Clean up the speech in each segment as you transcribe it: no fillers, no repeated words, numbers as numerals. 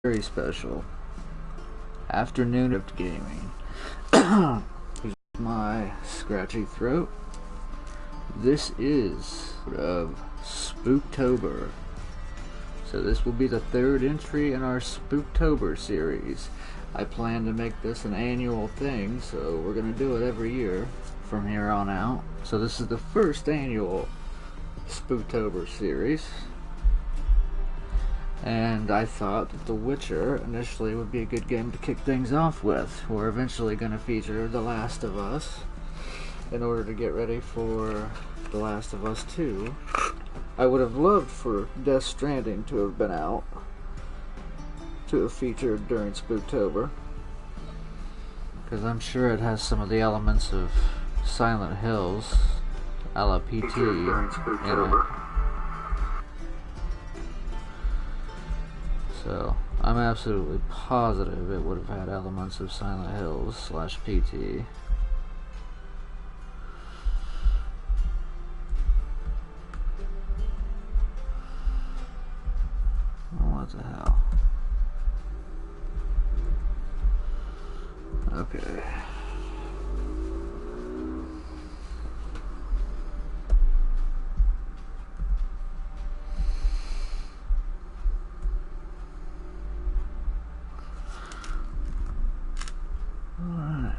very special afternoon of gaming. Here's my scratchy throat. This is of Spooktober. So this will be the third entry in our Spooktober series. I plan to make this an annual thing, so we're going to do it every year from here on out. So this is the first annual Spooktober series. And I thought that The Witcher initially would be a good game to kick things off with. We're eventually going to feature The Last of Us in order to get ready for The Last of Us 2. I would have loved for Death Stranding to have been out, to have featured during Spooktober, because I'm sure it has some of the elements of Silent Hills, a la PT, in it. So, I'm absolutely positive it would have had elements of Silent Hills / PT. What the hell? Okay. Alright.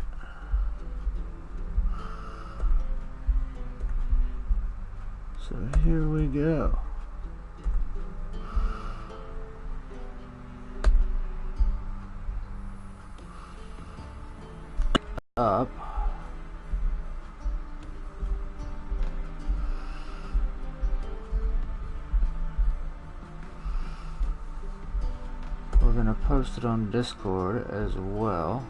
So here we go. Up. We're gonna post it on Discord as well.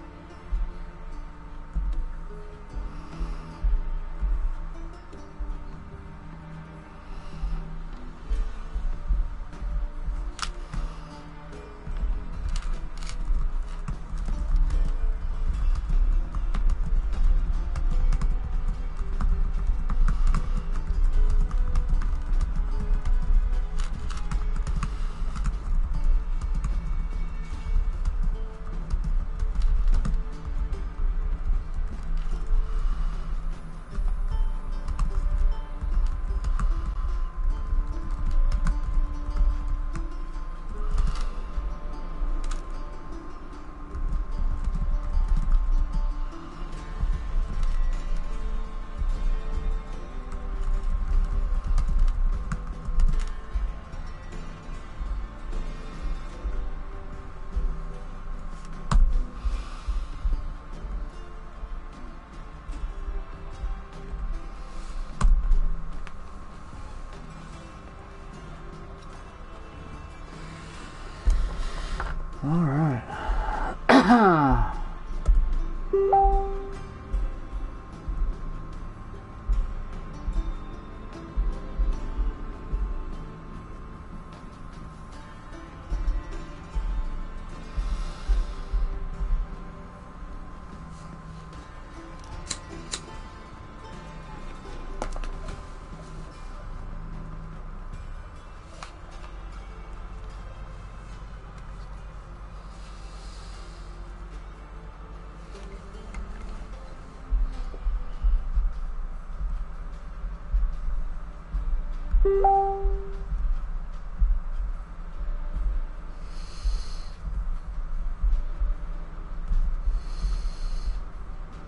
All right.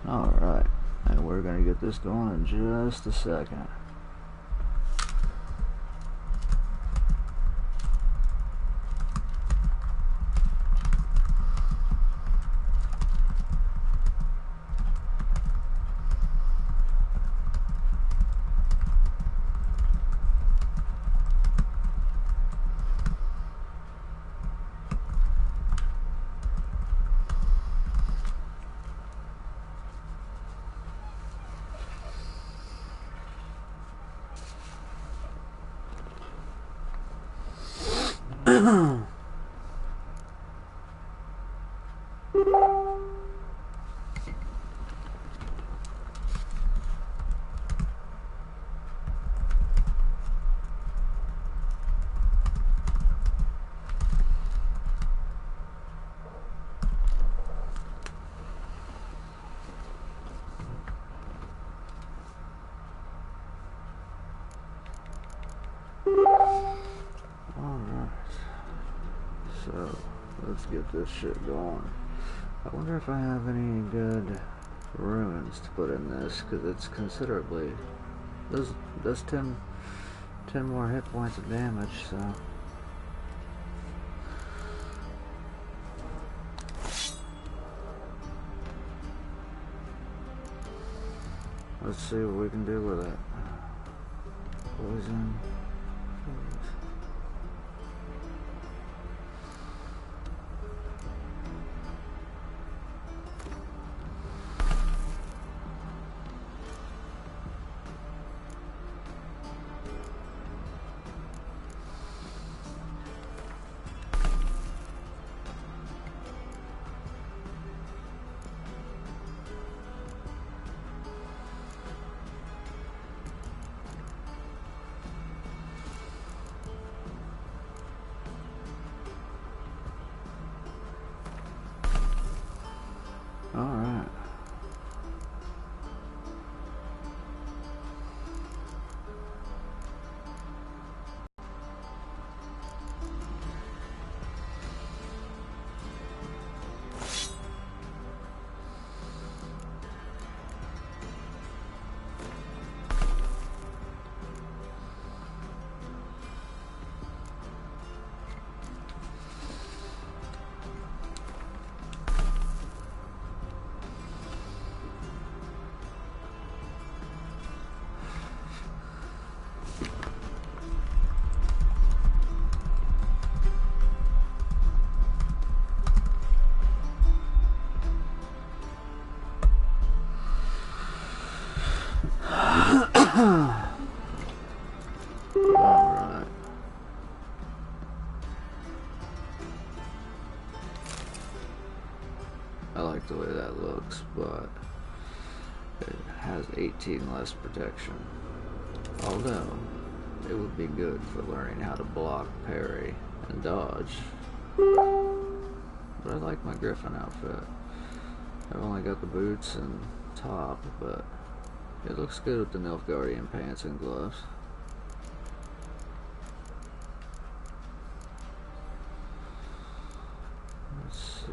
Alright, and we're gonna get this going in just a second. So, let's get this shit going. I wonder if I have any good ruins to put in this, because it's considerably... Does 10 more hit points of damage, so... Let's see what we can do with it. Poison. Alright. Alright. I like the way that looks, but it has 18 less protection. Although, it would be good for learning how to block, parry, and dodge. But I like my Griffin outfit. I've only got the boots and top, but it looks good with the Nilfgaardian pants and gloves. Let's see.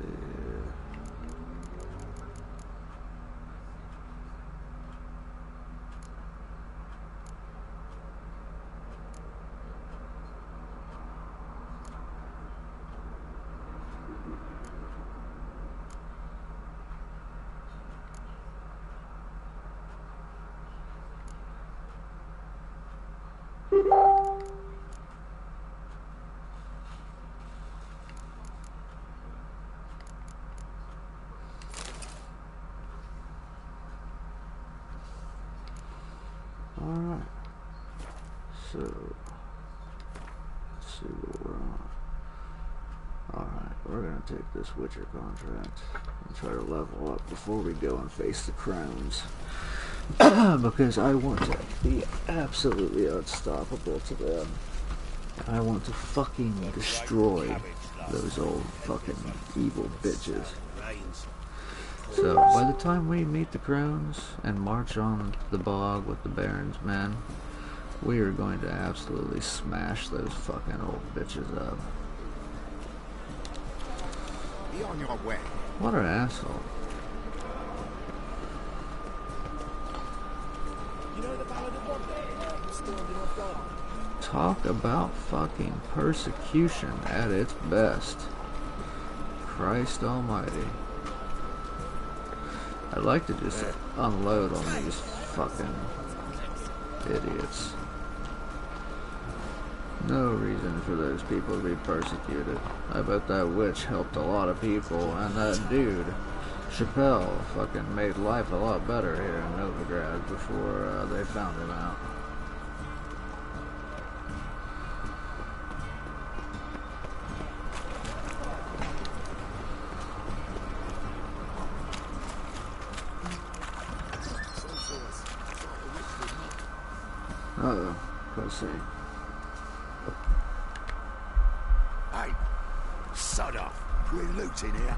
Alright, so let's see what we're on. Alright, we're gonna take this Witcher contract and try to level up before we go and face the crowns. Because I want to be absolutely unstoppable to them. I want to fucking destroy those old fucking evil bitches. So, by the time we meet the crones and march on the bog with the Baron's men, we are going to absolutely smash those fucking old bitches up. Be on your way. What an asshole. You know the ballad of one Talk about fucking persecution at its best. Christ almighty. I'd like to just unload on these fucking idiots. No reason for those people to be persecuted. I bet that witch helped a lot of people, and that dude, Chappelle, fucking made life a lot better here in Novigrad before they found him out. Uh-oh, pussy. Hey, sod off. We loot in here.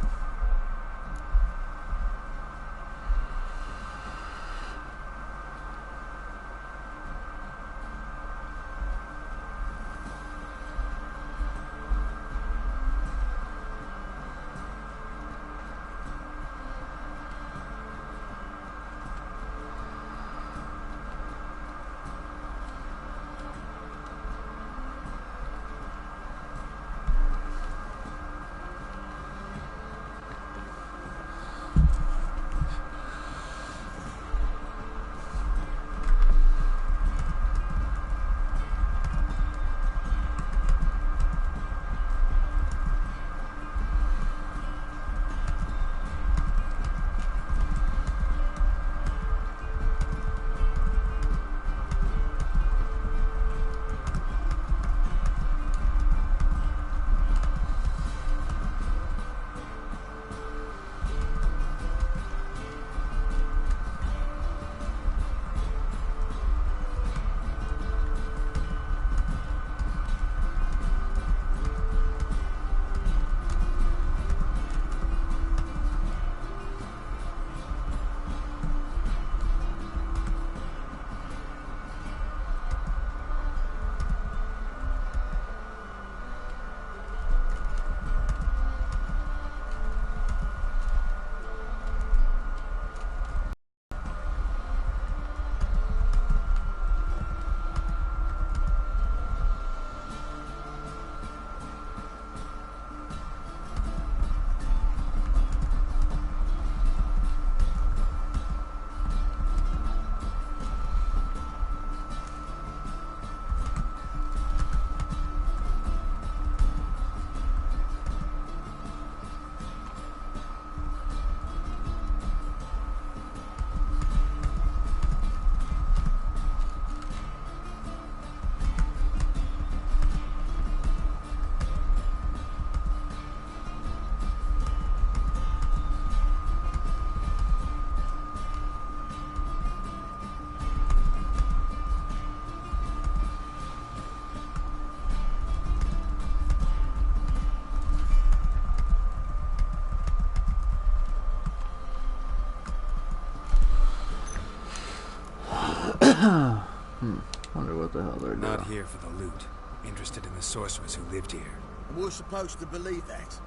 here for the loot. Interested in the sorcerers who lived here. And we're supposed to believe that?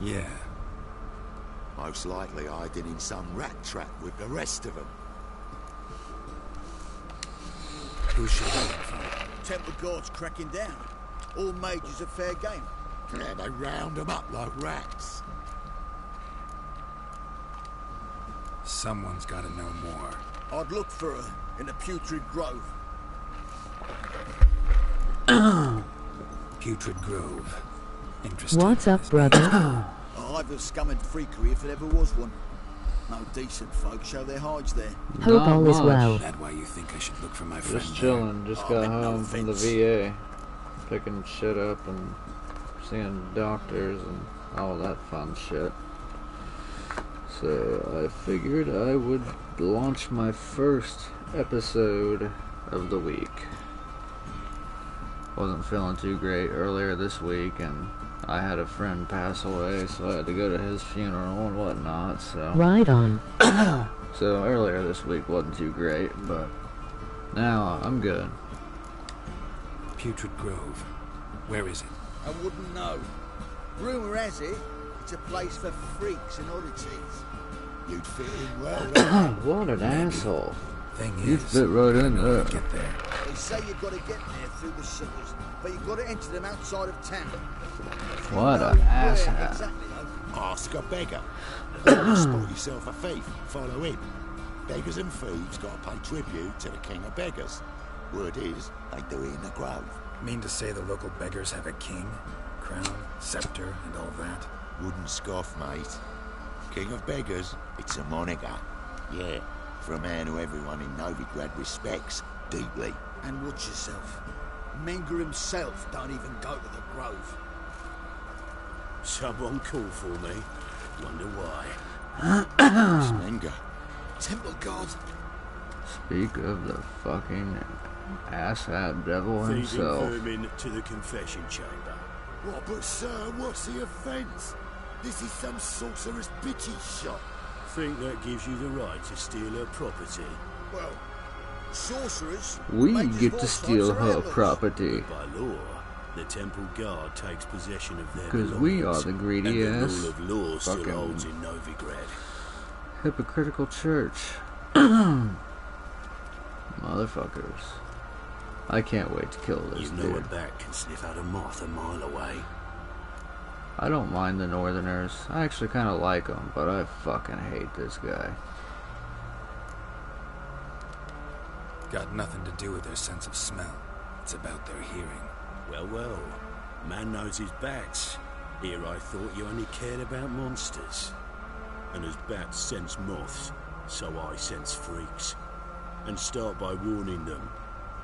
Yeah. Most likely hiding in some rat trap with the rest of them. Who should we look for? Temple guards cracking down. All mages are fair game. Yeah, they round them up like rats. Someone's got to know more. I'd look for her in the Putrid Grove. Putrid Grove. Interesting. What's up, brother? I've a scummed freakery if there ever was one. No decent folk show their hides there. Hope all is much. well. That why you think I should look for my friend Just there? chilling. Just Oh, got no home from the offense. VA. Picking shit up and seeing doctors and all that fun shit. So I figured I would launch my first episode of the week. Wasn't feeling too great earlier this week, and I had a friend pass away, so I had to go to his funeral and whatnot. So Right on. so earlier this week wasn't too great, but now I'm good. Putrid Grove. Where is it? I wouldn't know. Rumour has it, it's a place for freaks and oddities. You'd fit in well. What an asshole. Thing You'd is, fit right I in know how there. to get there. They say you've got to get there through the sewers, but you've got to enter them outside of town. If you What know an where asshat. exactly, though. Ask a beggar. Spot yourself a thief. Follow him. Beggars and thieves got to pay tribute to the king of beggars. Word is, they do it in the grove. Mean to say the local beggars have a king, crown, scepter, and all that? Wouldn't scoff, mate. King of beggars, it's a moniker. Yeah, for a man who everyone in Novigrad respects deeply. And watch yourself. Menga himself don't even go to the grove. Someone called for me. Wonder why. It's Menga. Temple guard. Speak of the fucking asshat devil Feeding himself. vermin to the confession chamber. What, but sir, what's the offence? This is some sorcerer's bitchy shop. Think that gives you the right to steal her property? Well, sorcerers. We mages get of to all steal types are her outlaws. property. By law, the temple guard takes possession of their Because we are belongings, the greedy and the ass rule of law still fucking holds in Novigrad. hypocritical church. Motherfuckers. I can't wait to kill this You know a dude. bat can sniff out a moth a mile away. I don't mind the northerners. I actually kind of like them, but I fucking hate this guy. Got nothing to do with their sense of smell. It's about their hearing. Well, well. Man knows his bats. Here I thought you only cared about monsters. And as bats sense moths, so I sense freaks. And start by warning them,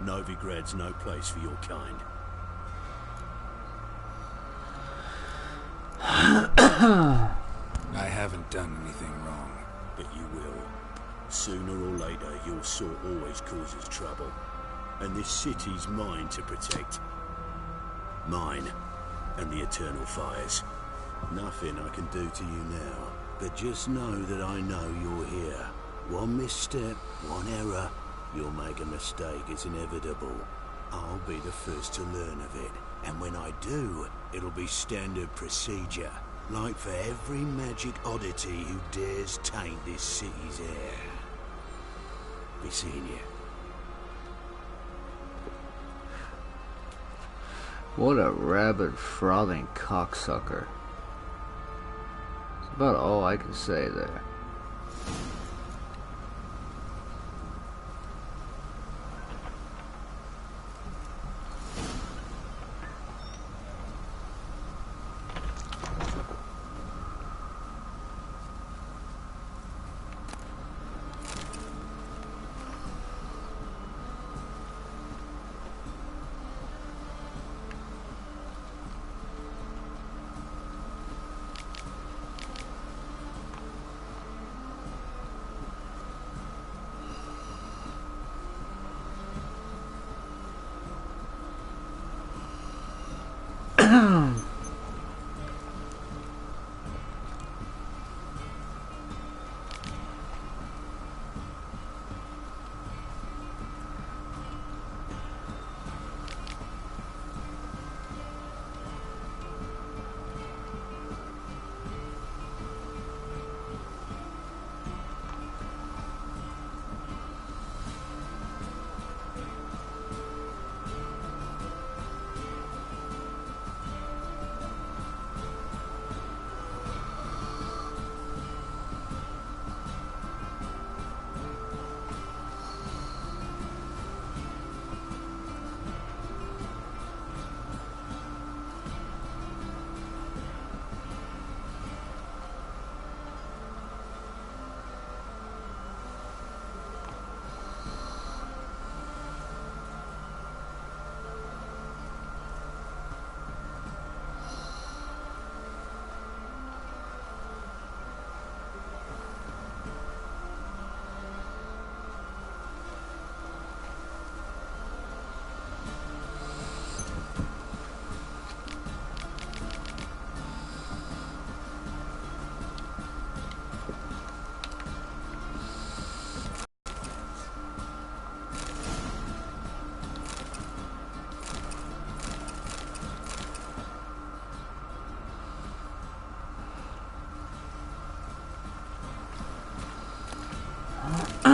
Novigrad's no place for your kind. I haven't done anything wrong. But you will. Sooner or later, your sort always causes trouble. And this city's mine to protect. Mine. And the eternal fires. Nothing I can do to you now. But just know that I know you're here. One misstep, one error. You'll make a mistake, it's inevitable. I'll be the first to learn of it. And when I do, it'll be standard procedure. Like for every magic oddity who dares taint this city's air. Be seeing you. What a rabid, frothing cocksucker. That's about all I can say there.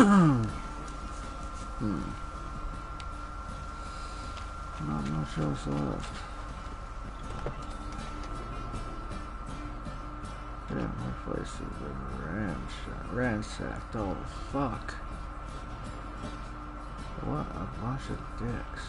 Not much else left. Damn, my place has been ransacked. Oh, fuck. What a bunch of dicks.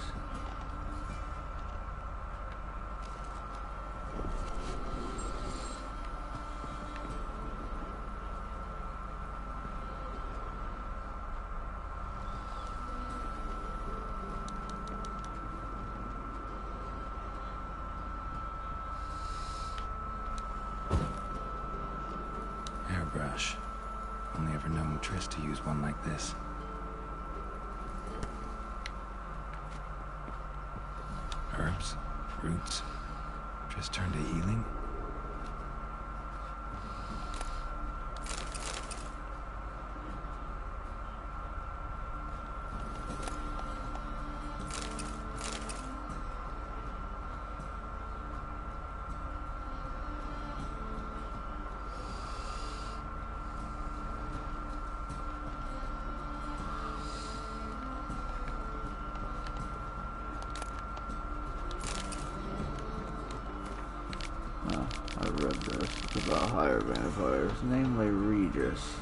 Airbrush. Only ever known Triss to use one like this. Herbs, roots. Triss turned to healing. I read this. It's about higher vampires, namely Regis.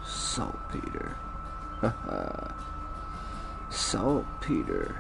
Saltpeter. Saltpeter.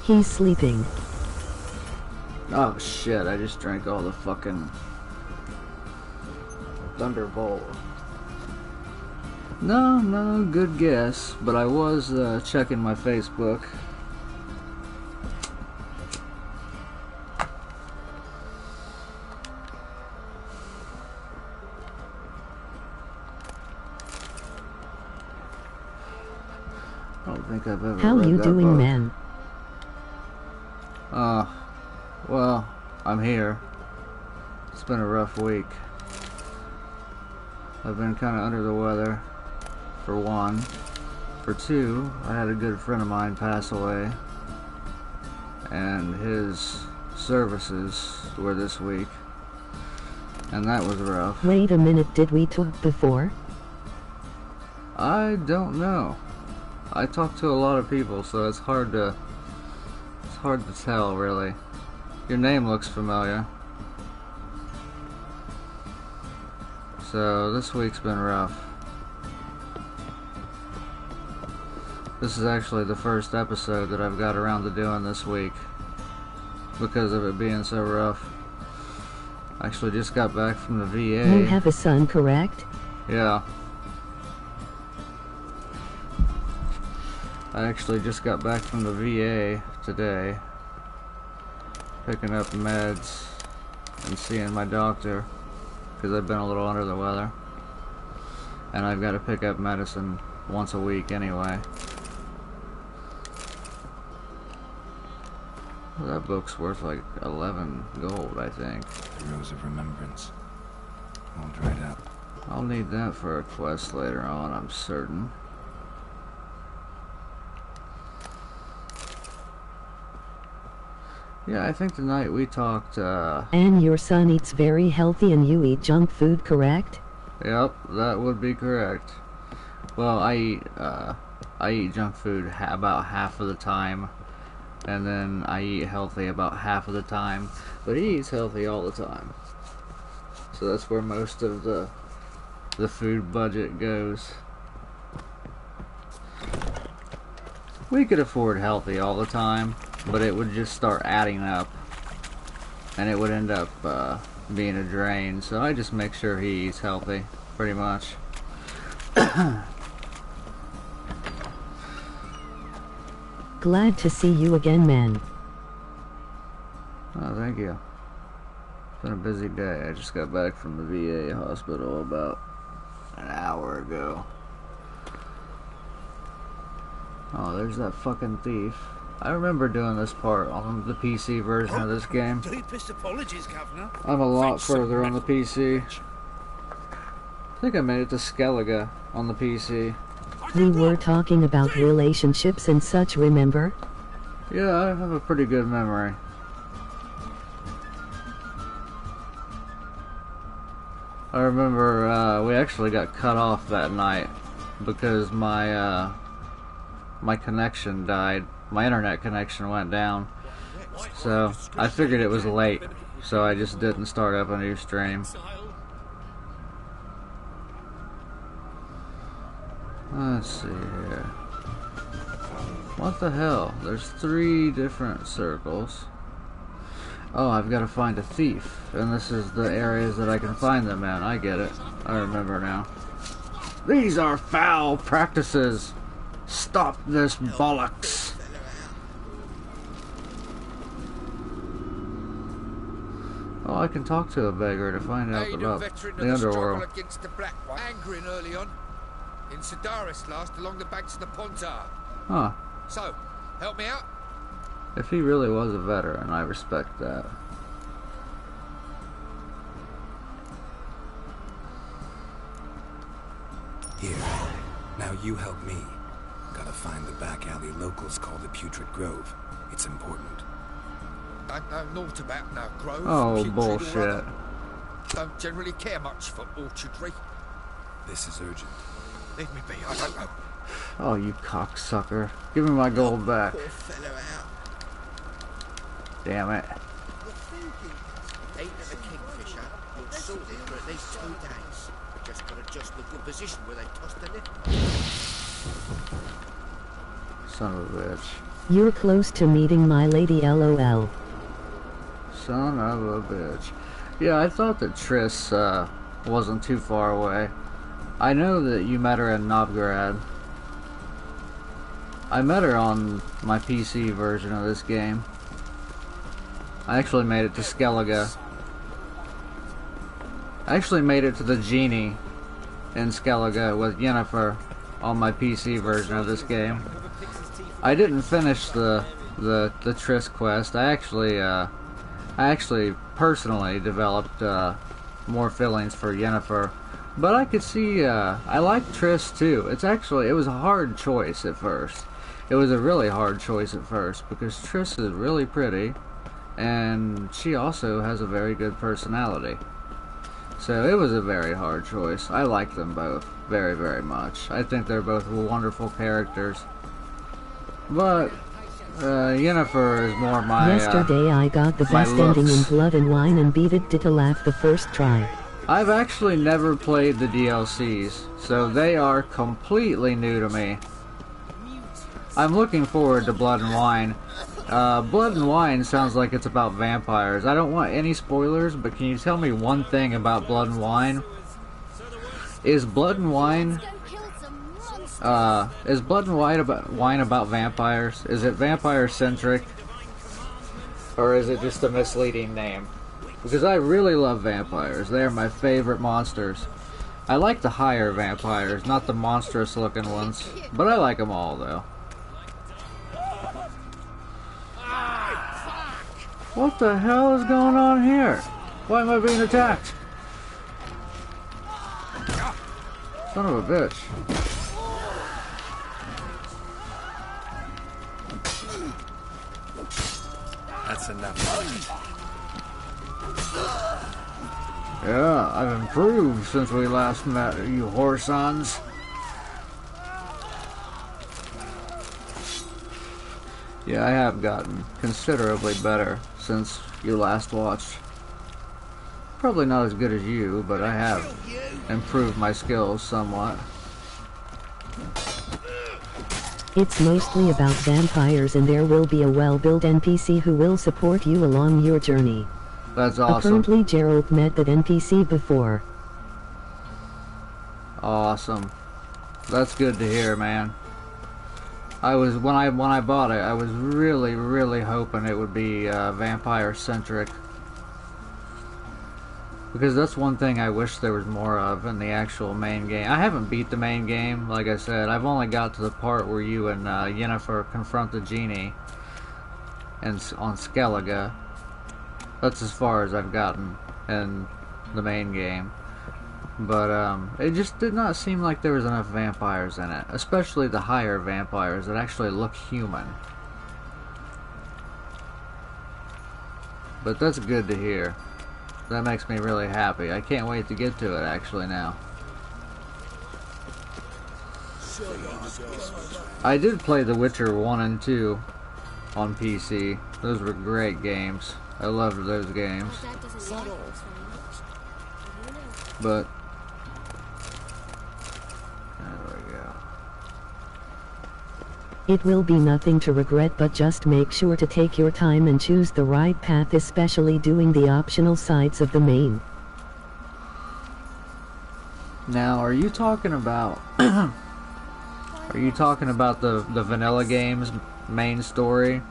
He's sleeping. Oh shit, I just drank all the fucking Thunderbolt. No, good guess, but I was checking my Facebook. I don't think I've ever How read you that doing, book. man? Well, I'm here. It's been a rough week. I've been kind of under the weather, for one. For two, I had a good friend of mine pass away, and his services were this week, and that was rough. Wait a minute, did we talk before? I don't know. I talk to a lot of people, so it's hard to tell, really. Your name looks familiar. So this week's been rough. This is actually the first episode that I've got around to doing this week because of it being so rough. I actually just got back from the VA. You have a son, correct? Yeah. I actually just got back from the VA today, picking up meds and seeing my doctor because I've been a little under the weather, and I've got to pick up medicine once a week anyway. Well, that book's worth like 11 gold, I think. The Rose of Remembrance. All dried up. I'll need that for a quest later on, I'm certain. Yeah, I think the night we talked, And your son eats very healthy and you eat junk food, correct? Yep, that would be correct. Well, I eat junk food about half of the time, and then I eat healthy about half of the time, but he eats healthy all the time. So that's where most of the food budget goes. We could afford healthy all the time, but it would just start adding up, and it would end up being a drain, so I just make sure he eats healthy, pretty much. Glad to see you again, man. Oh, thank you. It's been a busy day. I just got back from the VA hospital about an hour ago. Oh, there's that fucking thief. I remember doing this part on the PC version of this game. Deepest apologies, Governor. I'm a lot further on the PC. I think I made it to Skellige on the PC. We were talking about relationships and such, remember? Yeah, I have a pretty good memory. I remember we actually got cut off that night because my connection died. My internet connection went down. So I figured it was late, so I just didn't start up a new stream. Let's see here. What the hell? There's 3 different circles. Oh, I've got to find a thief. And this is the areas that I can find them in. I get it. I remember now. These are foul practices. Stop this bollocks. Oh, I can talk to a beggar to find out about the underworld. Against the Black One. Angering early on. In Darkrift last, along the banks of the Pontar. Huh. So, help me out? If he really was a veteran, I respect that. Here. Now you help me. Gotta find the back alley locals call the Putrid Grove. It's important. Don't know naught about no grove. Oh, putrid or bullshit. other. Don't generally care much for orchardry. This is urgent. Leave me be, I don't know. Oh, you cocksucker. Give me my gold back. Poor fellow out. Damn it. Ain't of a kingfisher, you'll sort it for at least 2 days. Just gotta adjust the good position where they tossed the net. Son of a bitch. You're close to meeting my lady, LOL. Son of a bitch. Yeah, I thought that Triss wasn't too far away. I know that you met her in Novgorod. I met her on my PC version of this game. I actually made it to Skellige. I actually made it to the genie in Skellige with Yennefer on my PC version of this game. I didn't finish the Triss quest. I actually personally developed more feelings for Yennefer, but I could see I like Triss too. It was a hard choice at first. It was a really hard choice at first because Triss is really pretty, and she also has a very good personality. So it was a very hard choice. I like them both very, very much. I think they're both wonderful characters. But Yennefer is more my Yesterday I got the best ending in Blood and Wine and beat it to laugh the first try. I've actually never played the DLCs, so they are completely new to me. I'm looking forward to Blood and Wine. Blood and Wine sounds like it's about vampires. I don't want any spoilers, but can you tell me one thing about Blood and Wine? Is Blood and Wine about vampires? Is it vampire-centric? Or is it just a misleading name? Because I really love vampires. They are my favorite monsters. I like the higher vampires, not the monstrous-looking ones. But I like them all, though. What the hell is going on here? Why am I being attacked? Son of a bitch. That's enough. Yeah, I've improved since we last met, you whoresons. Yeah, I have gotten considerably better since you last watched. Probably not as good as you, but I have improved my skills somewhat. It's mostly about vampires, and there will be a well-built NPC who will support you along your journey. That's awesome. Apparently Gerald met that NPC before. Awesome. That's good to hear, man. When I bought it, I was really hoping it would be vampire centric, because that's one thing I wish there was more of in the actual main game. I haven't beat the main game, like I said. I've only got to the part where you and Yennefer confront the genie, and on Skellige. That's as far as I've gotten in the main game. But it just did not seem like there was enough vampires in it, especially the higher vampires that actually look human. But that's good to hear. That makes me really happy. I can't wait to get to it actually now. I did play The Witcher 1 and 2 on PC. Those were great games. I loved those games. But there we go. It will be nothing to regret, but just make sure to take your time and choose the right path, especially doing the optional sides of the main. Now, are you talking about are you talking about the vanilla game's main story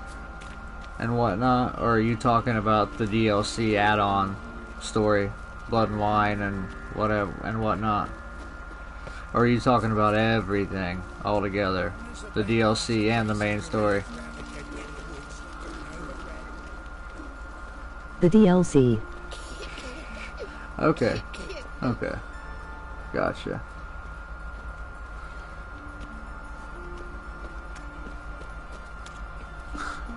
and whatnot, or are you talking about the DLC add-on story, Blood and Wine and whatever and whatnot? Or are you talking about everything all together, the DLC and the main story? The DLC. Okay. Okay. Gotcha.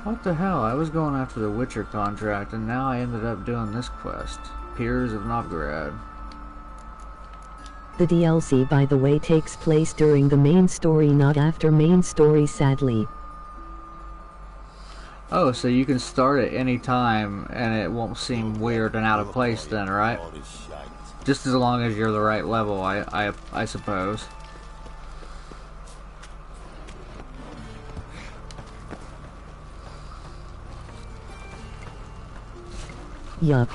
What the hell? I was going after the Witcher contract, and now I ended up doing this quest. Piers of Novgorod. The DLC, by the way, takes place during the main story, not after main story, sadly. Oh, so you can start at any time, and it won't seem weird and out of place then, right? Just as long as you're the right level, I suppose. Yup.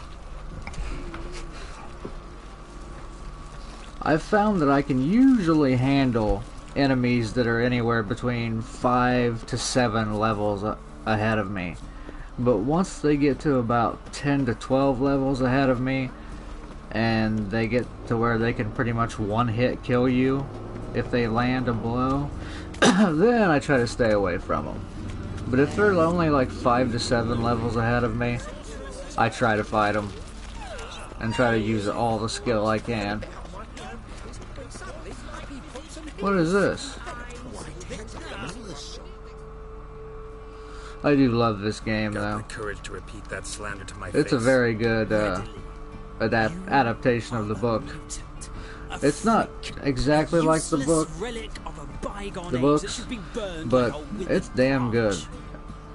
I've found that I can usually handle enemies that are anywhere between 5 to 7 levels ahead of me. But once they get to about 10 to 12 levels ahead of me, and they get to where they can pretty much one-hit kill you if they land a blow, then I try to stay away from them. But if they're only like 5 to 7 levels ahead of me, I try to fight them and try to use all the skill I can. What is this? I do love this game, though. Got the courage to repeat that slander to my It's face. a very good adaptation of the book. It's not exactly like the book, but it's damn good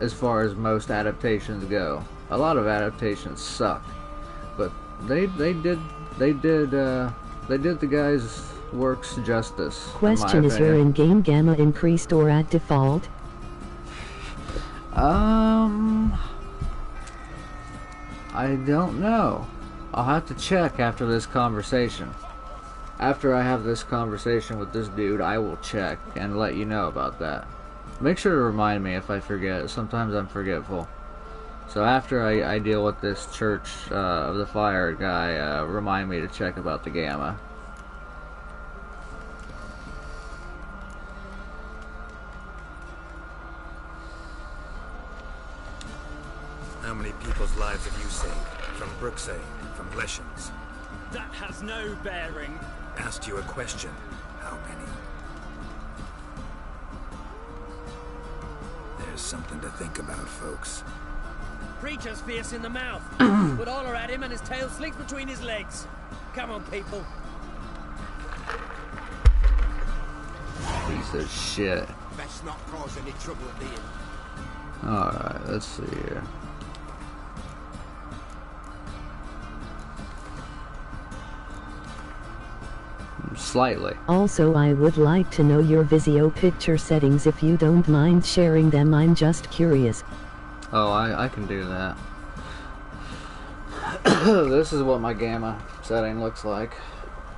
as far as most adaptations go. A lot of adaptations suck, but they did the guy's works justice. Question: is your in-game gamma increased or at default? I don't know. I'll have to check after this conversation. After I have this conversation with this dude, I will check and let you know about that. Make sure to remind me if I forget. Sometimes I'm forgetful. So after I deal with this Church of the Fire guy, remind me to check about the gamma. How many people's lives have you saved? From Brooksay, from Leshens? That has no bearing. Asked you a question. How many? There's something to think about, folks. Preacher's fierce in the mouth. Would holler at him and his tail slinks between his legs. Come on, people. Piece of shit. Best not cause any trouble at the inn. Alright, let's see here. Slightly. Also, I would like to know your Vizio picture settings if you don't mind sharing them. I'm just curious. Oh, I can do that. This is what my gamma setting looks like,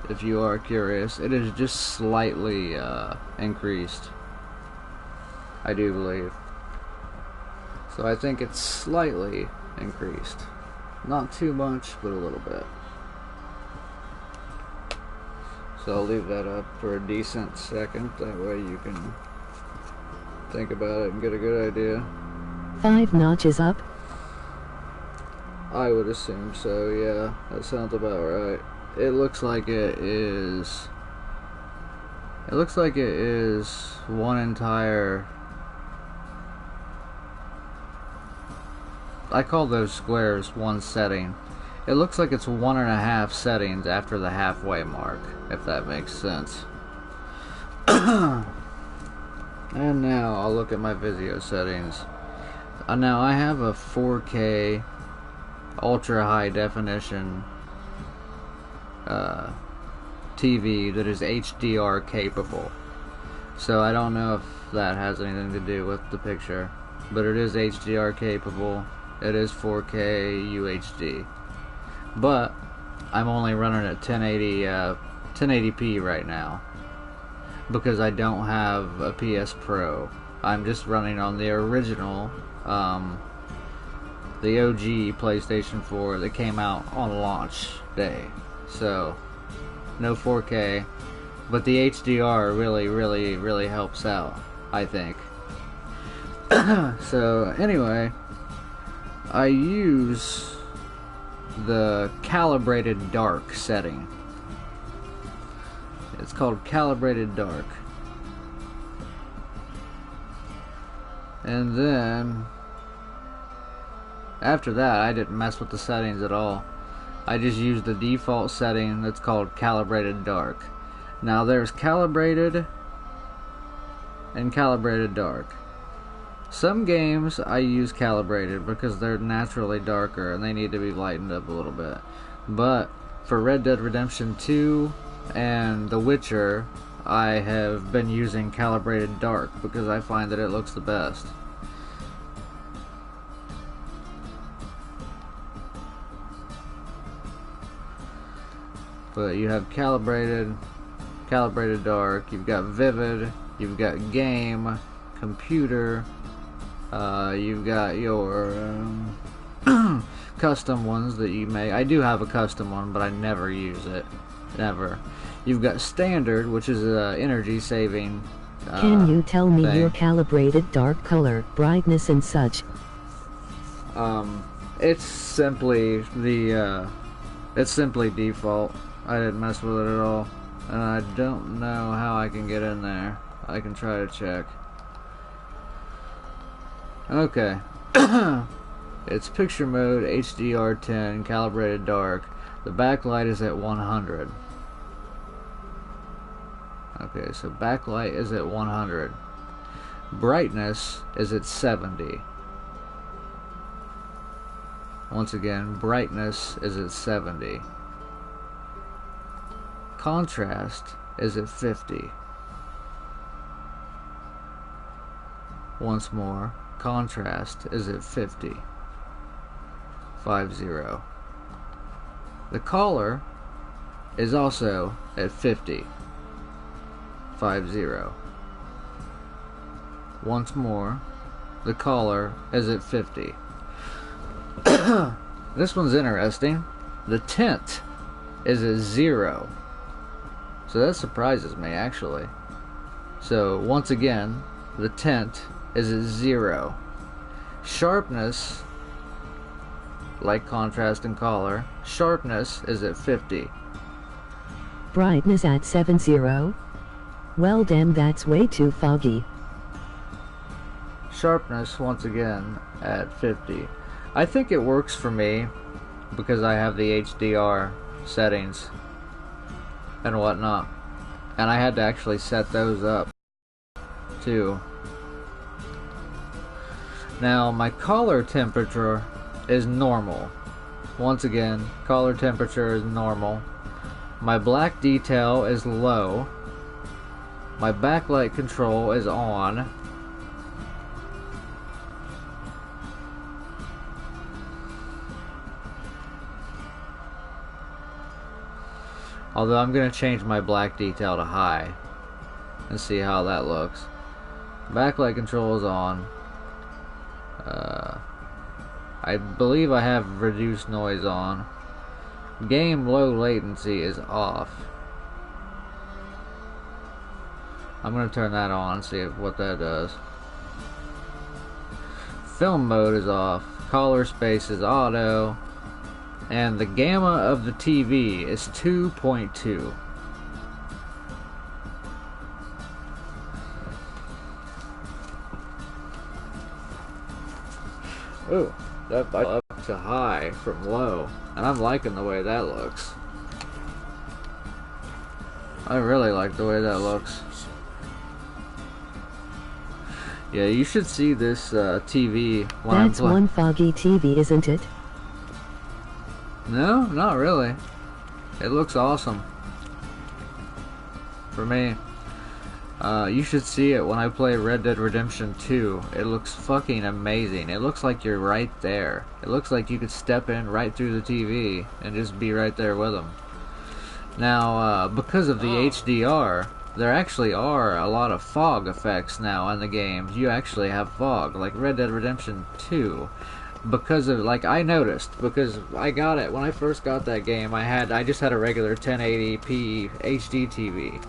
if you are curious. It is just slightly increased, I do believe. So I think it's slightly increased. Not too much, but a little bit. So I'll leave that up for a decent second, that way you can think about it and get a good idea. 5 notches up. I would assume so, yeah. That sounds about right. It looks like it is... It looks like it is one entire... I call those squares one setting. It looks like it's 1.5 settings after the halfway mark, if that makes sense. And now I'll look at my Vizio settings. Now I have a 4K ultra high definition TV that is HDR capable. So I don't know if that has anything to do with the picture, but it is HDR capable. It is 4K UHD. But I'm only running at 1080p right now because I don't have a PS Pro. I'm just running on the original, the OG PlayStation 4 that came out on launch day. So no 4K, but the HDR really helps out, I think. So anyway, I use the calibrated dark setting. It's called calibrated dark. And then after that, I didn't mess with the settings at all. I just used the default setting that's called calibrated dark. Now there's calibrated and calibrated dark. Some games I use calibrated because they're naturally darker and they need to be lightened up a little bit. But for Red Dead Redemption 2 and The Witcher, I have been using calibrated dark because I find that it looks the best. But you have calibrated dark, you've got vivid, you've got game, computer, you've got your custom ones that you make. I do have a custom one, but I never use it. Never. You've got standard, which is energy saving. Can you tell me thing. your calibrated dark color, brightness and such? It's simply it's simply default. I didn't mess with it at all. And I don't know how I can get in there. I can try to check. Okay. It's picture mode, HDR10, calibrated dark. The backlight is at 100. Okay, so backlight is at 100. Brightness is at 70. Once again, brightness is at 70. Contrast is at 50. Once more, contrast is at 50. 50. The color is also at 50. 50. Once more, the color is at 50. This one's interesting. The tint is at 0. So that surprises me, actually. So, once again, the tint is at 0. Sharpness, like contrast and color, sharpness is at 50. Brightness at 70? Well damn, that's way too foggy. Sharpness, once again, at 50. I think it works for me because I have the HDR settings and whatnot. And I had to actually set those up too. Now, my color temperature is normal. Once again, color temperature is normal. My black detail is low. My backlight control is on. Although I'm going to change my black detail to high and see how that looks. Backlight control is on. I believe I have reduced noise on. Game low latency is off. I'm going to turn that on and see what that does. Film mode is off. Color space is auto. And the gamma of the TV is 2.2. Ooh, that up to high from low. And I'm liking the way that looks. I really like the way that looks. Yeah, you should see this TV when I'm That's one foggy TV, isn't it? No, not really. It looks awesome. For me. You should see it when I play Red Dead Redemption 2. It looks fucking amazing. It looks like you're right there. It looks like you could step in right through the TV and just be right there with them. Now, because of the HDR, there actually are a lot of fog effects now in the games. You actually have fog, like Red Dead Redemption 2. Because of, like, I noticed, because I got it, when I first got that game, I just had a regular 1080p HD TV.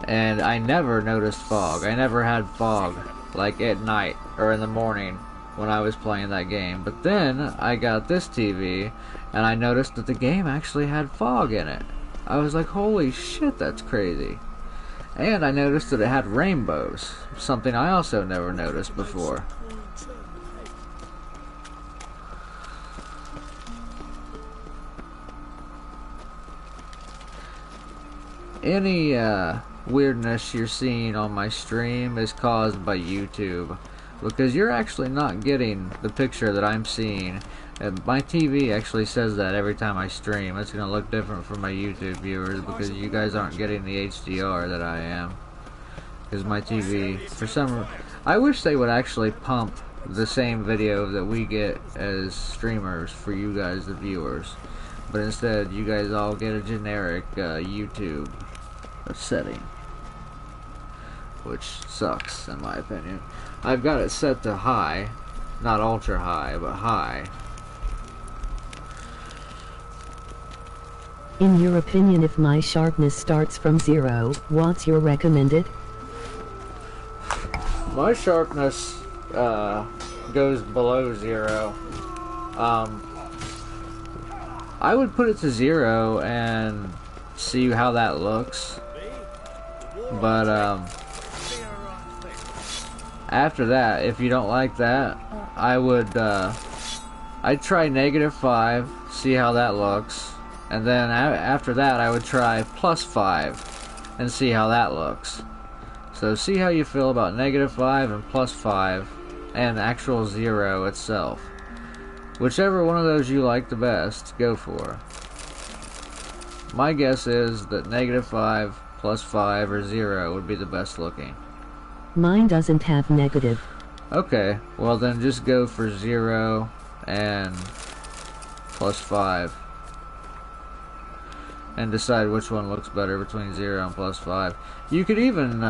And I never noticed fog. I never had fog, like, at night or in the morning when I was playing that game. But then, I got this TV, and I noticed that the game actually had fog in it. I was like, holy shit, that's crazy. And I noticed that it had rainbows, something I also never noticed before. Any weirdness you're seeing on my stream is caused by YouTube, because you're actually not getting the picture that I'm seeing. And my TV actually says that every time I stream. It's going to look different for my YouTube viewers because you guys aren't getting the HDR that I am. Because my TV, for some, I wish they would actually pump the same video that we get as streamers for you guys, the viewers. but instead you guys all get a generic YouTube setting, which sucks in my opinion. I've got it set to high, not ultra high, but high. In your opinion, if my sharpness starts from 0, what's your recommended? My sharpness goes below 0. I would put it to 0 and see how that looks. But after that, if you don't like that, I would I'd try -5, see how that looks. And then after that, I would try +5 and see how that looks. So see how you feel about -5 and +5 and actual 0 itself. Whichever one of those you like the best, go for. My guess is that -5, +5, or 0 would be the best looking. Mine doesn't have negative. Okay, well then just go for 0 and +5. And decide which one looks better between 0 and +5. You could even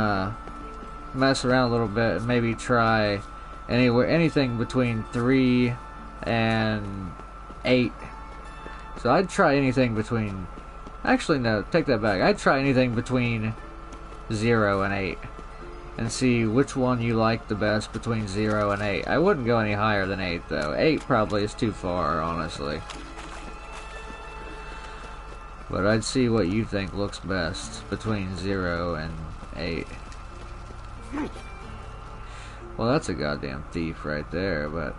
mess around a little bit and maybe try anything between 3 and 8. So I'd try anything between... Actually, no, take that back. I'd try anything between 0 and 8. And see which one you like the best between 0 and 8. I wouldn't go any higher than 8, though. 8 probably is too far, honestly. But I'd see what you think looks best between 0 and 8. Well, that's a goddamn thief right there, but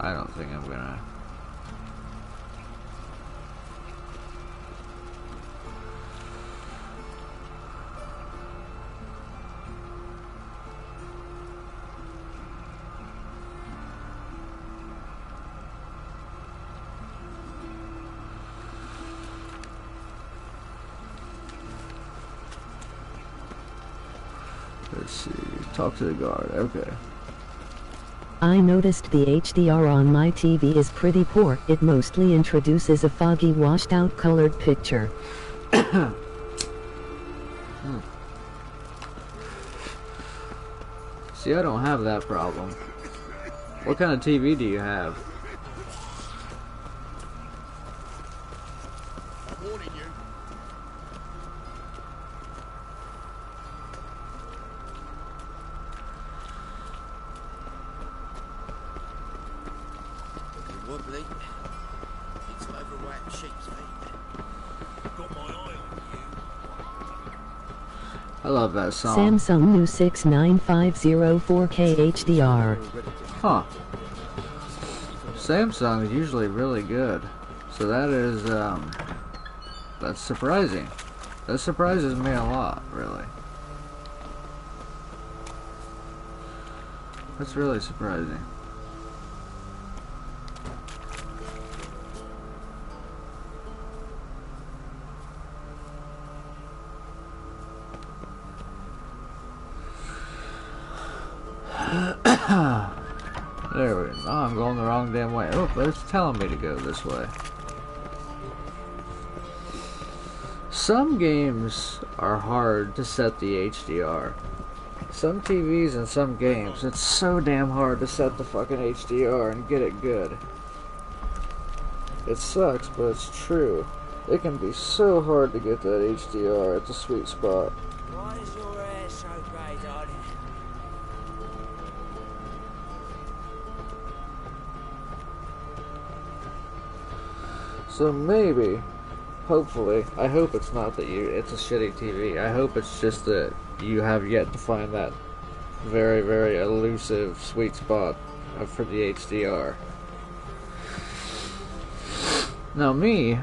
I don't think I'm gonna... Let's see, talk to the guard, okay. I noticed the HDR on my TV is pretty poor. It mostly introduces a foggy, washed-out colored picture. See, I don't have that problem. What kind of TV do you have? I'm warning you. Wobbly. It's overwrapped sheep's feet. Got my eye on you. I love that song. Samsung new 6950 4K HDR. Huh. Samsung is usually really good. So that is, that's surprising. That surprises me a lot, really. That's really surprising. There we go. Oh, I'm going the wrong damn way. Oh, but it's telling me to go this way. Some games are hard to set the HDR. Some TVs and some games, it's so damn hard to set the fucking HDR and get it good. It sucks, but it's true. It can be so hard to get that HDR at the sweet spot. Why is your hair so grey, darling? So maybe, hopefully, I hope it's not that it's a shitty TV. I hope it's just that you have yet to find that very, very elusive sweet spot for the HDR. Now me,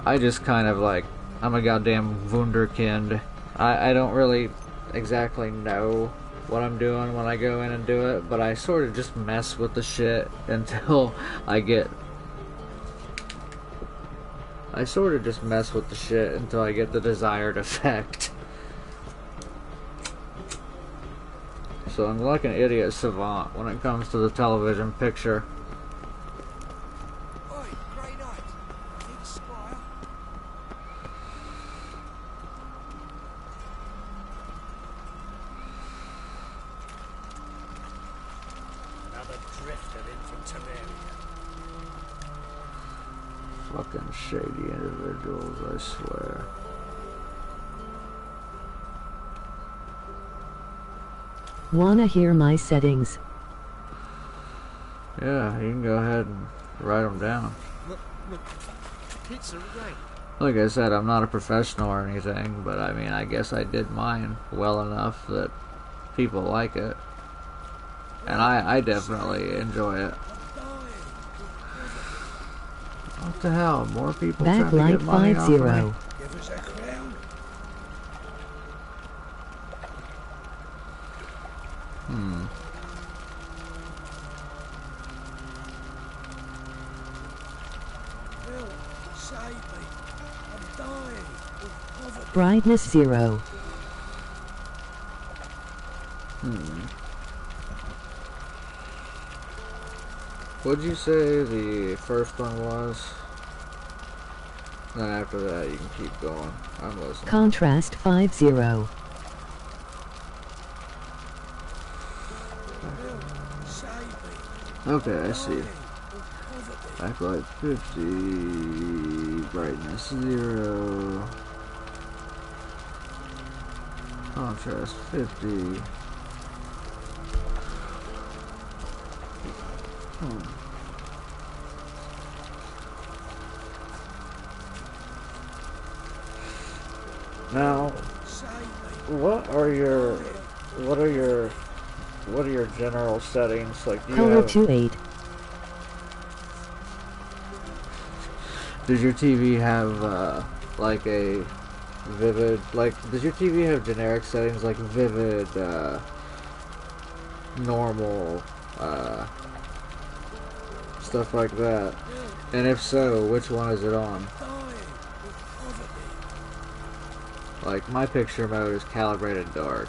I just kind of like, I'm a goddamn wunderkind. I don't really exactly know what I'm doing when I go in and do it, but I sort of just mess with the shit until I get... I sort of just mess with the shit until I get the desired effect. So I'm like an idiot savant when it comes to the television picture. Fucking shady individuals, I swear. Wanna hear my settings? Yeah, you can go ahead and write them down. Like I said, I'm not a professional or anything, but I mean, I guess I did mine well enough that people like it. And I definitely enjoy it. What the hell? More people trying to get money off of me? Give us a crown. Help, save me. I'm dying of poverty. Brightness 0. What'd you say the first one was? Then after that, you can keep going. I'm listening. Contrast 50. Help, save me. Okay, I see. Dying of poverty. Backlight 50, brightness 0, contrast 50. Now, what are your general settings? Like, do you Color have, 28. does your TV have like a vivid, like, does your TV have generic settings like vivid, normal, stuff like that? And if so, which one is it on? Like, my picture mode is calibrated dark.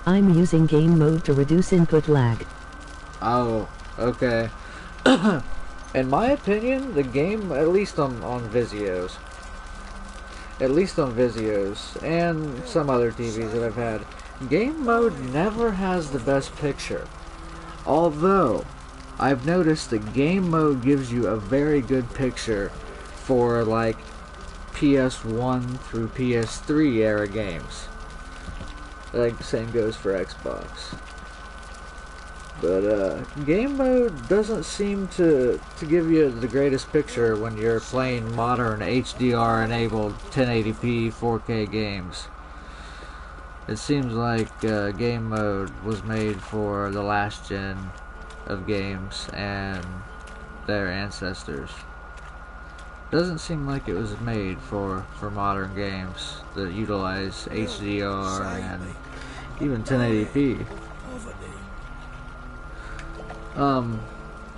I'm using game mode to reduce input lag. Oh, okay. In my opinion, the game, at least on Vizios, and some other TVs that I've had, game mode never has the best picture. Although, I've noticed that game mode gives you a very good picture for, like, PS1 through PS3 era games. Like, the same goes for Xbox. But, game mode doesn't seem to give you the greatest picture when you're playing modern HDR-enabled 1080p 4K games. It seems like game mode was made for the last gen of games and their ancestors. Doesn't seem like it was made for modern games that utilize HDR and even 1080p.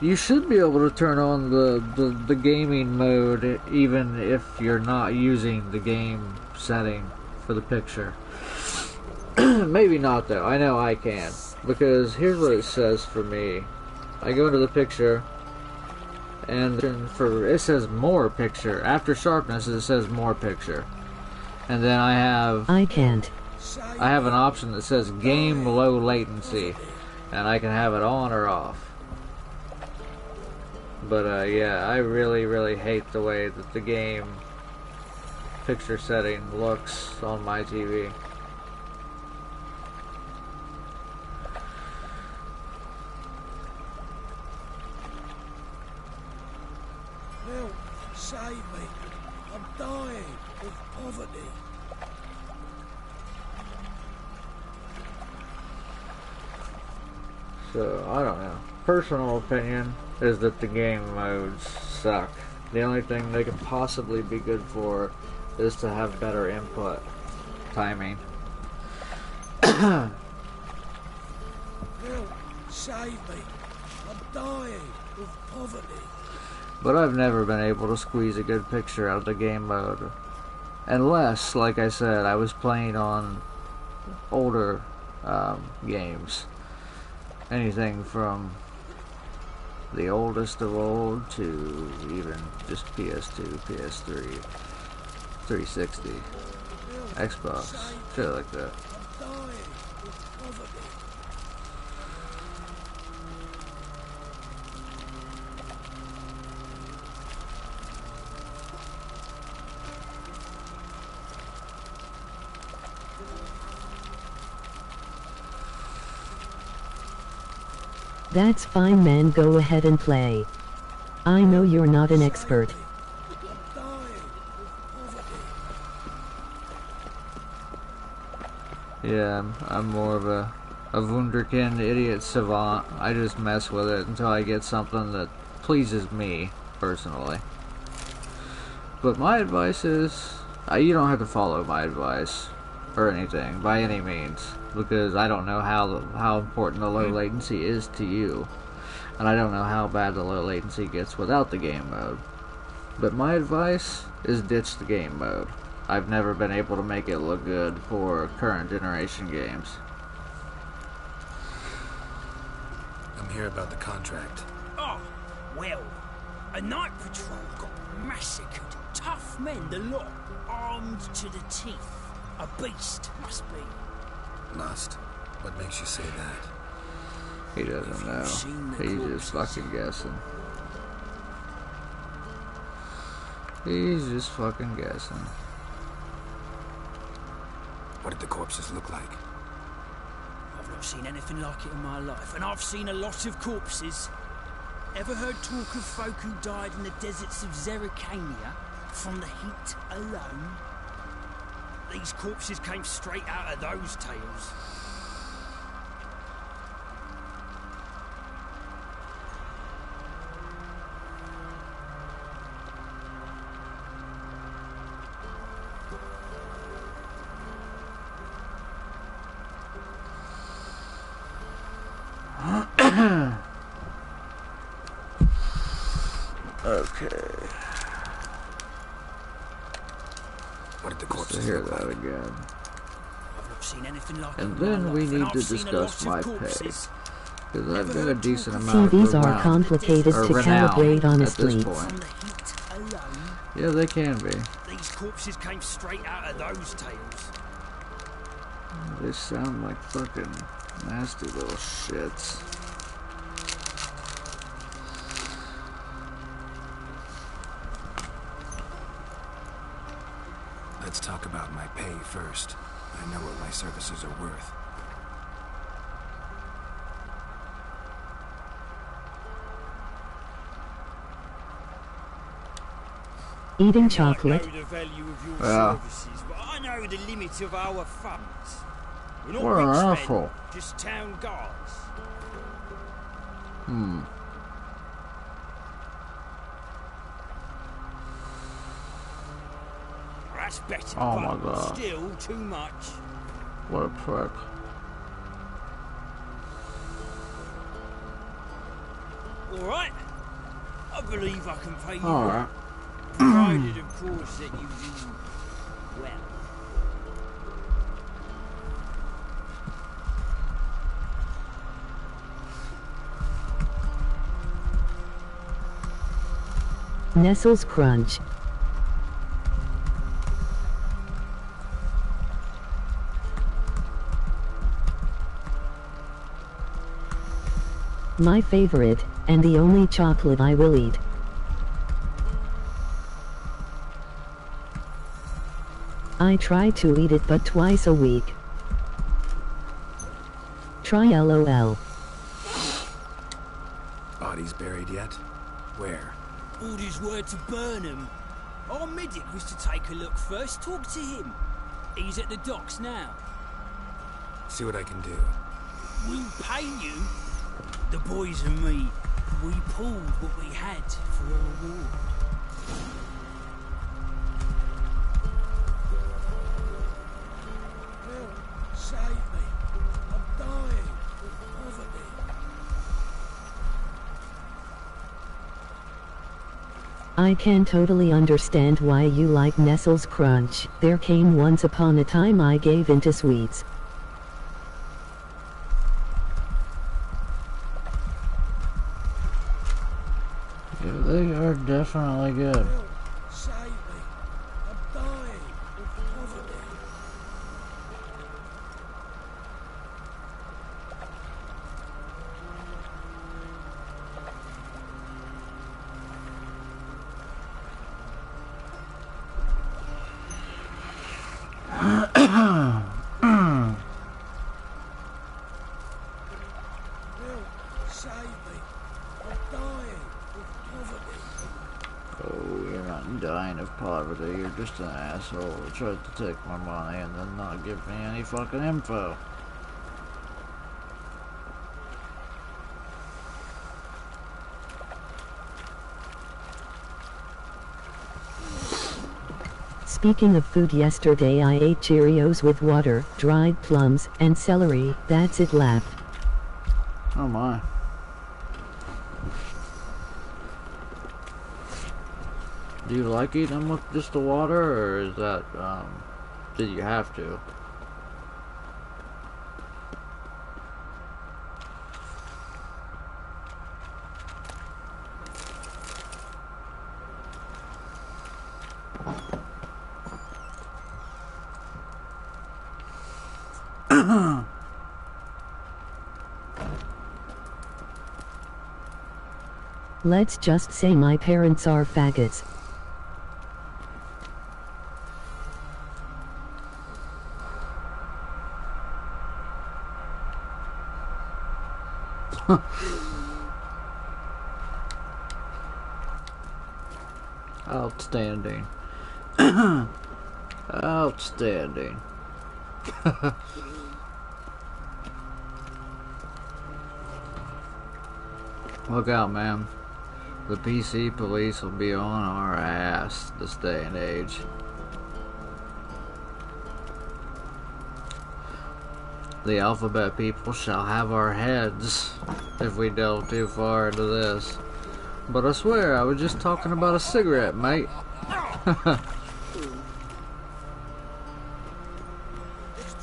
You should be able to turn on the gaming mode even if you're not using the game setting for the picture. Maybe not though. I know I can, because here's what it says for me. I go into the picture, and it says more picture. After sharpness, it says more picture, and then I have an option that says game low latency, and I can have it on or off. But yeah, I really hate the way that the game picture setting looks on my TV. Help, save me. I'm dying of poverty. So, I don't know. Personal opinion is that the game modes suck. The only thing they could possibly be good for is to have better input timing. Help, save me. I'm dying of poverty. But I've never been able to squeeze a good picture out of the game mode. Unless, like I said, I was playing on older games. Anything from the oldest of old to even just PS2, PS3, 360, Xbox, shit like that. That's fine, man, go ahead and play. I know you're not an expert. Yeah, I'm more of a wunderkind idiot savant. I just mess with it until I get something that pleases me, personally. But my advice is, you don't have to follow my advice, or anything, by any means, because I don't know how important the low latency is to you, and I don't know how bad the low latency gets without the game mode. But my advice is ditch the game mode. I've never been able to make it look good for current generation games. I'm here about the contract. Oh, well, a night patrol got massacred. Tough men, the lot, armed to the teeth. A beast, must be. Must? What makes you say that? He doesn't know. He's just fucking guessing. He's just fucking guessing. What did the corpses look like? I've not seen anything like it in my life, and I've seen a lot of corpses. Ever heard talk of folk who died in the deserts of Zerrikania from the heat alone? These corpses came straight out of those tales. Okay. What did the corpses Hear look that like? again. I've not seen anything like And it in then my we life, need and to I've seen a discuss lot my of pay. corpses. Because I've got a decent amount TVs of are renown complicated or to renown calibrate, honestly. at this From point. the heat alone, Yeah, they can be. these corpses came straight out of those tales. They sound like fucking nasty little shits. Let's talk about my pay first. I know what my services are worth. Eating I chocolate. know the value of your Yeah. services, but I know the limit of our funds. We're not What an rich men, asshole. just town guards. That's better, Oh but my God. still too much. What a prick. All right, I believe I can pay you. Alright. Provided, of course, that you do well. Nestle's Crunch. My favorite, and the only chocolate I will eat. I try to eat it but twice a week. Try LOL. Bodies buried yet? Where? Orders were to burn him. Our medic was to take a look first. Talk to him. He's at the docks now. See what I can do. We'll pay you. The boys and me, we pulled what we had for a reward. Help, save me. I'm dying of poverty. I can totally understand why you like Nestle's Crunch. There came once upon a time I gave into sweets. Yeah, they are definitely good. Help, save me. I'm dying of poverty. Help, save me. dying of poverty. You're just an asshole who tried to take my money and then not give me any fucking info. Speaking of food, yesterday I ate Cheerios with water, dried plums, and celery. That's it, laugh. Oh my. Do you like eating them with just the water, or is that, did you have to? Let's just say my parents are faggots. Outstanding. Outstanding. Look out, man. The PC police will be on our ass this day and age. The alphabet people shall have our heads if we delve too far into this. But I swear, I was just talking about a cigarette, mate. This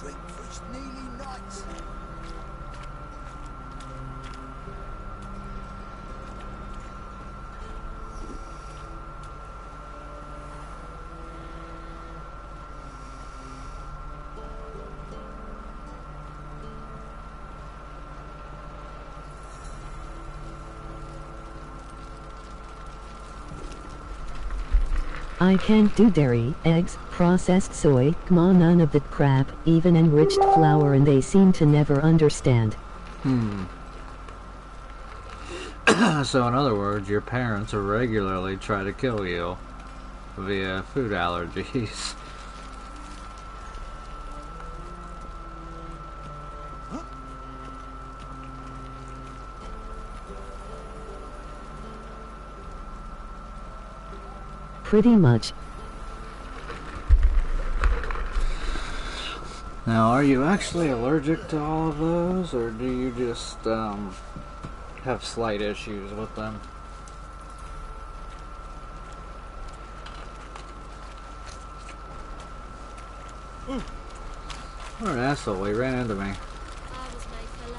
drink for his nearly nights. I can't do dairy, eggs, processed soy, none of that crap, even enriched flour, and they seem to never understand. So in other words, your parents regularly try to kill you via food allergies. Pretty much. Now, are you actually allergic to all of those, or do you just have slight issues with them? What an asshole, he ran into me. I was made for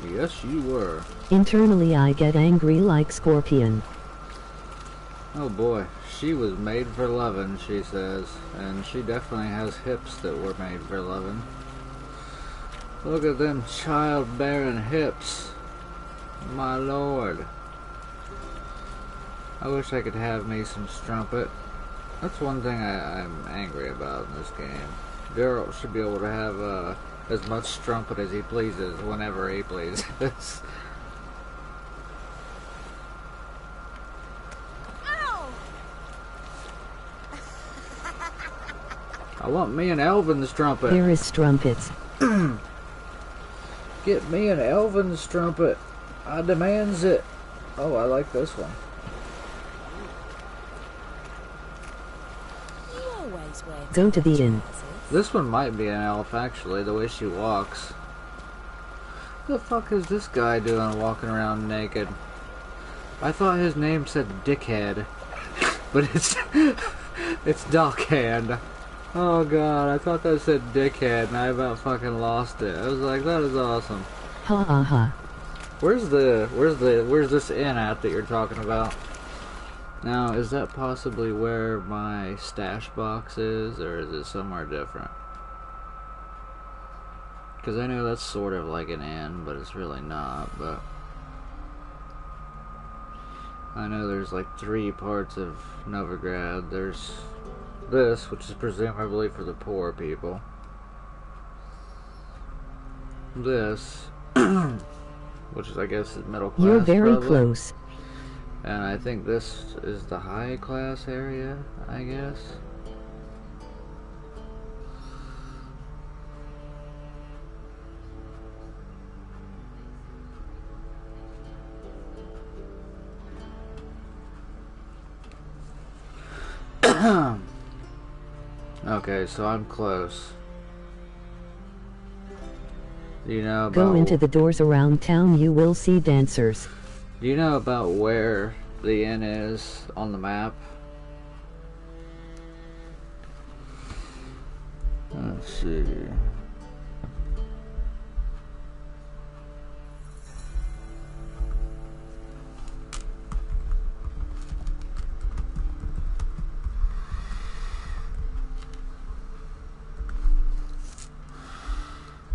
loving. Yes, you were. Internally I get angry like Scorpion. Oh boy, she was made for loving, she says, and she definitely has hips that were made for loving. Look at them childbearing hips, my lord. I wish I could have me some strumpet. That's one thing I'm angry about in this game. Geralt should be able to have as much strumpet as he pleases whenever he pleases. I want me an elven strumpet. There is strumpets. Get me an elven strumpet. I demands it. Oh, I like this one. You always wear Go to the inn. This one might be an elf, actually, the way she walks. What the fuck is this guy doing walking around naked? I thought his name said Dickhead. But it's Dockhand. Oh god, I thought that said Dickhead, and I about fucking lost it. I was like, that is awesome. Ha ha ha. Where's this inn at that you're talking about? Now, is that possibly where my stash box is, or is it somewhere different? Because I know that's sort of like an inn, but it's really not, but... I know there's like 3 parts of Novigrad. There's this, which is presumably for the poor people. This, which is, I guess, is middle class. You're very probably. close. And I think this is the high class area, I guess. Okay, so I'm close. Do you know about... Go into the doors around town, you will see dancers. Do you know about where the inn is on the map? Let's see.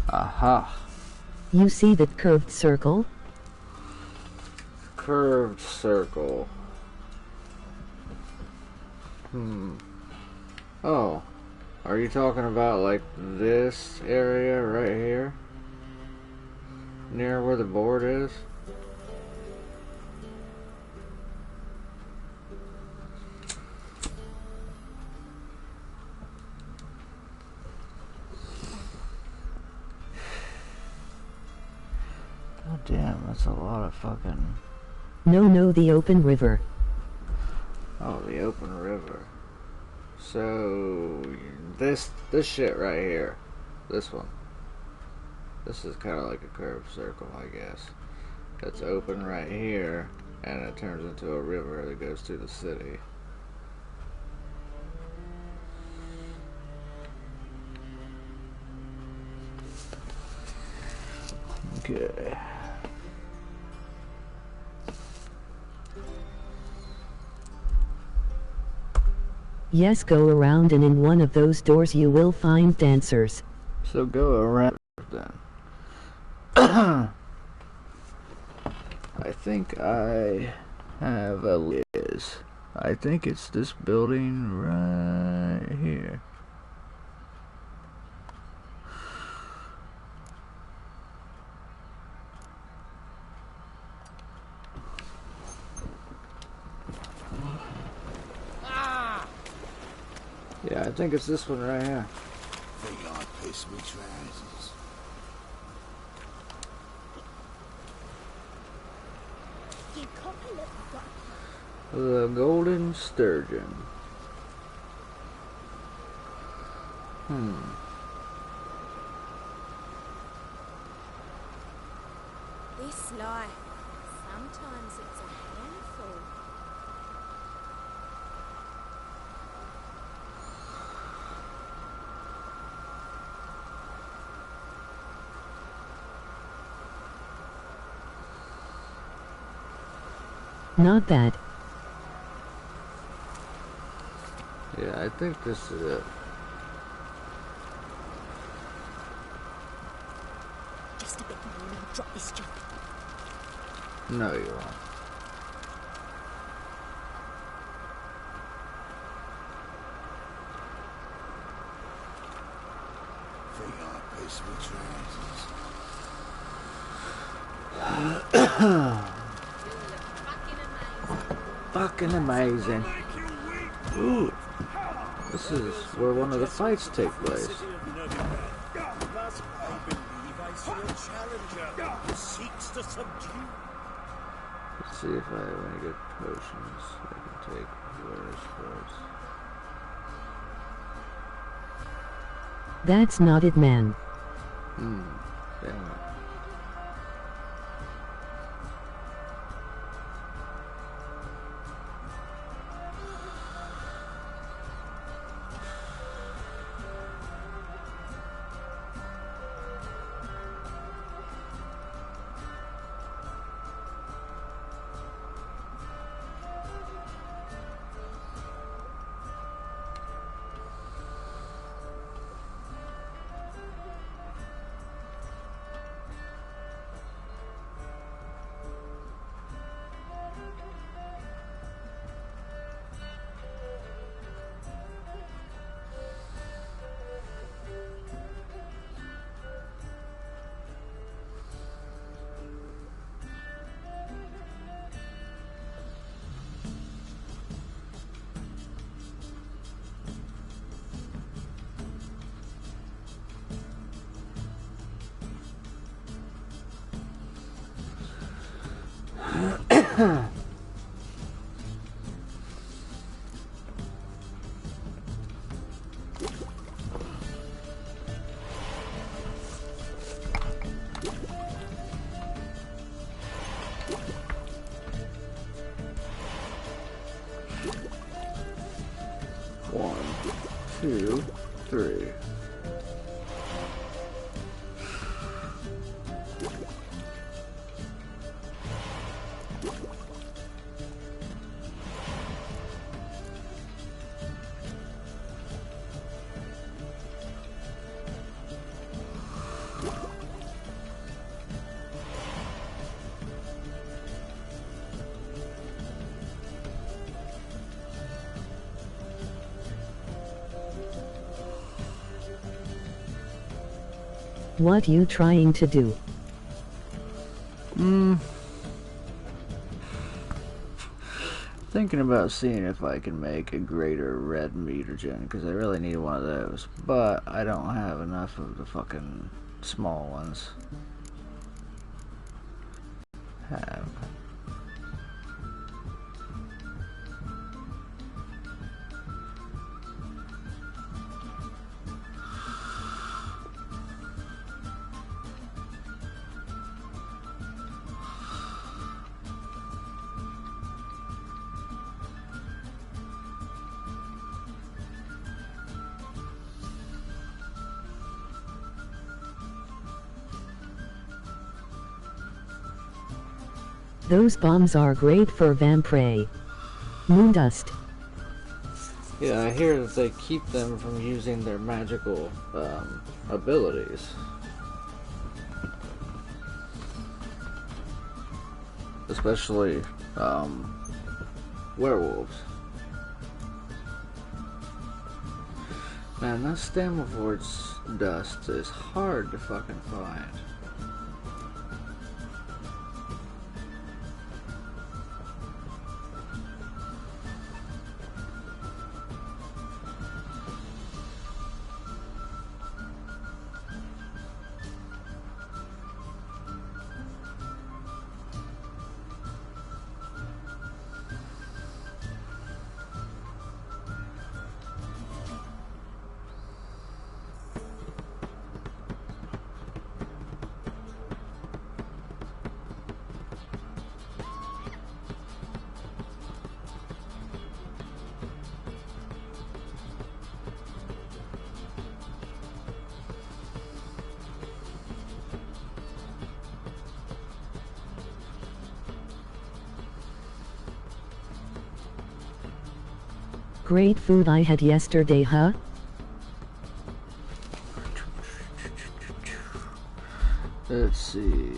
Aha. You see that curved circle? Curved circle. Oh. Are you talking about like this area right here? Near where the board is? God damn, that's a lot of fucking... No, the open river. Oh, the open river. So, this shit right here. This one. This is kind of like a curved circle, I guess. It's open right here, and it turns into a river that goes through the city. Okay. Yes, go around and in one of those doors you will find dancers. So go around then. I think I have a Liz. I think it's this building right here. Yeah, I think it's this one right here. Think I pissed me trousers. You copper look got The golden sturgeon. this life. Sometimes it's a handful. Not that. Yeah, I think this is it. Just a bit more and I'll drop this jump. No, you won't. Think I pissed me trousers. Fucking amazing. Ooh. This is where one of the fights take place. Let's see if I have any good potions I can take. Where's first? That's not it, man. Damn it. One, two, three. What you trying to do? Thinking about seeing if I can make a greater red mutagen, because I really need one of those, but I don't have enough of the fucking small ones. Have. Those bombs are great for vampire. Moondust. Yeah, I hear that they keep them from using their magical abilities. Especially werewolves. Man, that Stammelford's dust is hard to fucking find. Great food I had yesterday, huh? Let's see.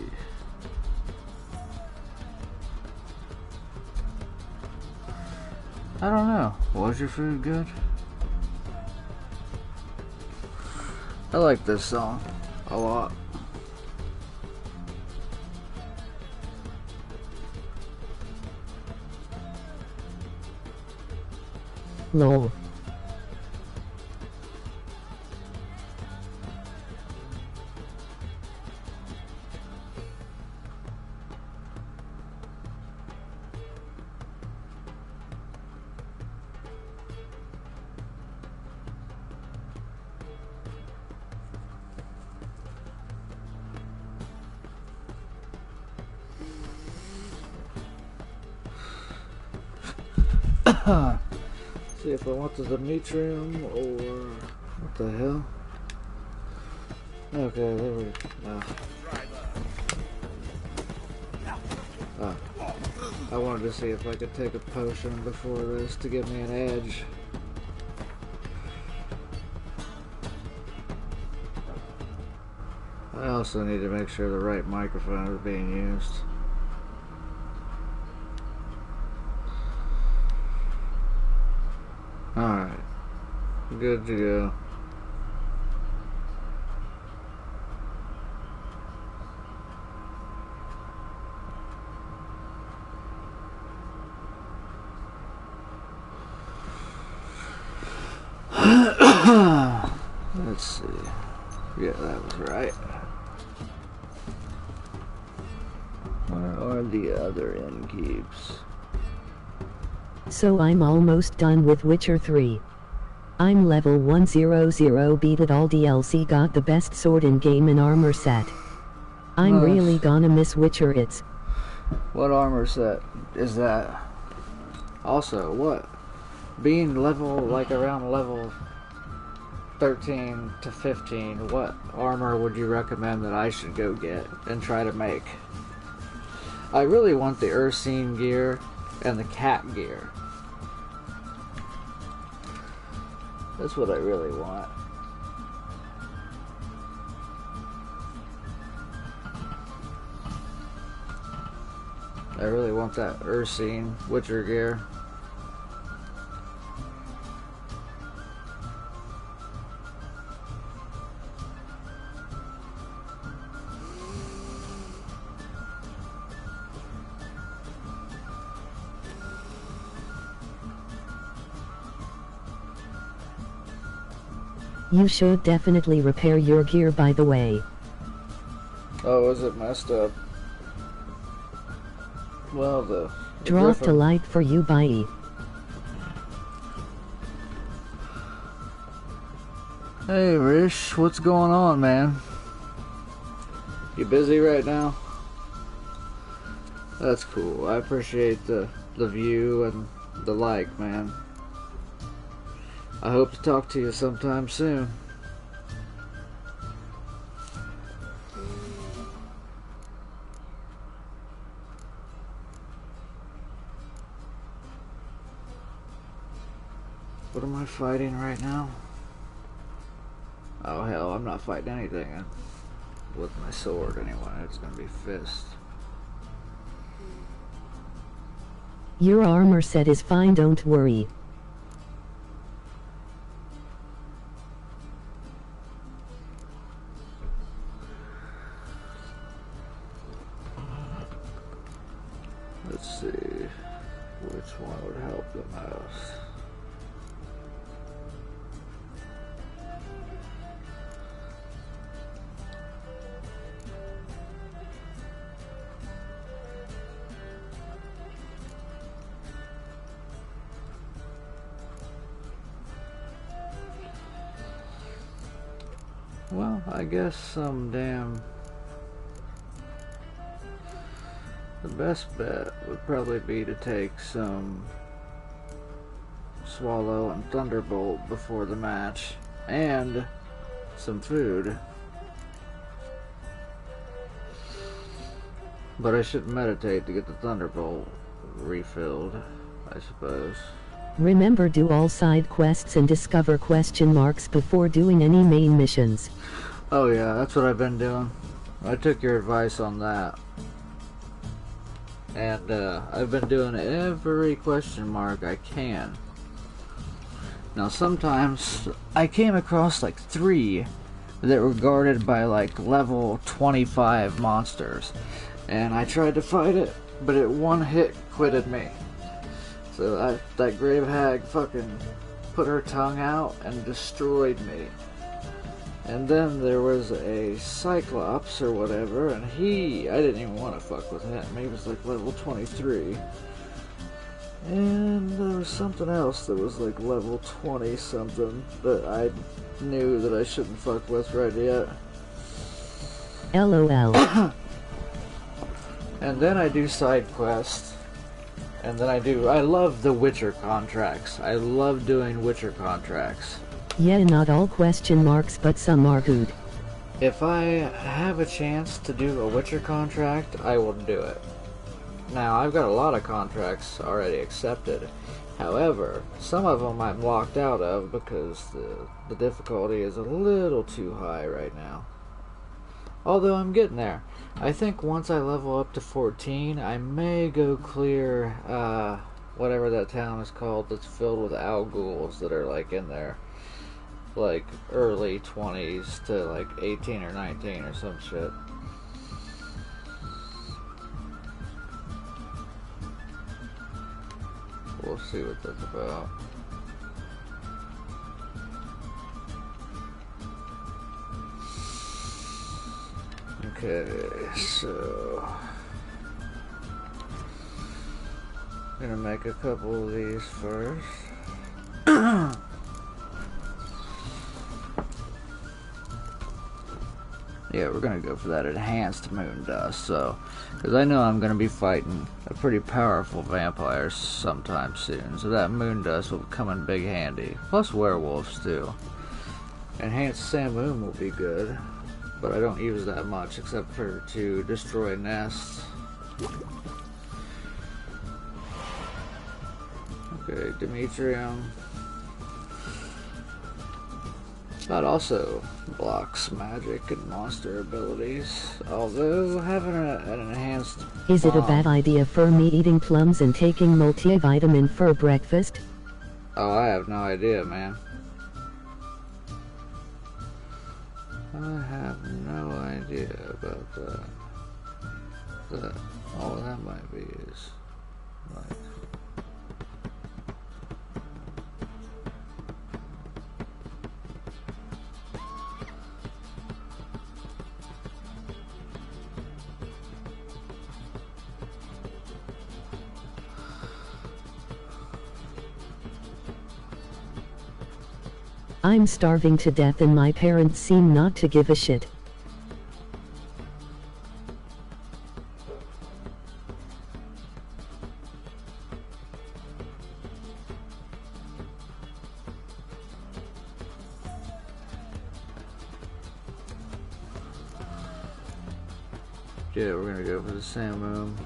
I don't know. Was your food good? I like this song a lot. Lol. See if I want the Demetrium or what the hell? Okay, there we go. I wanted to see if I could take a potion before this to give me an edge. I also need to make sure the right microphone is being used. Alright, good to go. Let's see. Yeah, that was right. Where are of the other innkeeps. So I'm almost done with Witcher 3. I'm level 100, beat it all DLC, got the best sword in game and armor set. I'm Nice. really gonna miss Witcher. It's What armor set is that? Also, what? Being level, like around level 13 to 15, what armor would you recommend that I should go get and try to make? I really want the Ursine gear and the cat gear. That's what I really want. I really want that Ursine Witcher gear. You should definitely repair your gear, by the way. Oh, is it messed up? Well, the Drop Griffin- a like for you, bye. Hey, Rish, what's going on, man? You busy right now? That's cool. I appreciate the view and the like, man. I hope to talk to you sometime soon. What am I fighting right now? Oh hell, I'm not fighting anything with my sword anyway. It's gonna be fist. Your armor set is fine, don't worry. Let's see which one would help the most. Well, I guess some damn... The best bet would probably be to take some Swallow and Thunderbolt before the match, and some food. But I should meditate to get the Thunderbolt refilled, I suppose. Remember, do all side quests and discover question marks before doing any main missions. Oh yeah, that's what I've been doing. I took your advice on that. And I've been doing every question mark I can. Now sometimes I came across like 3 that were guarded by like level 25 monsters. And I tried to fight it, but it one hit quitted me. So that grave hag fucking put her tongue out and destroyed me. And then there was a Cyclops or whatever, and I didn't even want to fuck with him. He was like level 23. And there was something else that was like level 20 something that I knew that I shouldn't fuck with right yet. LOL. And then I do side quests. And then I love the Witcher contracts. I love doing Witcher contracts. Yeah, not all question marks, but some are good. If I have a chance to do a Witcher contract, I will do it. Now, I've got a lot of contracts already accepted. However, some of them I'm locked out of because the difficulty is a little too high right now. Although I'm getting there. I think once I level up to 14, I may go clear whatever that town is called that's filled with owl ghouls that are like in there. Like early 20s to like 18 or 19 or some shit. We'll see what that's about. Okay, so Gonna make a couple of these first. Yeah, we're gonna go for that enhanced moon dust, so, because I know I'm gonna be fighting a pretty powerful vampire sometime soon, so that moon dust will come in big handy. Plus werewolves too. Enhanced Samoon will be good, but I don't use that much except for to destroy nests. Okay, Demetrium. That also blocks magic and monster abilities, although having an enhanced Is it a bad idea for me eating plums and taking multivitamin for breakfast? Oh, I have no idea, man. I have no idea about that. All that might be is like... I'm starving to death and my parents seem not to give a shit. Yeah, we're gonna go for the Samoon.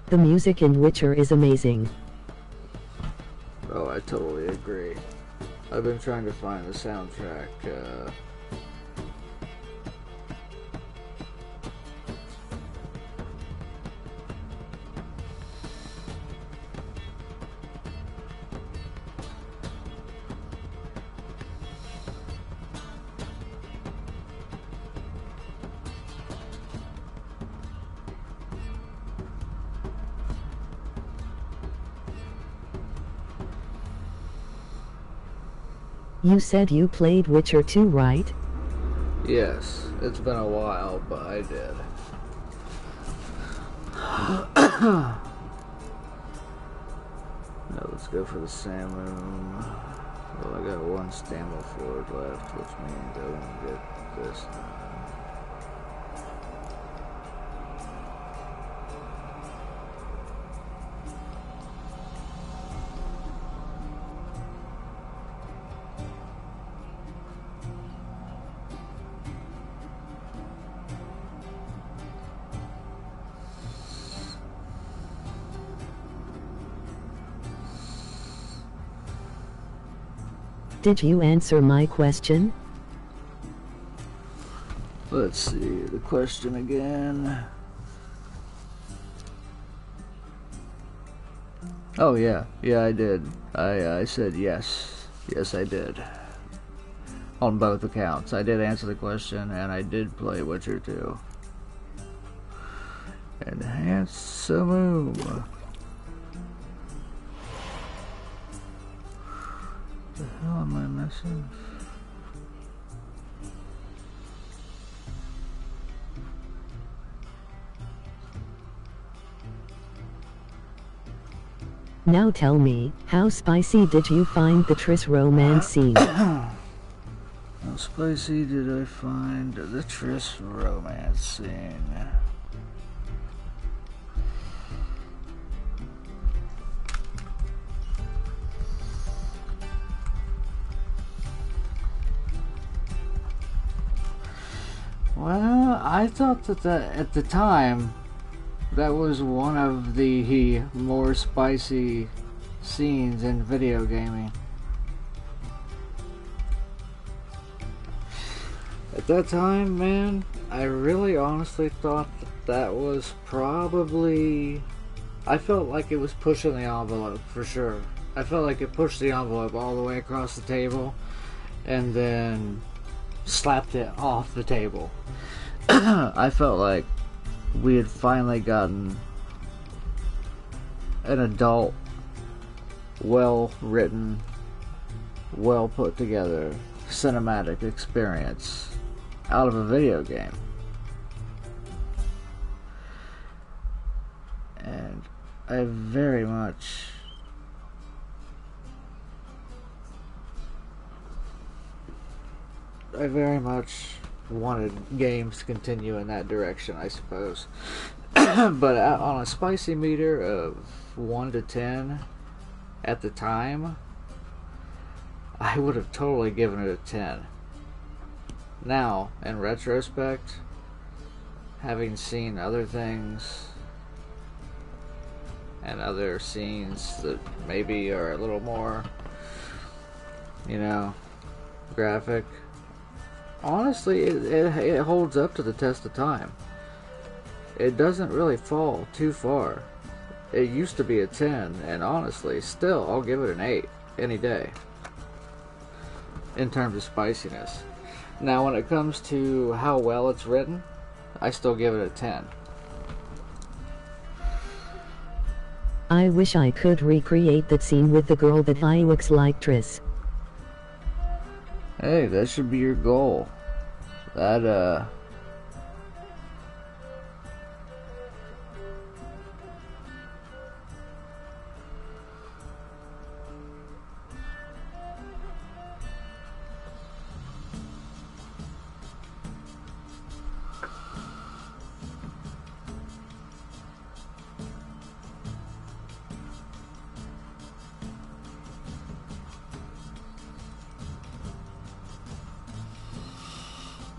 The music in Witcher is amazing. Oh, I totally agree. I've been trying to find the soundtrack, You said you played Witcher 2, right? Yes, it's been a while, but I did. Now let's go for the Samoon. Well, I got one stamina forward left, which means I won't get this time. Did you answer my question? Let's see the question again. Oh yeah, I did. I said yes. Yes, I did. On both accounts. I did answer the question, and I did play Witcher 2. Enhanced Samoon. What the hell am I missing? Now tell me, how spicy did you find the Triss romance scene? How spicy did I find the Triss romance scene? Well, I thought that at the time, that was one of the more spicy scenes in video gaming. At that time, man, I really honestly thought that was probably... I felt like it was pushing the envelope, for sure. I felt like it pushed the envelope all the way across the table, and then slapped it off the table. I felt like we had finally gotten an adult, well-written, well-put-together cinematic experience out of a video game. And I very much wanted games to continue in that direction, I suppose. But on a spicy meter of 1 to 10 at the time, I would have totally given it a 10. Now, in retrospect, having seen other things and other scenes that maybe are a little more, you know, graphic, honestly, it holds up to the test of time. It doesn't really fall too far. It used to be a 10, and honestly, still, I'll give it an 8 any day in terms of spiciness. Now, when it comes to how well it's written, I still give it a 10. I wish I could recreate that scene with the girl that I looks like Triss. Hey, that should be your goal. That,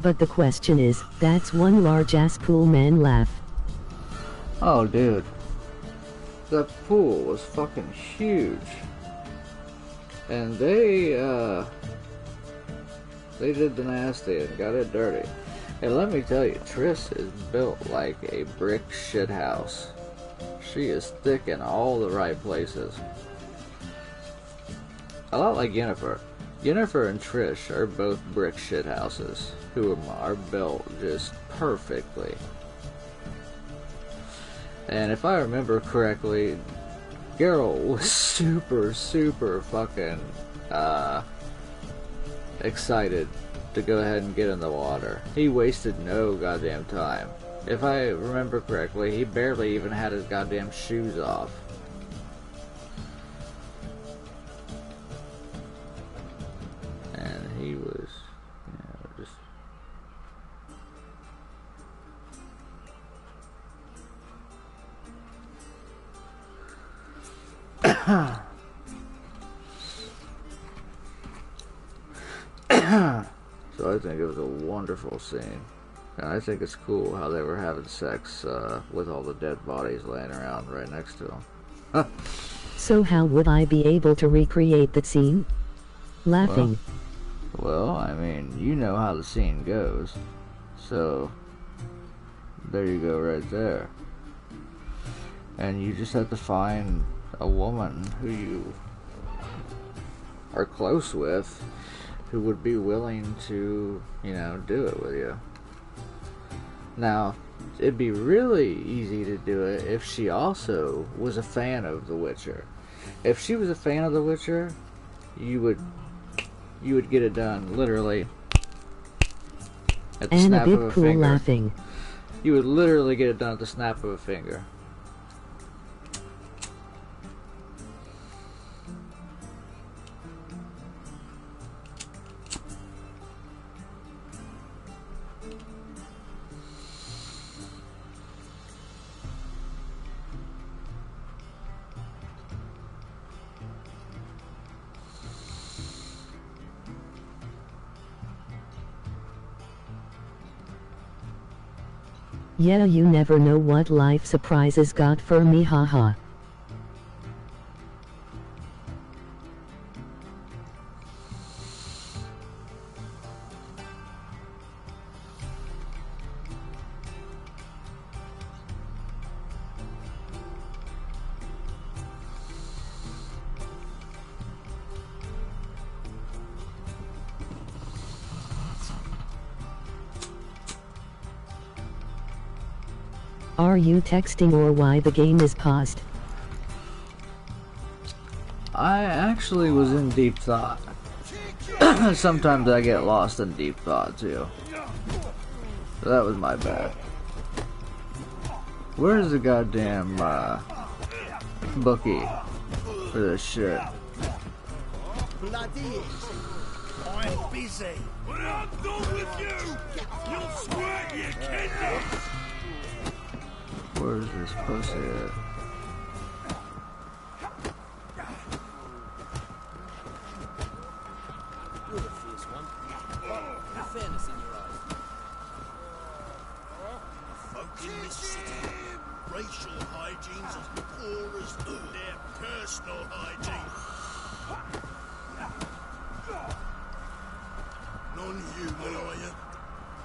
But the question is, that's one large ass pool, man, laugh. oh, dude. The pool was fucking huge. And they did the nasty and got it dirty. And let me tell you, Triss is built like a brick shithouse. She is thick in all the right places. A lot like Yennefer. Yennefer and Trish are both brick shithouses who are built just perfectly. And if I remember correctly, Geralt was super fucking excited to go ahead and get in the water. He wasted no goddamn time. If I remember correctly, he barely even had his goddamn shoes off. And he was, you know, just... So I think it was a wonderful scene. And I think it's cool how they were having sex with all the dead bodies laying around right next to them. So how would I be able to recreate that scene? Laughing. Well, I mean, you know how the scene goes. So, there you go right there. And you just have to find a woman who you are close with who would be willing to, you know, do it with you. Now, it'd be really easy to do it if she also was a fan of The Witcher. If she was a fan of The Witcher, you would get it done literally at the snap of a finger. Laughing. You would literally get it done at the snap of a finger. Yeah, you never know what life surprises got for me, haha. Are you texting or why the game is paused? I actually was in deep thought. Sometimes I get lost in deep thought too. So that was my bad. Where's the goddamn bookie for this shit? Bloody is. I'm busy. When I'm done with you, you'll squirt your kidneys! Where's this pussy at? You're a fierce one. But fairness in your eyes. Folk in this city, racial hygiene's as poor as their personal hygiene. Non-human, are you?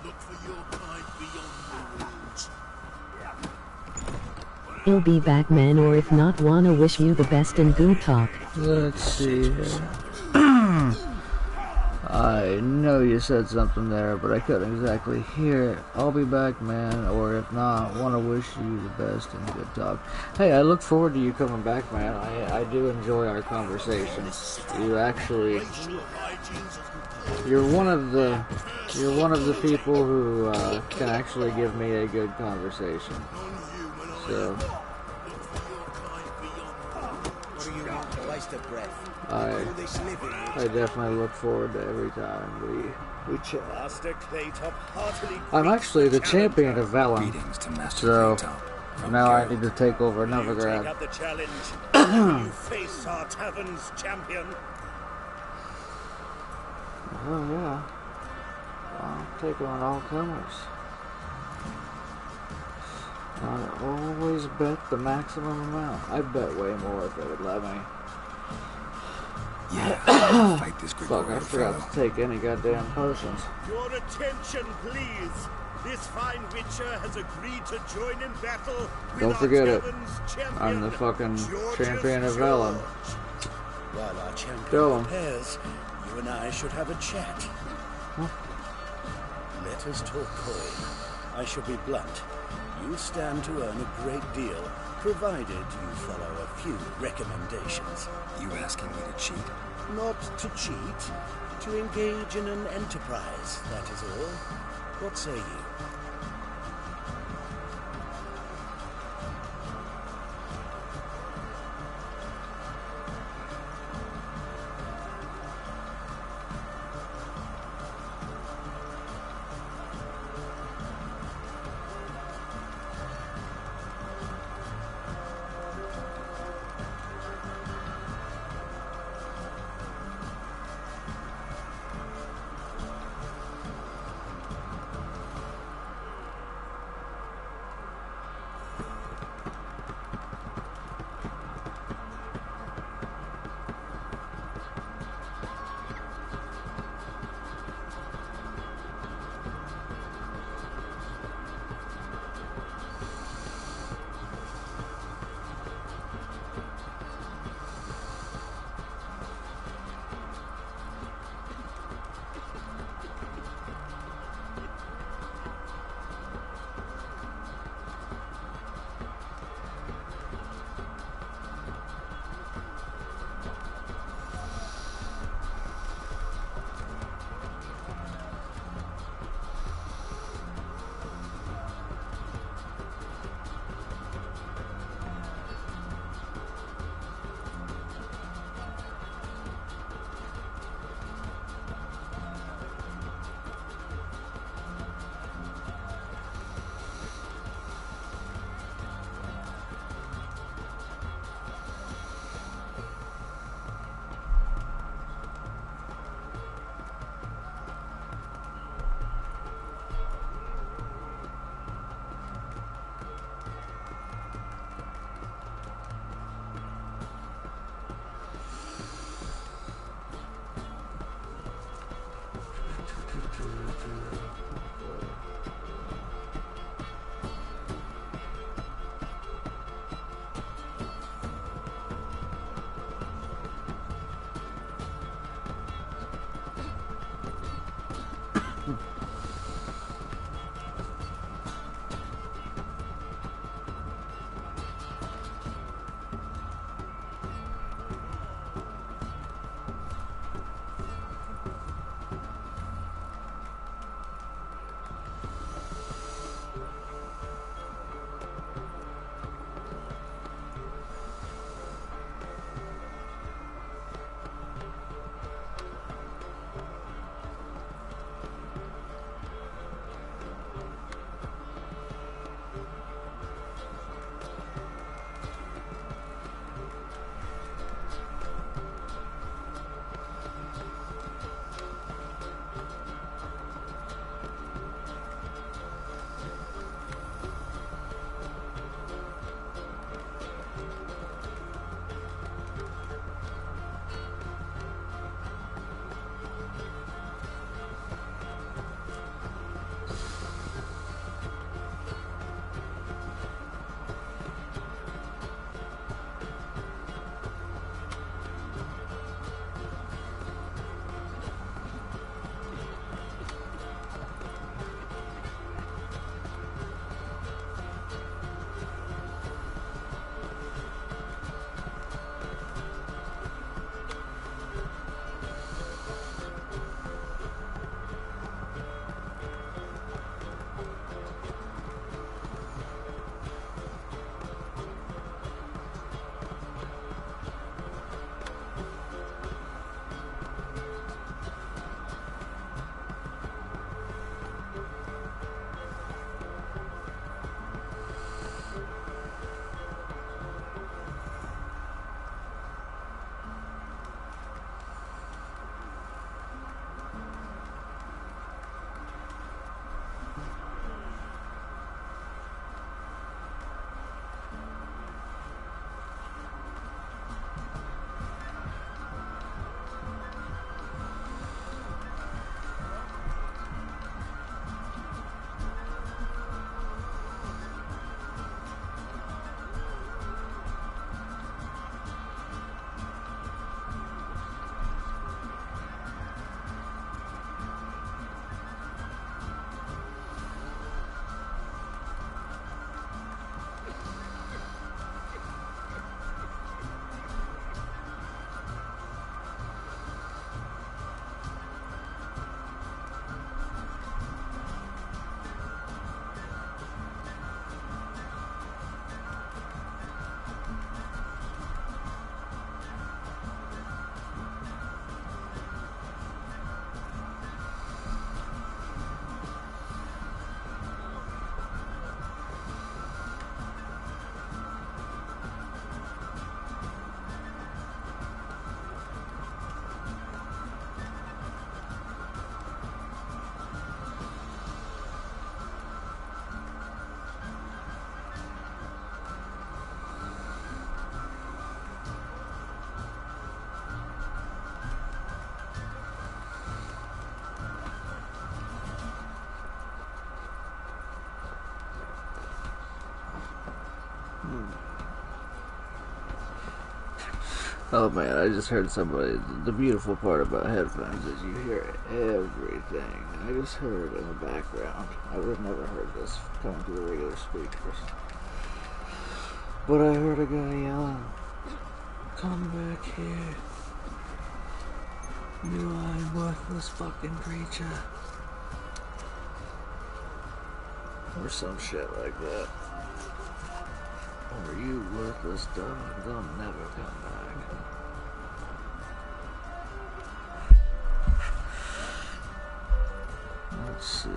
Look for your kind beyond the rules. He'll be back, man, or if not, wanna wish you the best in Goo Talk. Let's see here. I know you said something there, but I couldn't exactly hear it. I'll be back, man, or if not, want to wish you the best and good talk. Hey, I look forward to you coming back, man. I do enjoy our conversations. You actually, you're one of the people who can actually give me a good conversation. So Waste of breath. I definitely look forward to every time we chat. Master Claytop heartily I'm actually the champion of Velen, Greetings to Master so Claytop. now I need to take over take Novigrad. up the challenge. You face our tavern's champion. Oh yeah, I'll take on all comers. I always bet the maximum amount. I'd bet way more if they would let me. Yeah, fight this Fuck, Gregorio I forgot fellow. to take any goddamn potions. Your attention, please. This fine witcher has agreed to join in battle with Don't our forget it. tavern's champion, I'm the fucking George's champion of George. Velen. While our champion Go on. prepares, you and I should have a chat. Let us talk coin. I shall be blunt. You stand to earn a great deal, provided you follow a few recommendations. You asking me to cheat? Not to cheat, to engage in an enterprise, that is all. What say you? Oh man, I just heard somebody. The beautiful part about headphones is you hear everything. I just heard in the background. I would have never heard this coming through the regular speakers. But I heard a guy yelling, "Come back here, you lying worthless fucking creature." Or some shit like that. Or you worthless dog, they'll never come back. Let's see.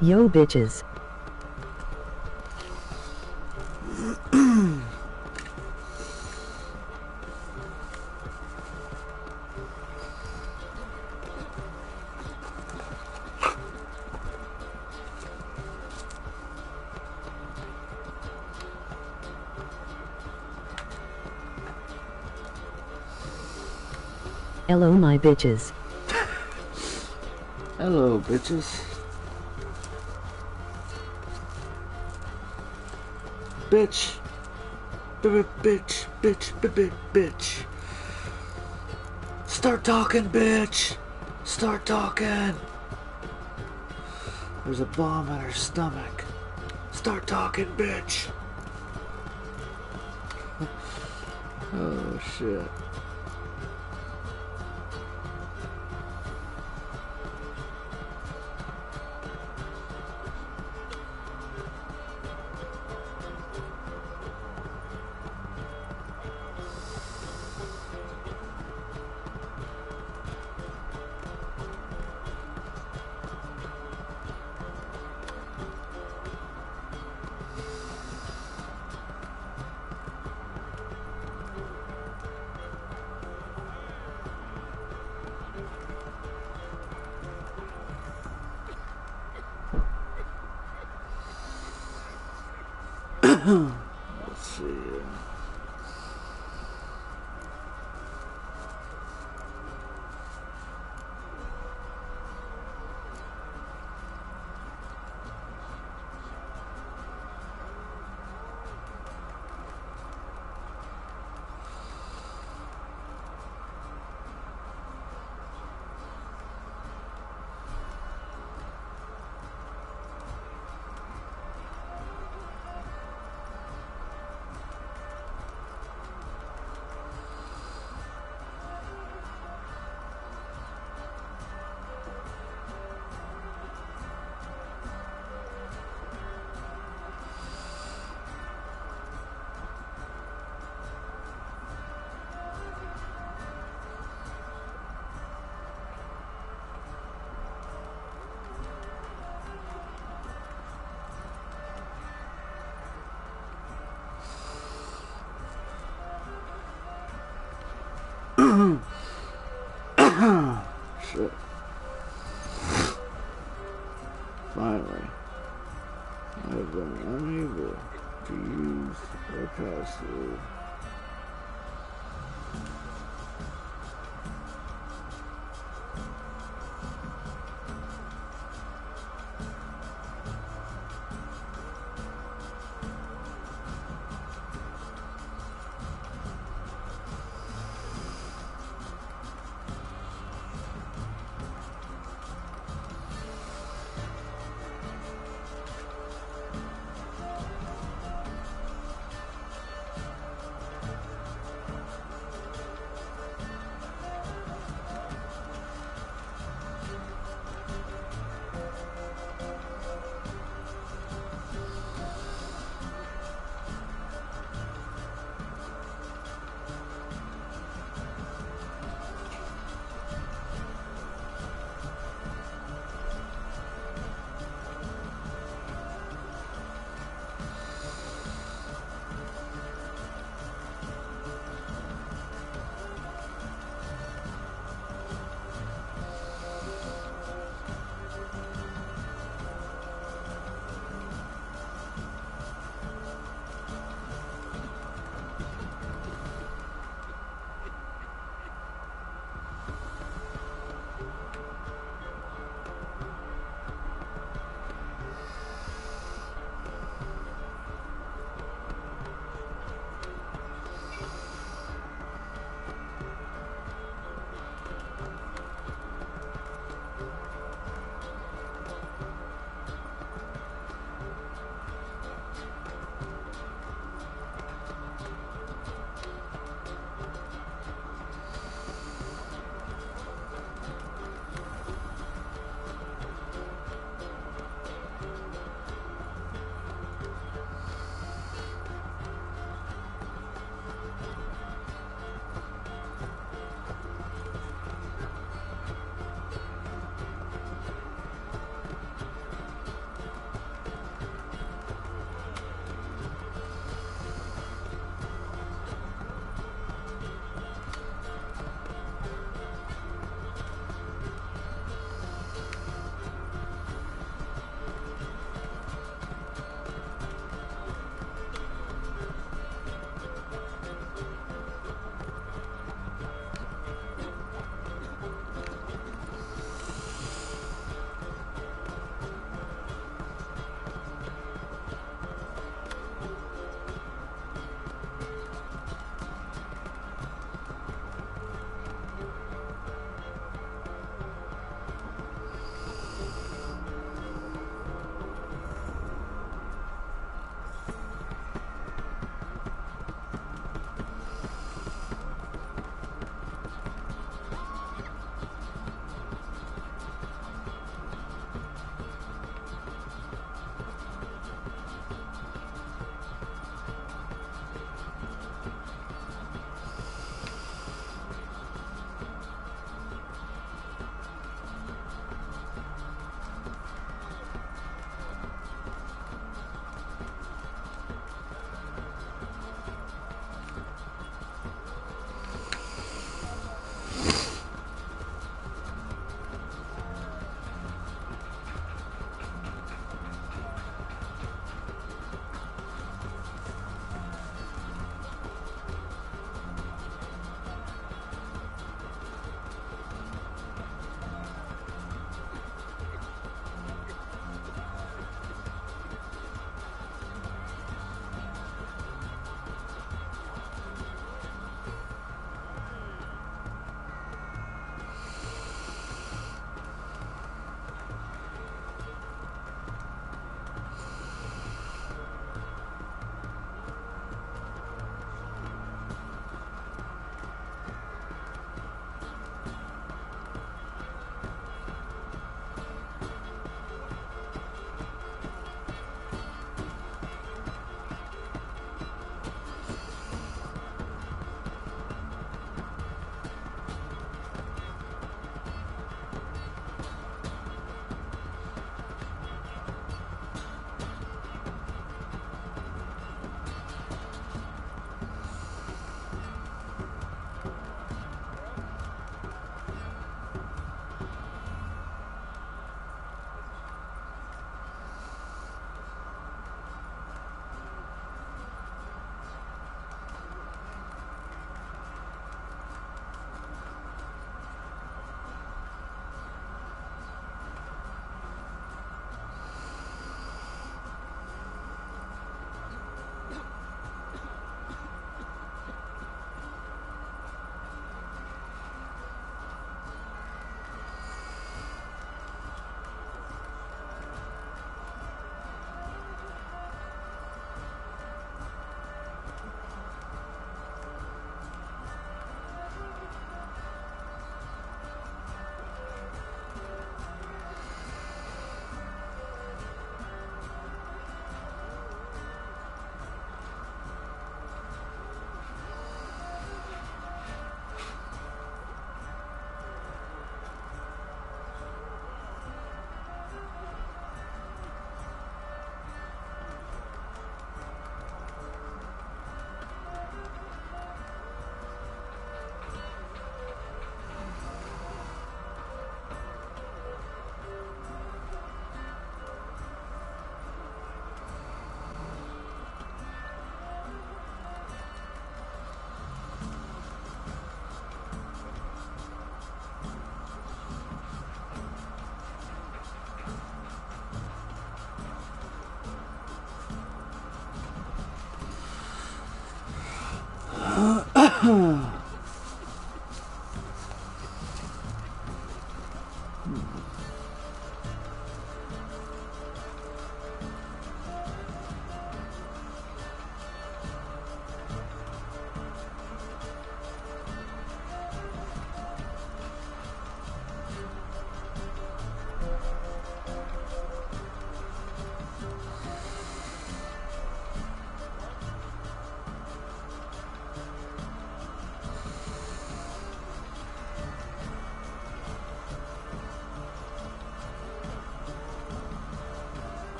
Yo bitches. Hello my bitches. Hello, bitches. Bitch. Bitch. Bitch. Start talking, bitch. Start talking. There's a bomb in her stomach. Start talking, bitch. Oh, shit. Let's see here. Shit. Finally, I have been unable to use a pass-through.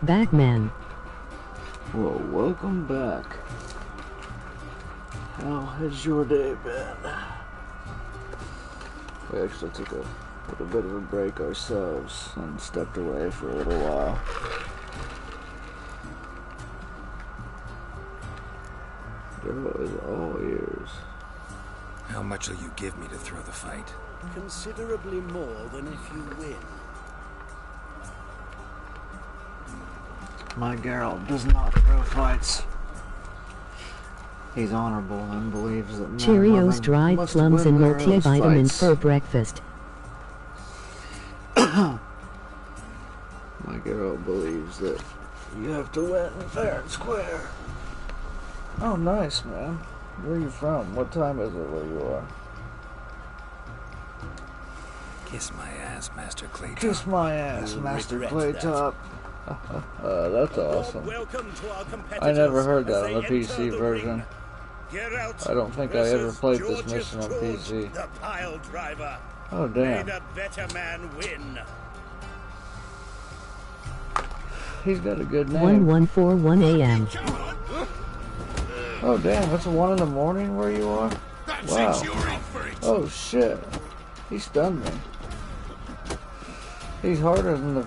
Backman. Well, welcome back. How has your day been? We actually took a little bit of a break ourselves and stepped away for a little while. Joe is all ears. How much will you give me to throw the fight? Considerably more than if you win. My Geralt does not throw fights. He's honorable and believes that men Cheerios, dried must plums, win and their own multivitamins fights. for breakfast. My Geralt believes that you have to win fair and square. Oh, nice, man. Where are you from? What time is it where you are? Kiss my ass, Master Claytop. Kiss my ass, You'll Master regret Claytop. That's awesome. Welcome to our I never heard that as on the they PC enter the version. ring. Geralt I don't think I ever versus played this Georgius mission on George, PC. The pile driver. Oh, May damn. the better man win. He's got a good name. 1141 a.m. Oh, damn, it's 1 in the morning where you are? Wow. Oh, shit. He stunned me. He's harder than the...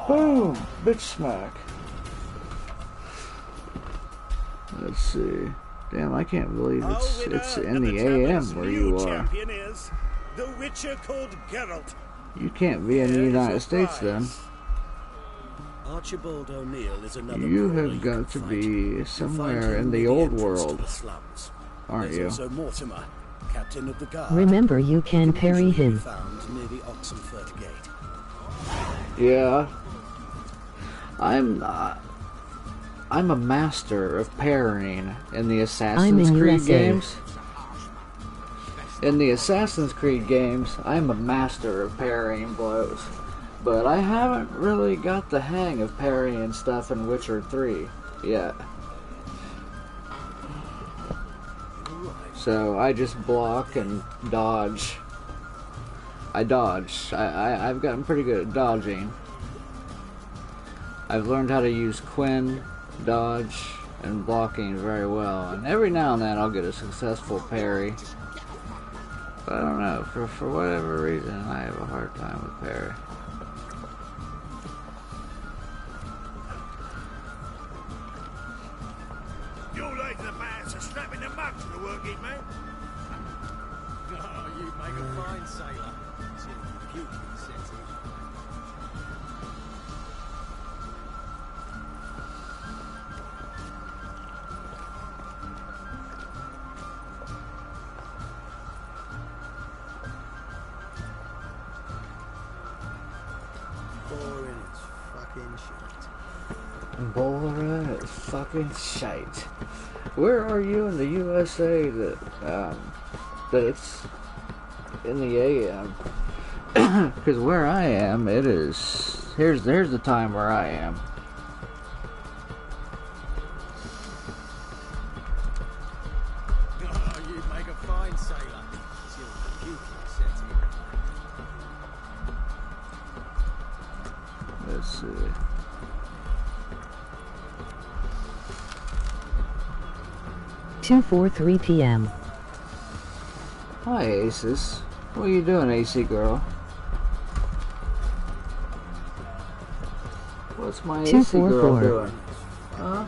Boom! Bitch smack. Let's see. Damn, I can't believe it's in the AM where you are. Champion is the Witcher called Geralt. You can't be in the United States then. Archibald O'Neill is another You brawler have got to can be fight. somewhere in Find him the near old entrance to world, the slums. aren't There's you? also Mortimer, captain of the guard. Remember, you can parry Usually him. found near the Oxenford Gate. Yeah. I'm a master of parrying in the Assassin's Creed USA. games. In the Assassin's Creed games, I'm a master of parrying blows. But I haven't really got the hang of parrying stuff in Witcher 3 yet. So I just block and dodge. I dodge. I've gotten pretty good at dodging. I've learned how to use Quinn, dodge, and blocking very well. And every now and then I'll get a successful parry. But I don't know, for whatever reason I have a hard time with parry. You're like the man for snapping the mug to the working man. Oh, you make a fine sailor. Beautiful sensitive. Boring as fucking shit. Bowler is fucking shite. Where are you in the USA that it's in the AM? Because where I am, it is. Here's the time where I am. Oh, you make a fine sailor. It's your beauty setting. Let's see. Two 4:03 p.m. Hi, Aces. What are you doing, AC girl? What's my AC girl doing? Huh?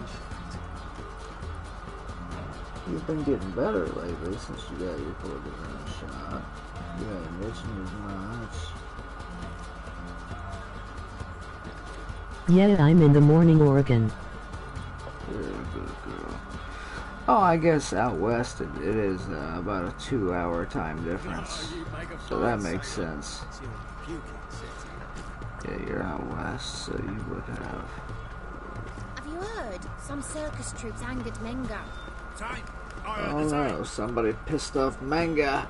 You've been getting better lately since you got your cortisone shot. You haven't itching as much. Yeah, I'm in the morning, Oregon. You're a good girl. Oh, I guess out west it is about a 2-hour time difference. So that makes sense. Yeah, you're out west, so you would have. Have you heard? Some circus troops angered Menga. Oh no, somebody pissed off Manga.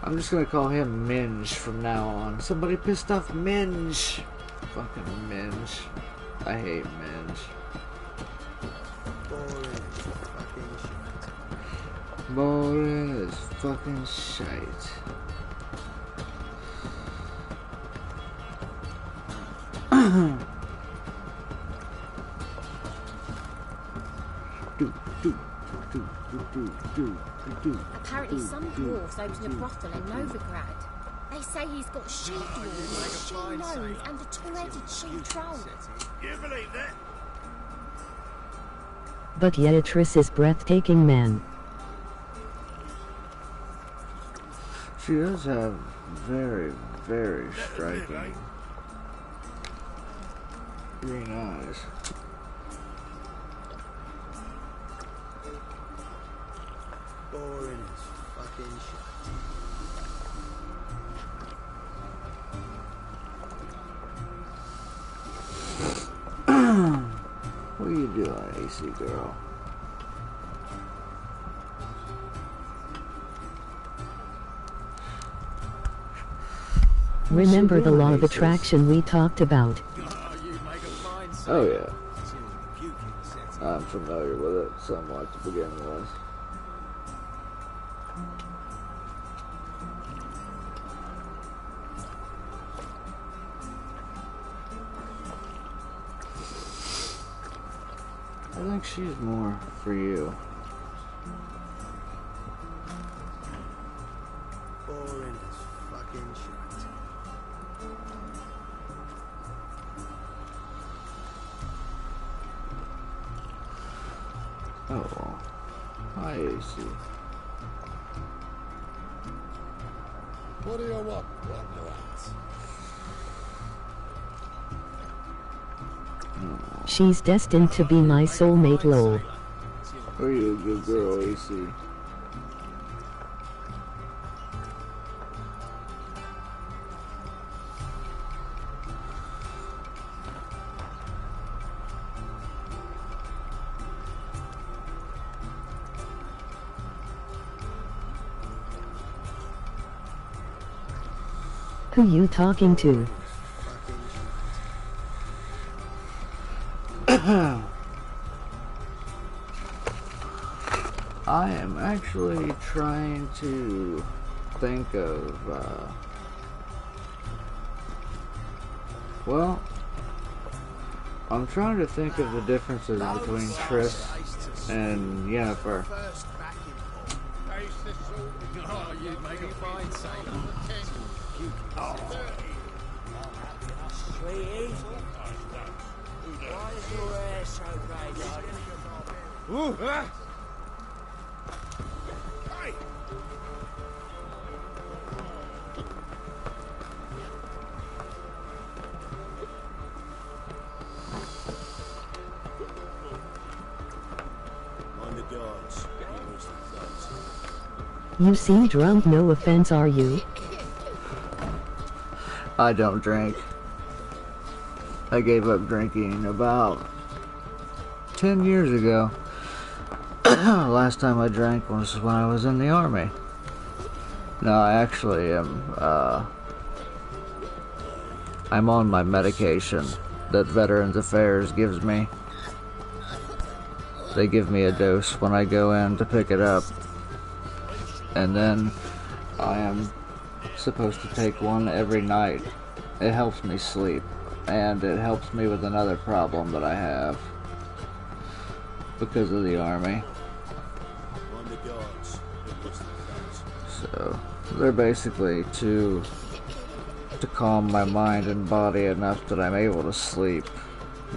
I'm just gonna call him Minge from now on. Somebody pissed off Minge. Fucking Minge. I hate Minge. Boring as fucking shite. Apparently some dwarves opened a brothel in Novigrad. They say he's got she-dwarves, she-gnomes and a two-headed she-troll. You believe that? But Yeatris is breathtaking, man. She does have very, very striking green eyes. Boring as fucking shit. What are you doing, AC girl? Remember the law of attraction we talked about? Oh yeah. I'm familiar with it somewhat to begin with. I think she's more for you. Boring as fucking shit. Oh, hi AC. What do you want, Wanderers? She's destined to be my soulmate, lol. Are you a good girl, AC? Who you talking to? I am actually trying to think of, well, I'm trying to think of the differences between Triss and Yennefer. Oh, you make a fine sailor. Sweetie, why is your hair so grey, darling? Hey! Mind the guards. Get me worse than thugs. You seem drunk, no offense, are you? I don't drink. I gave up drinking about 10 years ago. Last time I drank was when I was in the army. No, I actually am, I'm on my medication that Veterans Affairs gives me. They give me a dose when I go in to pick it up. And then I am supposed to take one every night. It helps me sleep. And it helps me with another problem that I have because of the army. So they're basically to calm my mind and body enough that I'm able to sleep,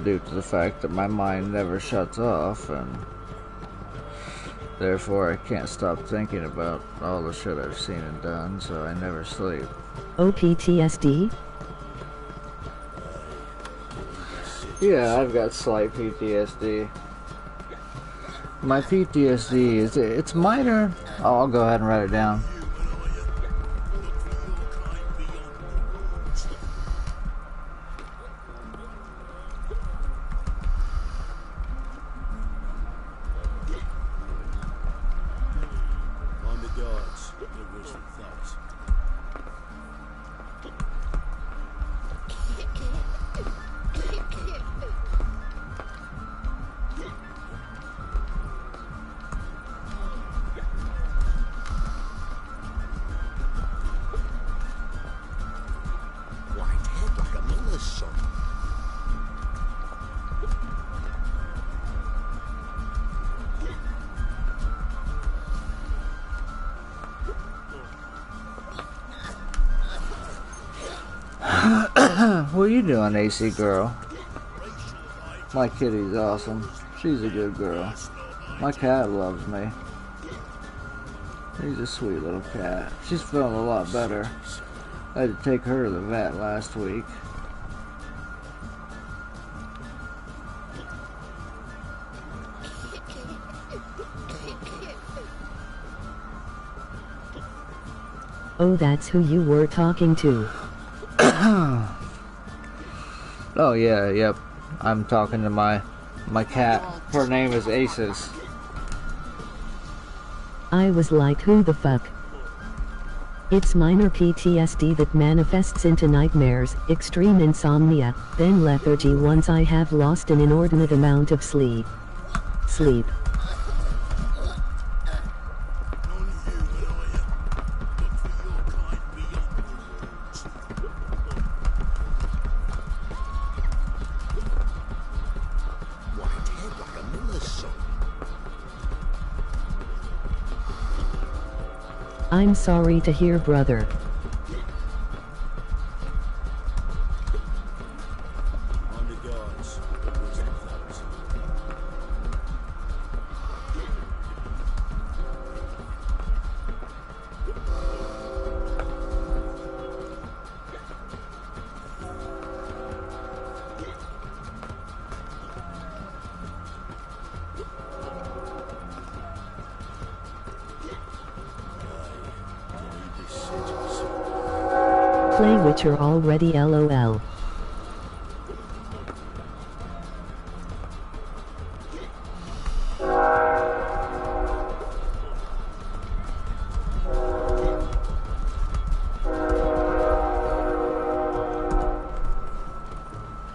due to the fact that my mind never shuts off, and therefore I can't stop thinking about all the shit I've seen and done, so I never sleep. PTSD? Yeah, I've got slight PTSD. My PTSD is, it's minor. Oh, I'll go ahead and write it down. What are you doing, AC girl? My kitty's awesome. She's a good girl. My cat loves me. She's a sweet little cat. She's feeling a lot better. I had to take her to the vet last week. Oh, that's who you were talking to. Oh yeah, yep. I'm talking to my cat. Her name is Aces. I was like, who the fuck? It's minor PTSD that manifests into nightmares, extreme insomnia, then lethargy once I have lost an inordinate amount of sleep. I'm sorry to hear, brother. Play Witcher already, LOL.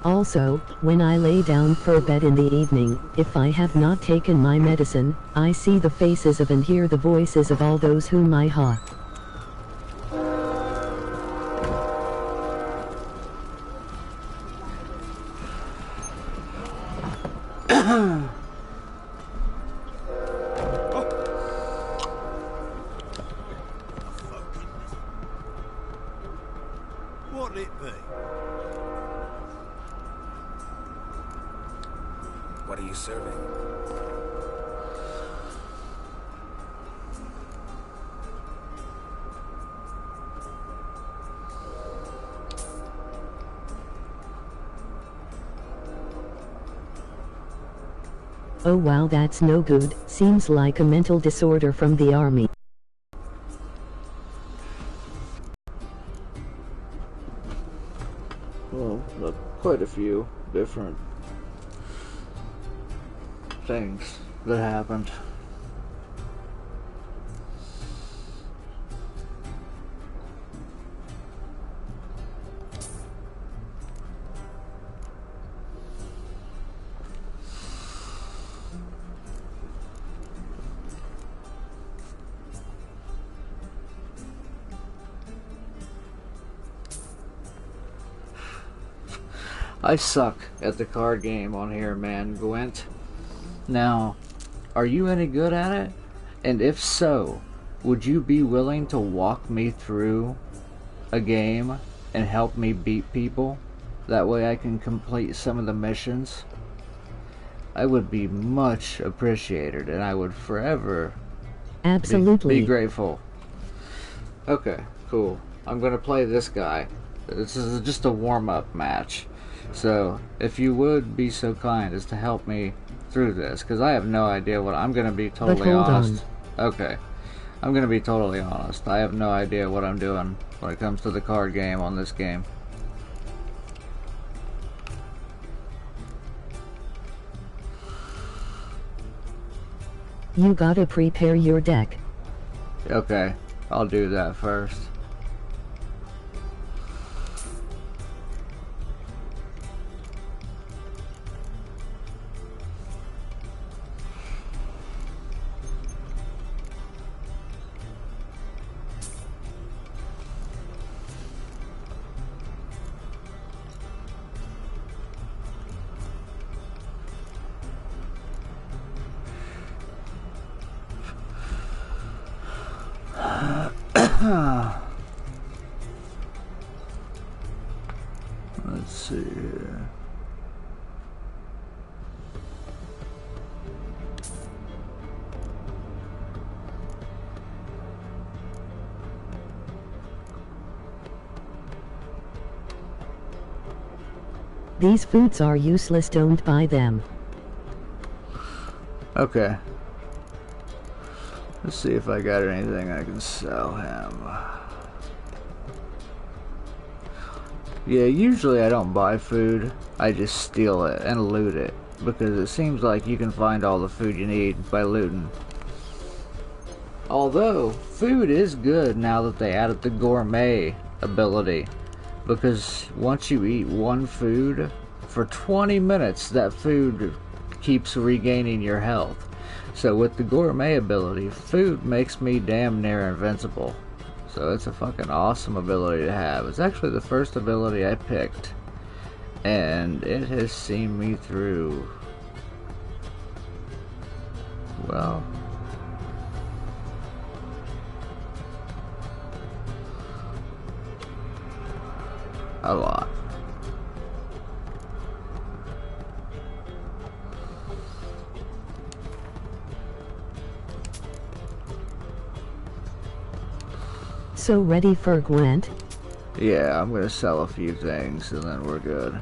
Also, when I lay down for bed in the evening, if I have not taken my medicine, I see the faces of and hear the voices of all those whom I haunt. What'll it be? What are you serving? Oh wow, that's no good. Seems like a mental disorder from the army. Well, quite a few different things that happened. I suck at the card game on here, man, Gwent. Now, are you any good at it? And if so, would you be willing to walk me through a game and help me beat people? That way I can complete some of the missions. I would be much appreciated, and I would forever Absolutely be grateful. Okay, cool. I'm gonna play this guy. This is just a warm-up match. So, if you would be so kind as to help me through this, because I have no idea what I'm gonna be totally honest. Okay. I'm gonna be totally honest. I have no idea what I'm doing when it comes to the card game on this game. You gotta prepare your deck. Okay, I'll do that first. Let's see here. These foods are useless, don't buy them. Okay. Let's see if I got anything I can sell him. Yeah, usually I don't buy food. I just steal it and loot it, because it seems like you can find all the food you need by looting. Although, food is good now that they added the gourmet ability, because once you eat one food, for 20 minutes that food keeps regaining your health. So with the gourmet ability, food makes me damn near invincible. So it's a fucking awesome ability to have. It's actually the first ability I picked, and it has seen me through, well, a lot. So ready for Gwent? Yeah, I'm gonna sell a few things and then we're good.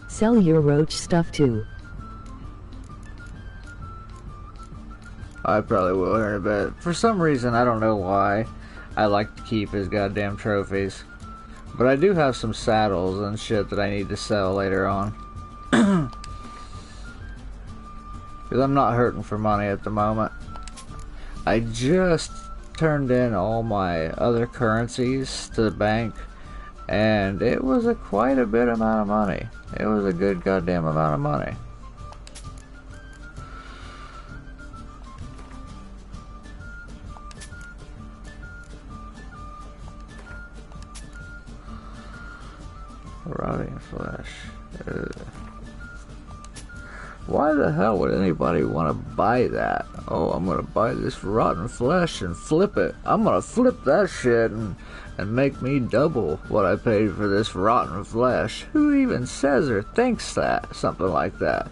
Sell your roach stuff too. I probably will here in a bit. For some reason, I don't know why, I like to keep his goddamn trophies. But I do have some saddles and shit that I need to sell later on. Because I'm not hurting for money at the moment. I just turned in all my other currencies to the bank, and it was quite a bit amount of money. It was a good goddamn amount of money. Rotting flesh. Why the hell would anybody want to buy that? Oh, I'm gonna buy this rotten flesh and flip it. I'm gonna flip that shit and make me double what I paid for this rotten flesh. Who even says or thinks that? Something like that.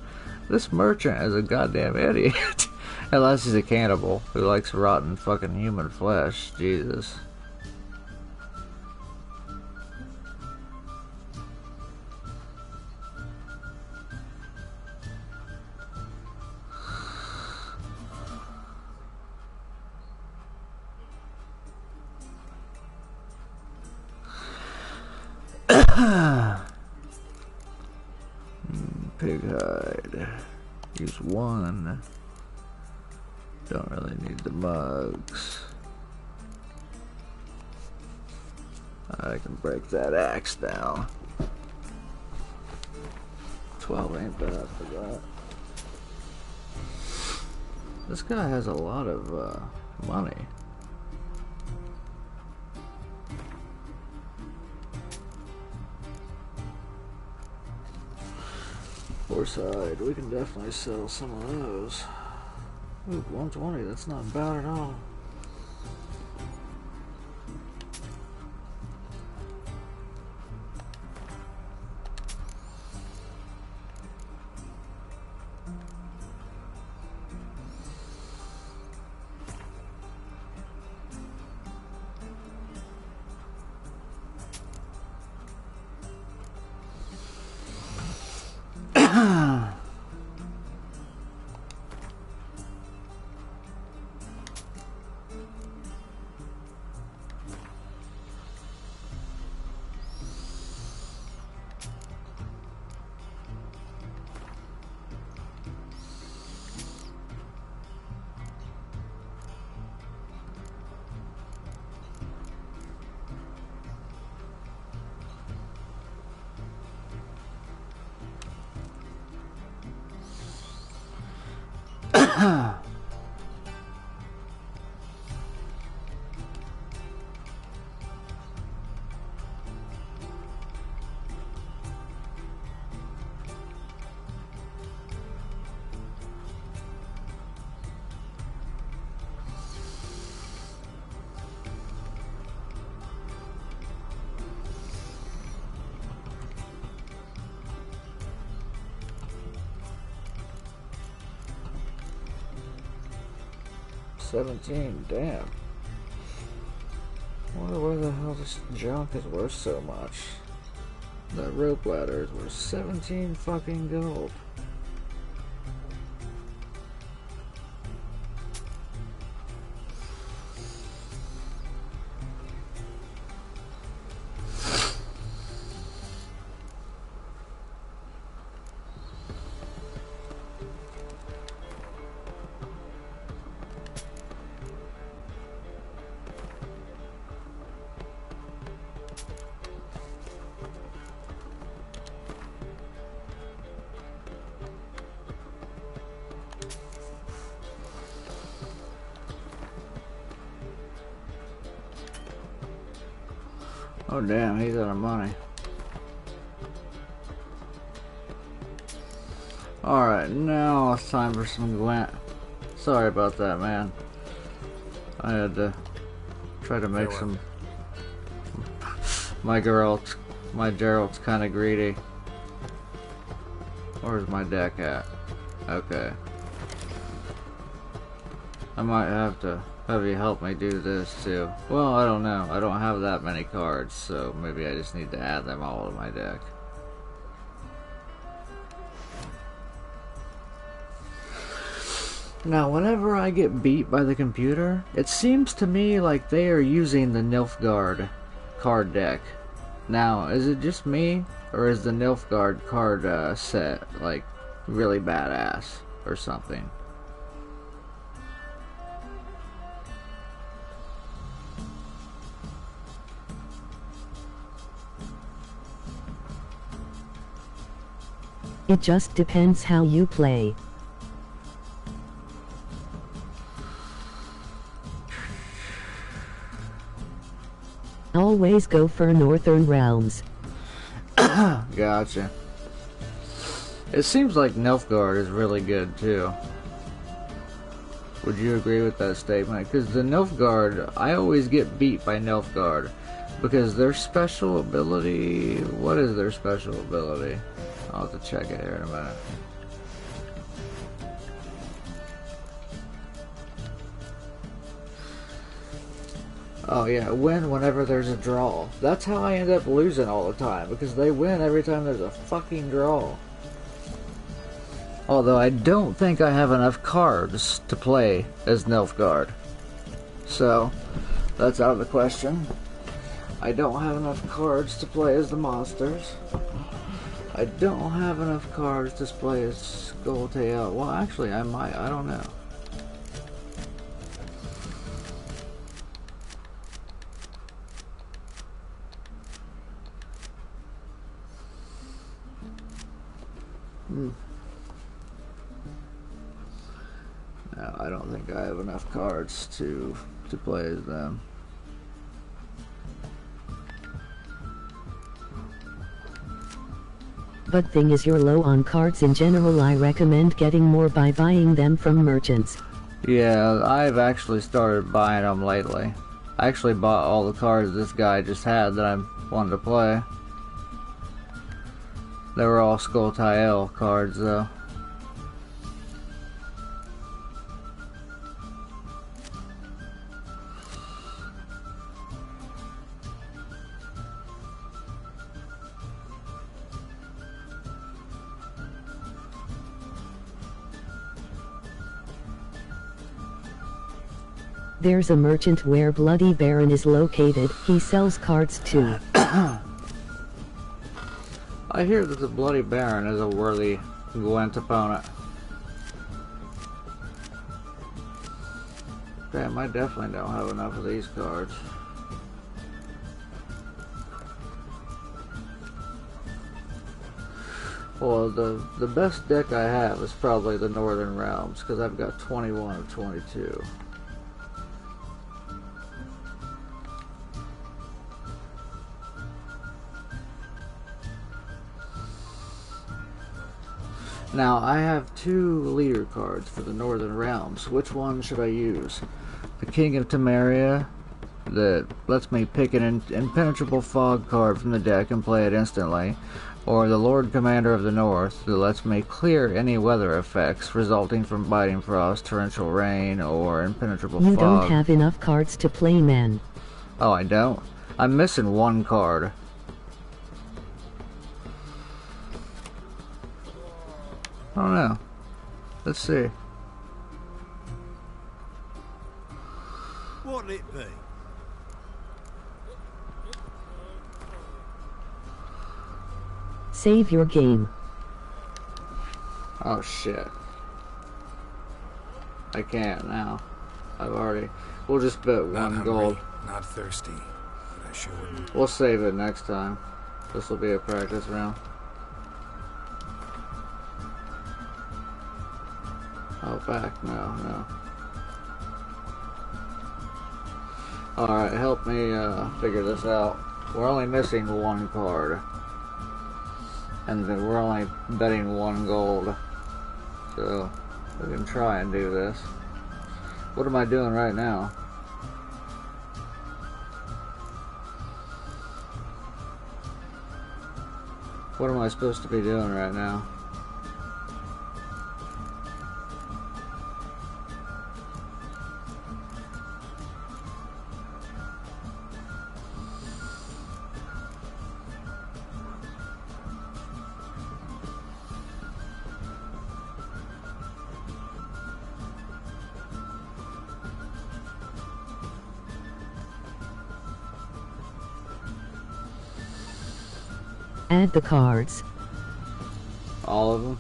This merchant is a goddamn idiot. Unless he's a cannibal who likes rotten fucking human flesh. Jesus. Pig hide. Use one. Don't really need the mugs. I can break that axe down. 12 ain't bad for that. This guy has a lot of money. Horse-hide, we can definitely sell some of those. Ooh, 120, that's not bad at all. $17, damn. Wonder why the hell this junk is worth so much. That rope ladder is worth 17 fucking gold. Oh damn, he's out of money. Alright, now it's time for some Gwent. Sorry about that, man. I had to try to make some... My Geralt's kinda greedy. Where's my deck at? Okay. I might have to have you help me do this too. Well, I don't know. I don't have that many cards, so maybe I just need to add them all to my deck. Now, whenever I get beat by the computer, it seems to me like they are using the Nilfgaard card deck. Now, is it just me, or is the Nilfgaard card set, like, really badass or something? It just depends how you play. Always go for Northern Realms. Gotcha. It seems like Nilfgaard is really good too. Would you agree with that statement? Because the Nilfgaard, I always get beat by Nilfgaard. Because their special ability... What is their special ability? I'll have to check it here in a minute. Oh yeah, win whenever there's a draw. That's how I end up losing all the time, because they win every time there's a fucking draw. Although I don't think I have enough cards to play as Nilfgaard. So, that's out of the question. I don't have enough cards to play as the monsters. I don't have enough cards to play as Skull Tail. Well, actually, I might. I don't know. No, I don't think I have enough cards to play as them. But thing is, you're low on cards in general. I recommend getting more by buying them from merchants. Yeah, I've actually started buying them lately. I actually bought all the cards this guy just had that I wanted to play. They were all Skull Tail cards though. There's a merchant where Bloody Baron is located. He sells cards too. I hear that the Bloody Baron is a worthy Gwent opponent. Damn, I definitely don't have enough of these cards. Well, the best deck I have is probably the Northern Realms, because I've got 21 of 22. Now, I have 2 leader cards for the Northern Realms. Which one should I use? The King of Temeria, that lets me pick an impenetrable fog card from the deck and play it instantly, or the Lord Commander of the North, that lets me clear any weather effects resulting from biting frost, torrential rain, or impenetrable You fog. don't have enough cards to play, man. Oh, I don't? I'm missing 1 card. I don't know. Let's see. What'll it be? Save your game. Oh shit. I can't now. I've already... We'll just bet Not 1 hungry, gold. not thirsty, but I sure wouldn't. We'll save it next time. This will be a practice round. Oh, back. No. Alright, help me figure this out. We're only missing 1 card. And then we're only betting 1 gold. So, we can try and do this. What am I doing right now? What am I supposed to be doing right now? Add the cards. All of them?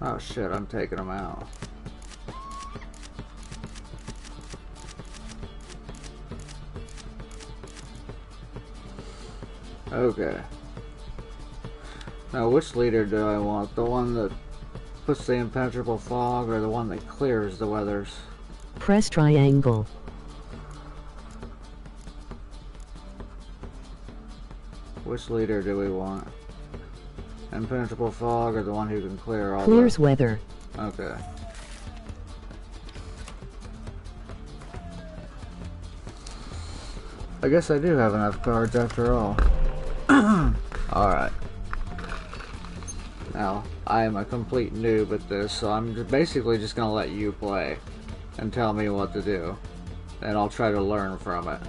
Oh shit, I'm taking them out. Okay. Now, which leader do I want? The one that puts the impenetrable fog, or the one that clears the weathers? Press triangle. Which leader do we want? Impenetrable fog, or the one who can clear all Clears weather. Okay. I guess I do have enough cards after all. Alright. Now, I am a complete noob at this, so I'm basically just gonna let you play and tell me what to do. And I'll try to learn from it.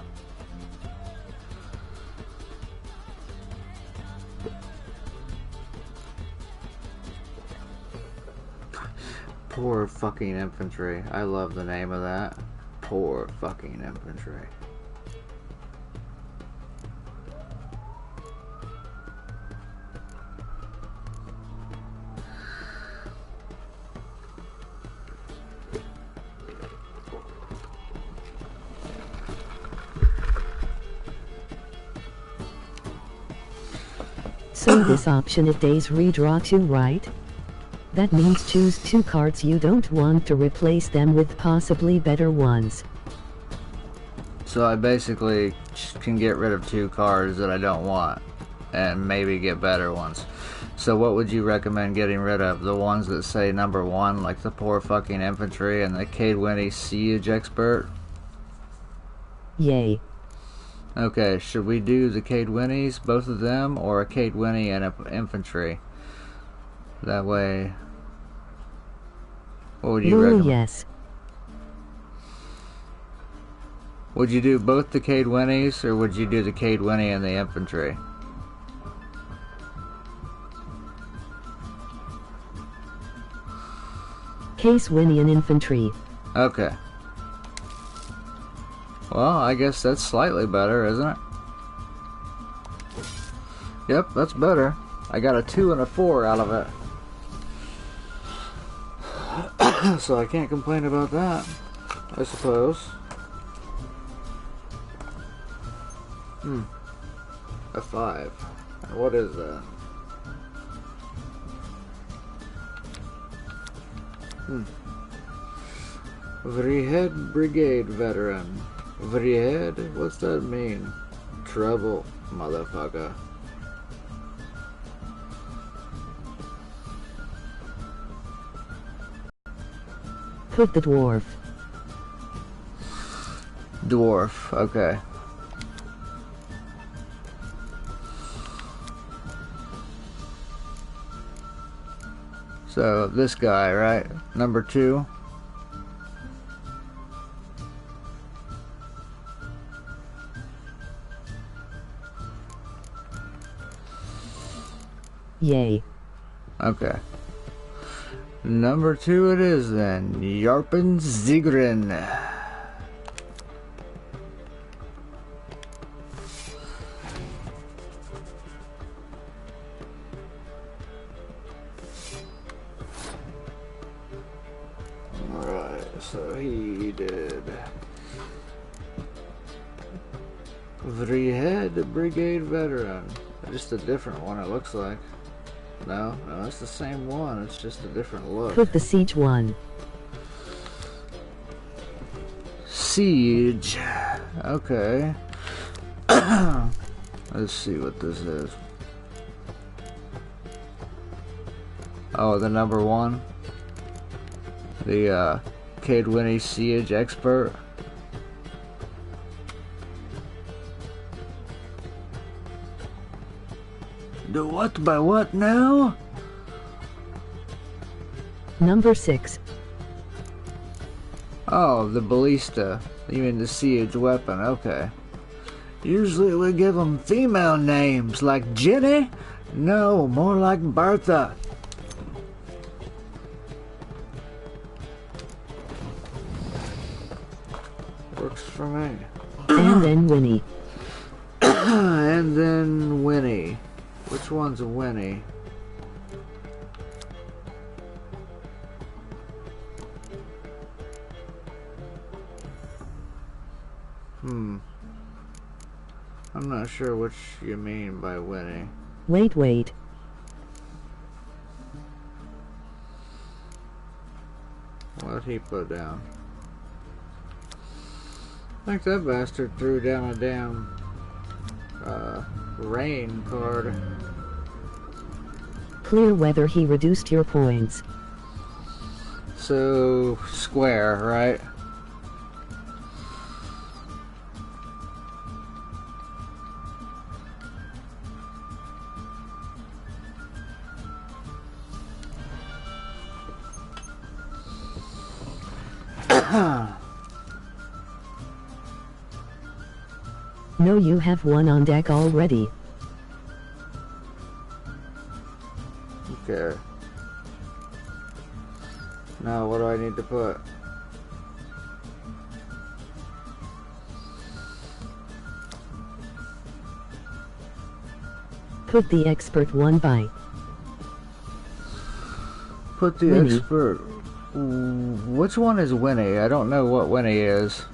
Poor fucking infantry. I love the name of that. Poor fucking infantry. So this option at days redraw 2, right? That means choose 2 cards you don't want to replace them with possibly better ones. So I basically can get rid of 2 cards that I don't want and maybe get better ones. So what would you recommend getting rid of? The ones that say number 1, like the poor fucking infantry and the Cade Winnie siege expert? Yay. Okay, should we do the Cade Winnies, both of them, or a Cade Winnie and an infantry? That way... What would you recommend? Yes. Would you do both the Cade Winnies, or would you do the Cade Winnie and the infantry? Case Winnie and infantry. Okay. Well, I guess that's slightly better, isn't it? Yep, that's better. I got a 2 and a 4 out of it. So I can't complain about that, I suppose. A 5. And what is that? Vrihead Brigade Veteran. Vrihead? What's that mean? Trouble, motherfucker. Put the dwarf. Dwarf, okay. So, this guy, right? Number 2. Yay. Okay. Number 2 it is then. Yarpen Zigrin. Alright, so he did Vrihead Brigade Veteran. Just a different one, it looks like. No, it's the same one. It's just a different look. Put the siege 1. Siege. Okay. Let's see what this is. Oh, the number 1. The Cade Winnie siege expert. The what by what now? Number 6. Oh, the ballista. You mean the siege weapon, okay. Usually we give them female names, like Jenny? No, more like Bertha. Works for me. And then Winnie. And then Winnie. Which one's a Winnie? I'm not sure which you mean by Winnie. Wait. What'd he put down? I think that bastard threw down a damn rain card. Clear weather, he reduced your points. So, square, right? No, you have one on deck already. Okay. Now what need to put? Put the expert one by. Put the Winnie. expert. Which one is Winnie? I don't know what Winnie is.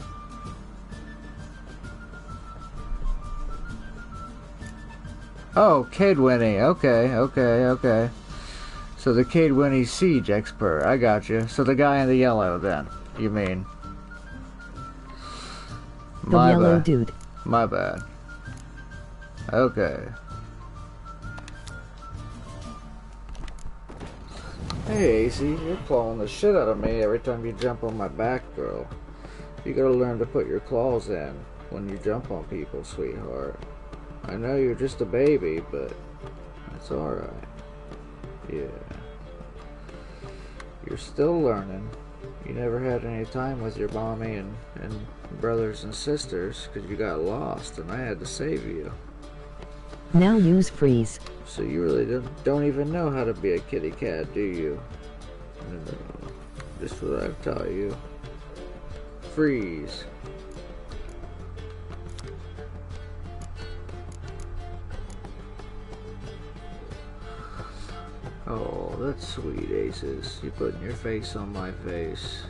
Oh, Cade Winnie. Okay. So the Cade Winnie siege expert. I got you. So the guy in the yellow, then. You mean? The yellow dude. My bad. Okay. Hey, AC, you're clawing the shit out of me every time you jump on my back, girl. You gotta learn to put your claws in when you jump on people, sweetheart. I know you're just a baby, but that's alright. Yeah. You're still learning. You never had any time with your mommy and brothers and sisters because you got lost and I had to save you. Now use freeze. So you really don't even know how to be a kitty cat, do you? No. Just what I've taught you. Freeze. Oh, that's sweet, Aces. You putting your face on my face.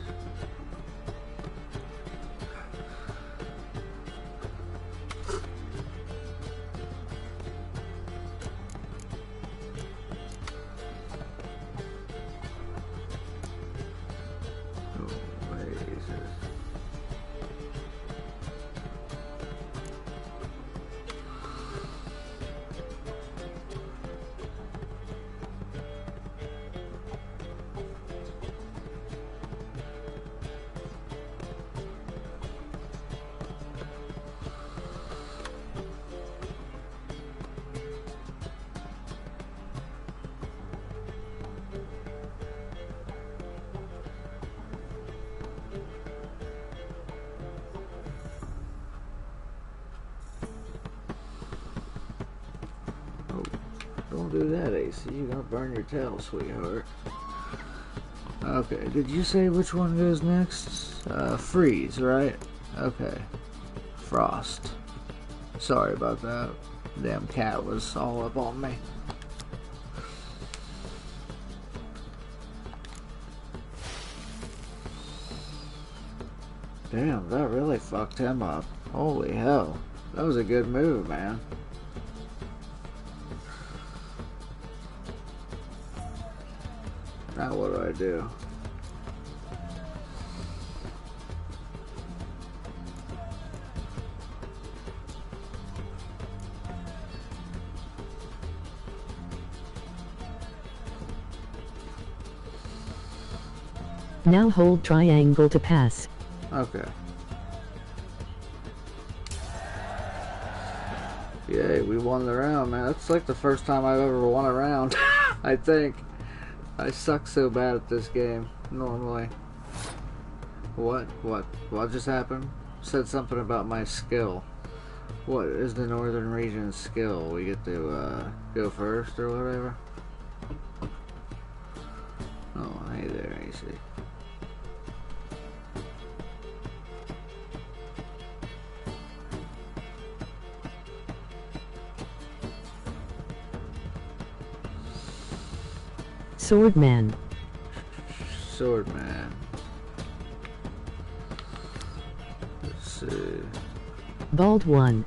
Don't do that, AC. You're gonna burn your tail, sweetheart. Okay, did you say which one goes next? Freeze, right? Okay. Frost. Sorry about that. Damn cat was all up on me. Damn, that really fucked him up. Holy hell. That was a good move, man. Now what do I do? Now hold triangle to pass. Okay. Yay, we won the round, man. That's like the first time I've ever won a round, I think. I suck so bad at this game, normally. What just happened? Said something about my skill. What is the northern region's skill? We get to, go first or whatever? Oh, hey there, AC. Swordman. Swordman. Let's see. Bald one.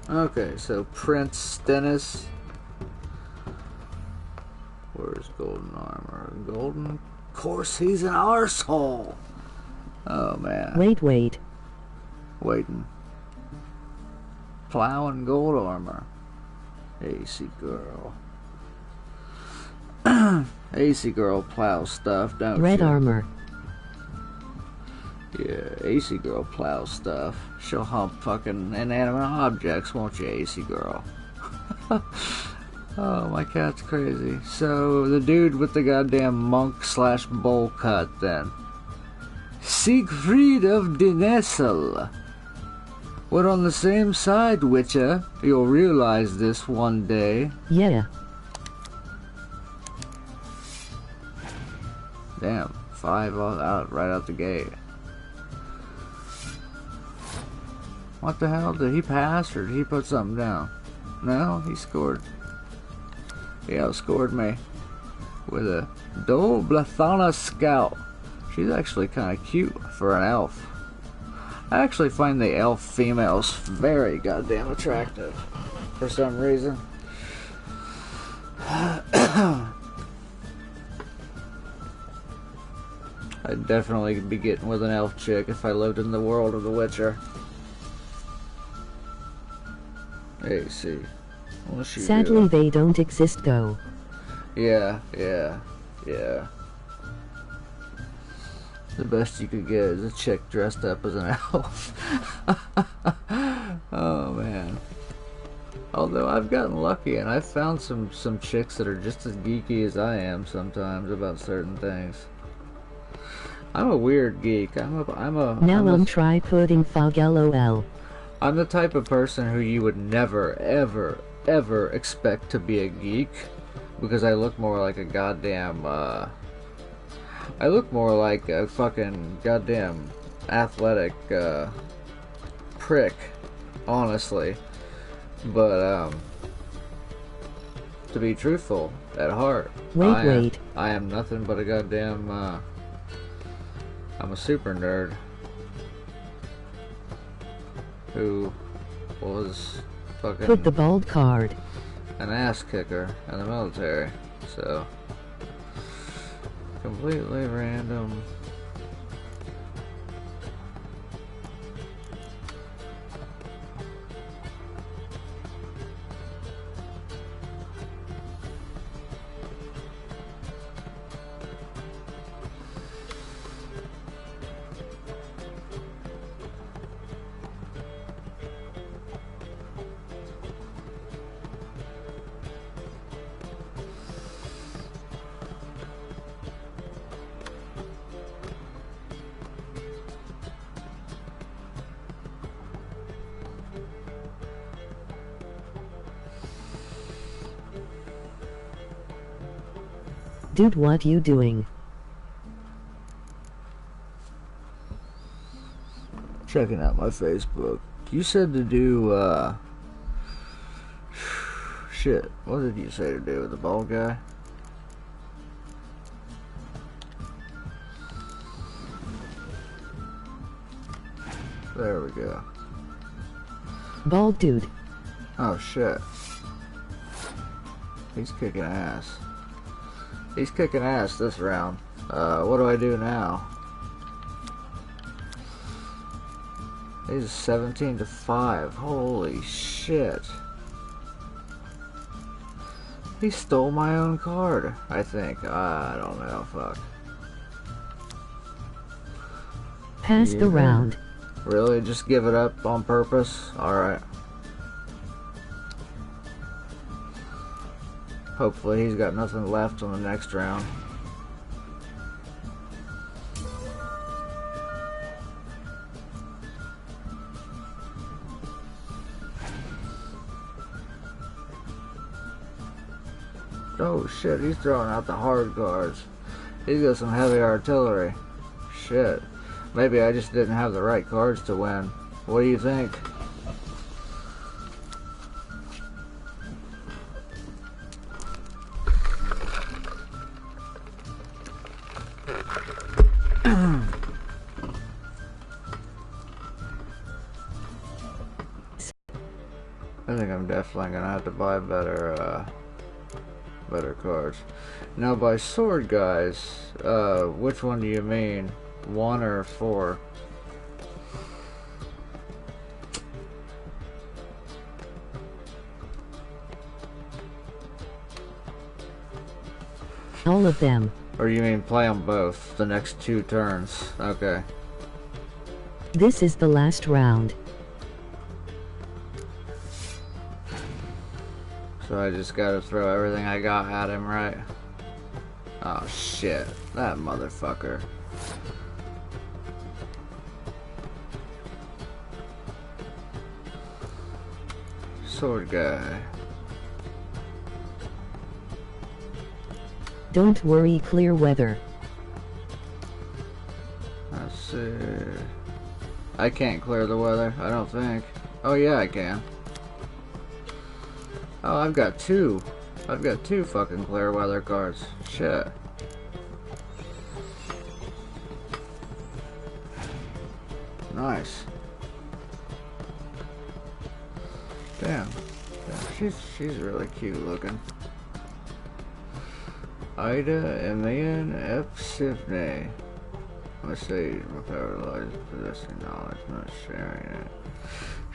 Okay, so Prince Stennis. Where's Golden Armor? Golden? Of course, he's an arsehole. Oh, man. Wait. Waiting. Plow and gold armor. AC girl. AC girl plows stuff, don't Red she? armor. Yeah, AC girl plows stuff. She'll hump fucking inanimate objects, won't you, AC girl? Oh, my cat's crazy. So, the dude with the goddamn monk/bowl cut, then. Siegfried of Denessel. We're on the same side, Witcher. You'll realize this one day. Yeah. Damn, 5 out right out the gate. What the hell? Did he pass or did he put something down? No, he scored. He outscored me with a Doblathana Scout. She's actually kind of cute for an elf. I actually find the elf females very goddamn attractive for some reason. I'd definitely be getting with an elf chick if I lived in the world of The Witcher. Hey, see. Sadly, they don't exist though. Yeah. The best you could get is a chick dressed up as an elf. Oh man. Although I've gotten lucky and I've found some chicks that are just as geeky as I am sometimes about certain things. I'm a weird geek. I'm try putting fog LOL. I'm the type of person who you would never, ever expect to be a geek, because I look more like a goddamn, I look more like a fucking goddamn athletic, prick, honestly. But, to be truthful, at heart, I am nothing but a goddamn, I'm a super nerd who was fucking put the bald card, an ass kicker in the military, so completely random. Dude, what you doing? Checking out my Facebook. You said to do, shit, what did you say to do with the bald guy? There we go. Bald dude. Oh shit. He's kicking ass. He's kicking ass this round. What do I do now? He's 17-5. Holy shit. He stole my own card, I think. I don't know, fuck. Pass the round. Really? Just give it up on purpose? Alright. Hopefully he's got nothing left on the next round. Oh shit, he's throwing out the hard cards. He's got some heavy artillery. Shit. Maybe I just didn't have the right cards to win. What do you think? I think I'm definitely gonna have to buy better cards. Now, by sword guys, which one do you mean? 1 or 4? All of them. Or you mean play them both, the next 2 turns? Okay. This is the last round. So I just gotta throw everything I got at him, right? Oh shit, that motherfucker. Sword guy. Don't worry, clear weather. Let's see. I can't clear the weather, I don't think. Oh yeah, I can. Oh, I've got two. I've got two fucking clear weather cards. Shit. Nice. Damn. She's really cute looking. Ida Emian F. Sivney. Let's see, my power lies possessing knowledge, not sharing it.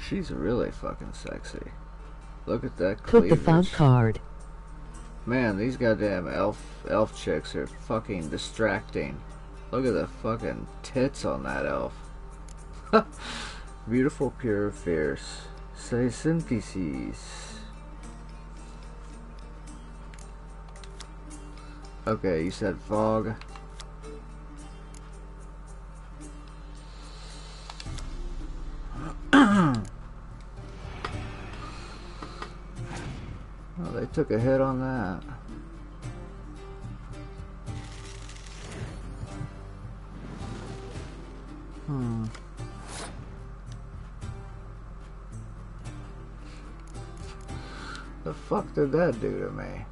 She's really fucking sexy. Look at that cleavage. Put the fog card. Man, these goddamn elf chicks are fucking distracting. Look at the fucking tits on that elf. Beautiful, pure, fierce. Say syntheses. Okay, you said fog. Oh, they took a hit on that. The fuck did that do to me?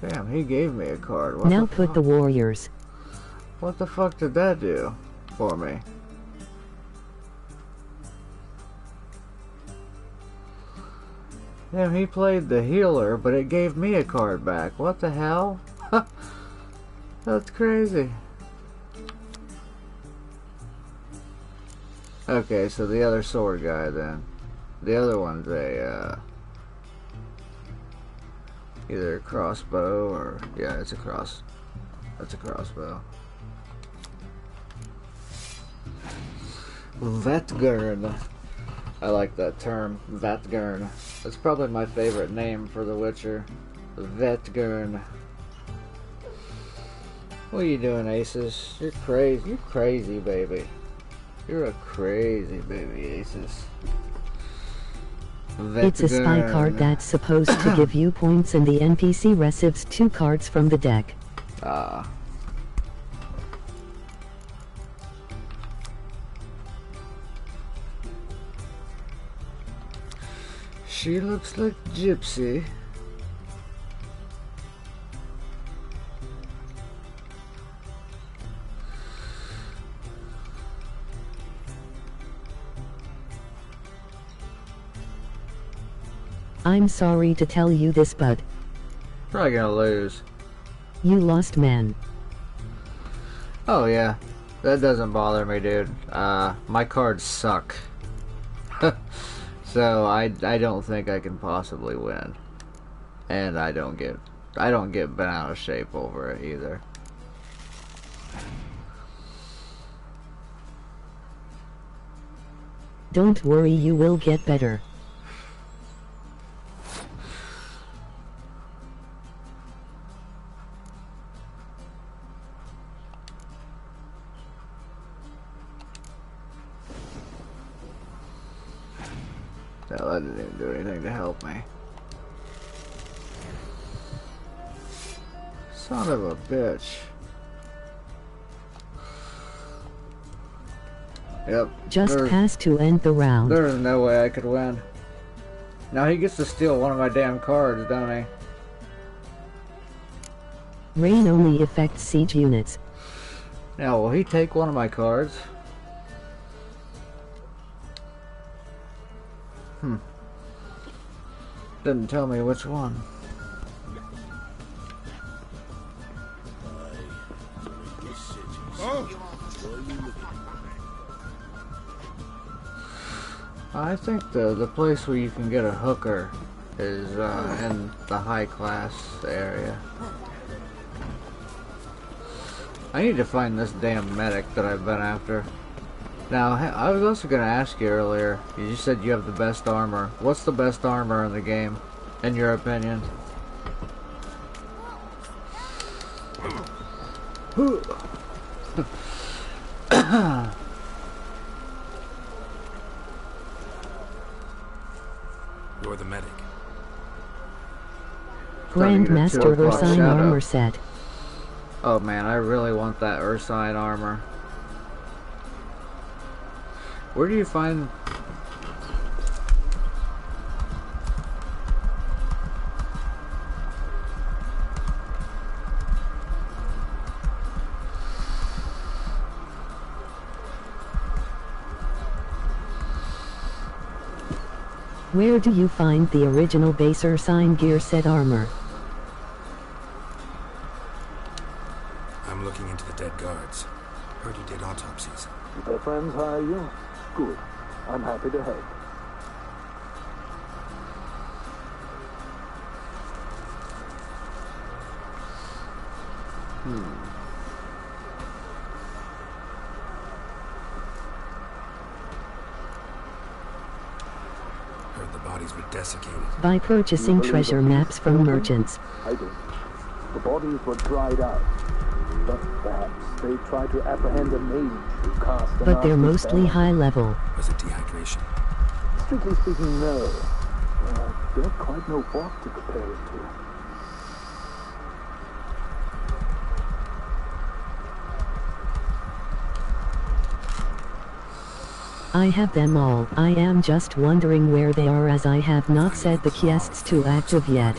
Damn, he gave me a card. What Now the put fuck? the warriors. What the fuck did that do for me? Damn, he played the healer, but it gave me a card back. What the hell? That's crazy. Okay, so the other sword guy then. The other one's a, either a crossbow or... yeah, it's a cross... that's a crossbow. Vatgern. I like that term, Vatgern. That's probably my favorite name for The Witcher. Vatgern. What are you doing, Aces? You're crazy. You're crazy, baby. You're a crazy baby, Aces. It's a spy card that's supposed to give you points, and the NPC receives 2 cards from the deck. Ah. She looks like Gypsy. I'm sorry to tell you this, but Probably gonna lose. you lost, man. Oh yeah, that doesn't bother me, dude. My cards suck. So I don't think I can possibly win. And I don't get bent out of shape over it either. Don't worry, you will get better. Hell, that didn't even do anything to help me. Son of a bitch. Yep. Just pass to end the round. There's no way I could win. Now he gets to steal one of my damn cards, don't he? Rain only affects siege units. Now, will he take one of my cards? Didn't tell me which one. I think the place where you can get a hooker is in the high class area. I need to find this damn medic that I've been after. Now, I was also going to ask you earlier, you said you have the best armor. What's the best armor in the game, in your opinion? You're the medic. Grandmaster Ursine armor set. Oh man, I really want that Ursine armor. Where do you find... Where do you find the original base Ursine gear set armor? I'm looking into the dead guards. Heard you did autopsies. If their friends hire you, good. I'm happy to help. Heard the bodies were desiccated. By purchasing treasure maps from merchants. I do. The bodies were dried out. But perhaps they tried to apprehend a mage who cast an But they're nasty mostly spell. high level. Was it dehydration? Strictly speaking, no. Don't quite know what to compare it to. I have them all. I am just wondering where they are, as I have not set the quests to active yet.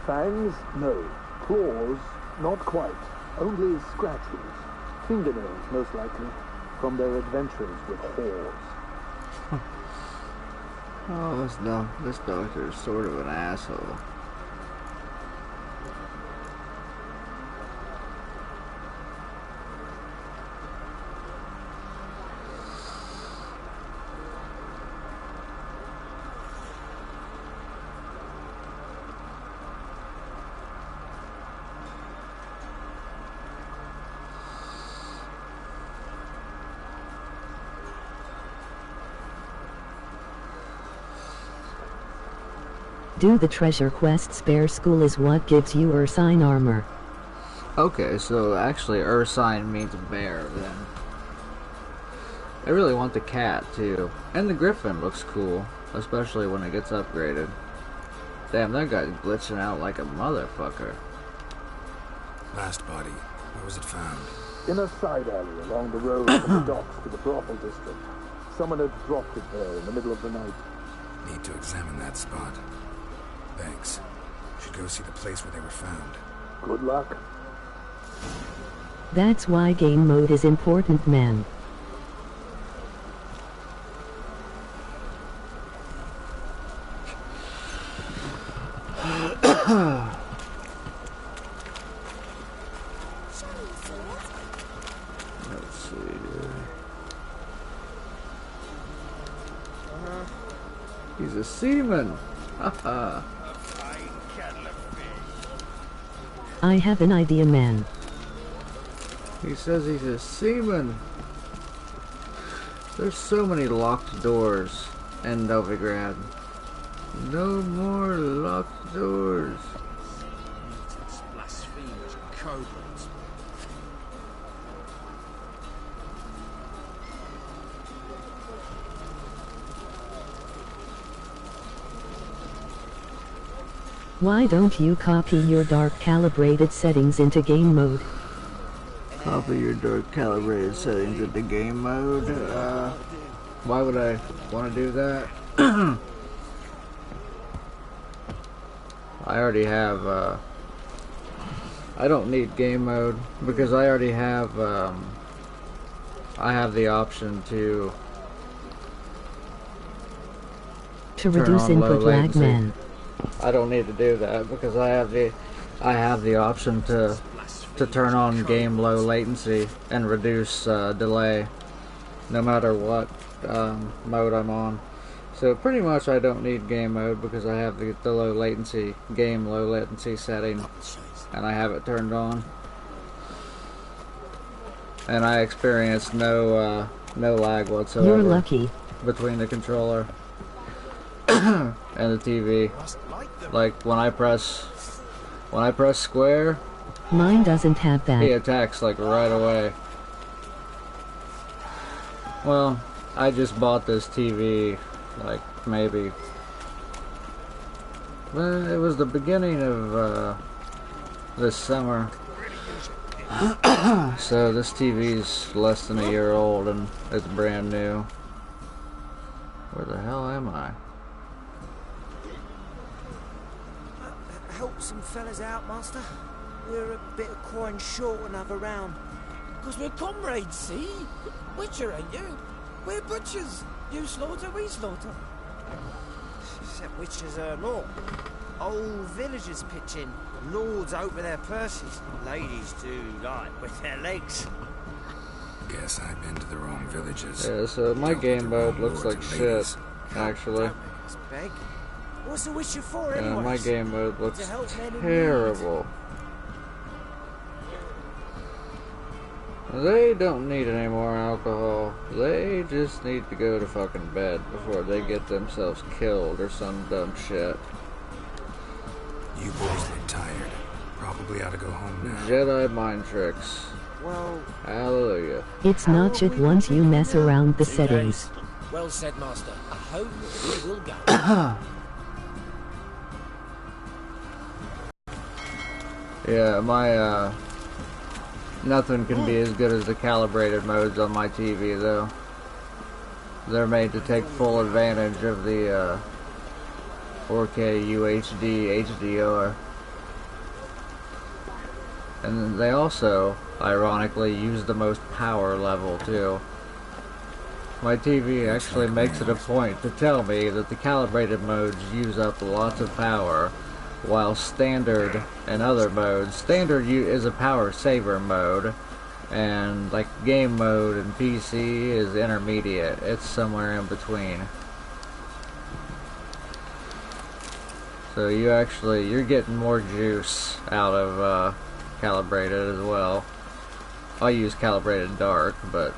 Fangs? No. Claws? Not quite. Only scratches. Fingernails, most likely. From their adventures with whores. Oh, this doctor is sort of an asshole. Do the treasure quest. Spare school is what gives you Ursine armor. Okay, so actually Ursine means bear then. I really want the cat too. And the griffin looks cool, especially when it gets upgraded. Damn, that guy's glitching out like a motherfucker. Last body. Where was it found? In a side alley along the road from the docks to the brothel district. Someone had dropped it there in the middle of the night. Need to examine that spot. Thanks. Should go see the place where they were found. Good luck. That's why game mode is important, man. Let's see here. He's a seaman. Haha. I have an idea, man. He says he's a seaman. There's so many locked doors in Novigrad. No more locked doors. Blasphemers, kobolds. Why don't you copy your dark calibrated settings into game mode? Copy your dark calibrated settings into game mode. Why would I want to do that? I already have, I don't need game mode because I already have, I have the option to reduce on input low lag, latency. man. I don't need to do that because I have the option to turn on game low latency and reduce delay no matter what mode I'm on. So pretty much I don't need game mode because I have the low latency game low latency setting and I have it turned on, and I experience no lag whatsoever. You're lucky. Between the controller and the TV. Like when I press square, Mine doesn't have that. he attacks like right away. Well, I just bought this TV like maybe Well, it was the beginning of this summer. So this TV's less than a year old and it's brand new. Where the hell am I? Help some fellas out, Master. We're a bit of coin short another round. Because we're comrades, see? Witcher, ain't you? We're butchers. You slaughter, we slaughter. Except witches are law. Old villagers pitch in. Lords out with their purses. Ladies do like with their legs. Guess I've been to the wrong villages. Yeah, so my game mode looks like shit, actually. Beg. What's a witcher for, Yeah, anyway? my game mode looks terrible. They don't need any more alcohol. They just need to go to fucking bed before they get themselves killed or some dumb shit. You boys look tired. Probably ought to go home now. Jedi mind tricks. Well, hallelujah. It's not shit once you mess around the settings. Well said, Master. I hope we will go. Yeah, my, nothing can be as good as the calibrated modes on my TV, though. They're made to take full advantage of the, 4K UHD HDR. And they also, ironically, use the most power level, too. My TV actually makes it a point to tell me that the calibrated modes use up lots of power, while standard and other modes, standard is a power saver mode, and like game mode and PC is intermediate. It's somewhere in between. So you're getting more juice out of calibrated as well. I use calibrated dark, but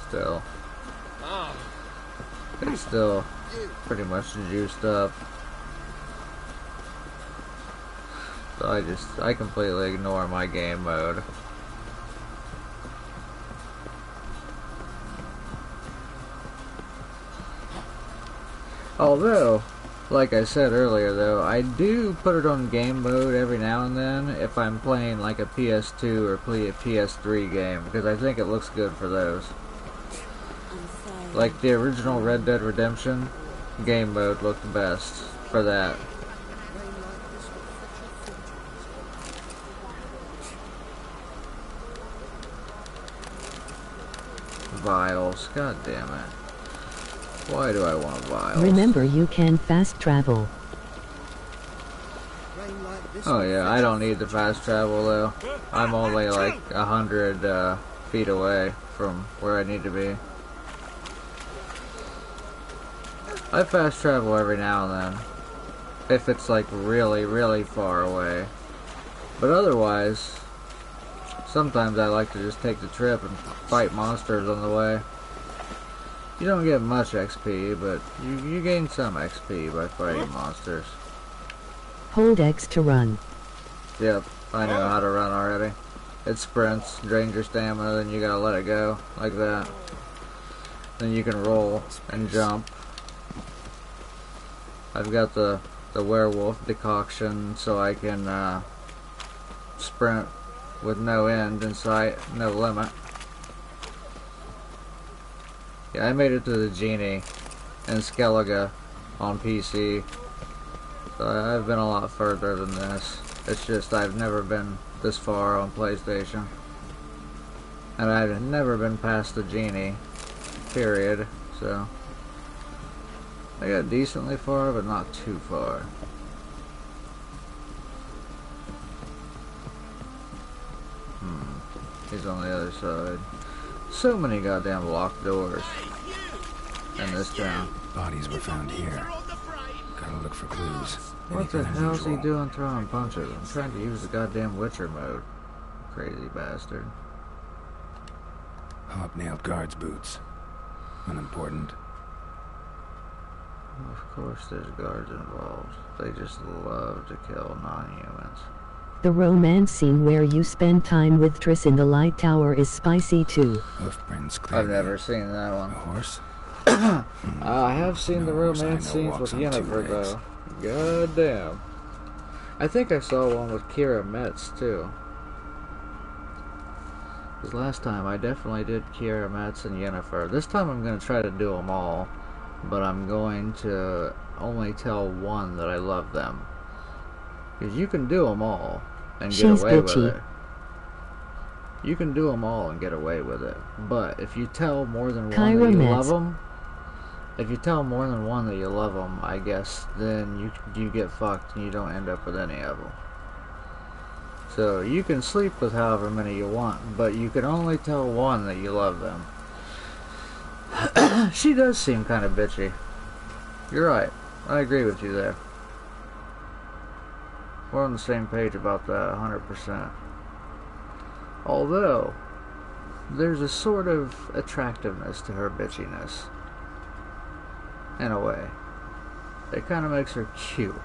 still, it's still pretty much juiced up. So I completely ignore my game mode. Although, like I said earlier though, I do put it on game mode every now and then if I'm playing like a PS2 or a PS3 game, because I think it looks good for those. Like the original Red Dead Redemption, game mode looked best for that. Vials, god damn it. Why do I want vials? Remember, you can fast travel. Oh yeah, I don't need the fast travel though. I'm only like 100 feet away from where I need to be. I fast travel every now and then, if it's like really, really far away. But otherwise, sometimes I like to just take the trip and fight monsters on the way. You don't get much XP, but you gain some XP by fighting monsters. Hold X to run. Yep, I know how to run already. It sprints, drains your stamina, then you gotta let it go, like that. Then you can roll and jump. I've got the werewolf decoction, so I can sprint with no end in sight, no limit. Yeah, I made it to the genie in Skellige on PC. So I've been a lot further than this. It's just I've never been this far on PlayStation. And I've never been past the genie, period, so I got decently far, but not too far. He's on the other side. So many goddamn locked doors in this town. Bodies were found here. Gotta look for clues. What the hell's he doing throwing punches? I'm trying to use the goddamn Witcher mode. Crazy bastard. Hobnailed guards' boots. Unimportant. Of course there's guards involved. They just love to kill non-humans. The romance scene where you spend time with Triss in the light tower is spicy too. Hoofprints clearly. I've never seen that one. A horse? I have seen the romance scenes with Yennefer, though. God damn. I think I saw one with Kira Metz, too. Because last time I definitely did Kira Metz and Yennefer. This time I'm going to try to do them all. But I'm going to only tell one that I love them. Because you can do them all and get away with it. You can do them all and get away with it. But if you tell more than one that you love them, if you tell more than one that you love them, I guess, then you get fucked and you don't end up with any of them. So you can sleep with however many you want, but you can only tell one that you love them. She does seem kind of bitchy. You're right. I agree with you there. We're on the same page about that 100%. Although, there's a sort of attractiveness to her bitchiness. In a way. It kind of makes her cute.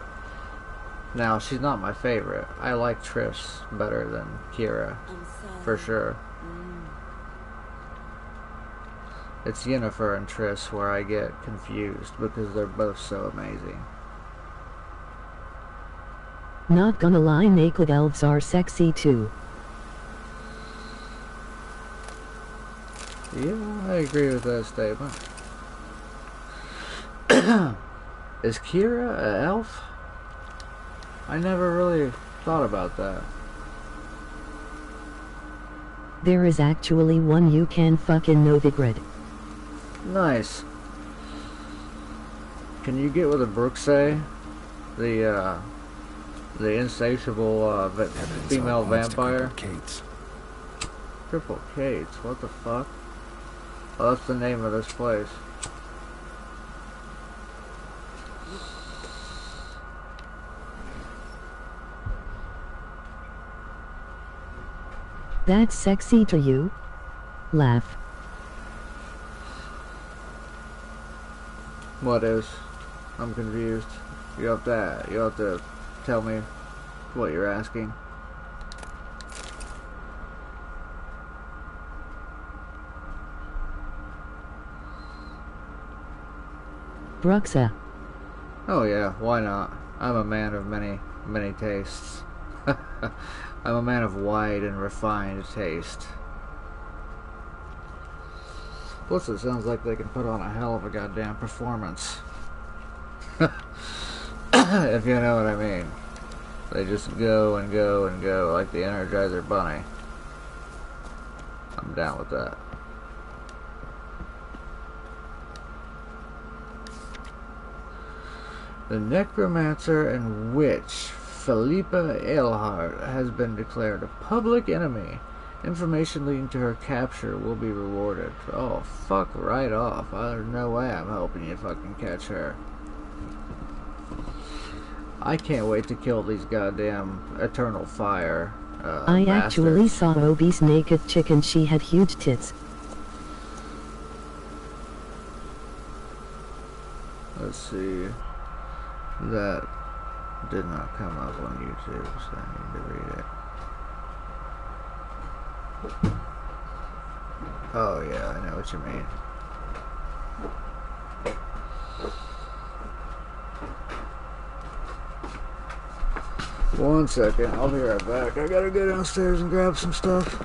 Now, she's not my favorite. I like Triss better than Kira. For sure. It's Yennefer and Triss where I get confused because they're both so amazing. Not gonna lie, naked elves are sexy too. Yeah, I agree with that statement. Is Kira an elf? I never really thought about that. There is actually one you can fuck in Novigrad. Nice. Can you get with a Brooksay? The insatiable female vampire? Triple Kates, what the fuck? Oh, that's the name of this place. That's sexy to you? Laugh. What is? I'm confused. You have to tell me what you're asking. Bruxa. Oh yeah, why not? I'm a man of many tastes. I'm a man of wide and refined taste. Plus it sounds like they can put on a hell of a goddamn performance. If you know what I mean. They just go and go and go like the Energizer Bunny. I'm down with that. The necromancer and witch Philippa Eilhart has been declared a public enemy. Information leading to her capture will be rewarded. Oh, fuck right off. There's no way I'm helping you fucking catch her. I can't wait to kill these goddamn Eternal Fire I bastards. actually saw Obi's naked chick and she had huge tits. Let's see. That did not come up on YouTube, so I need to read it. Oh yeah, I know what you mean. One second, I'll be right back. I gotta go downstairs and grab some stuff.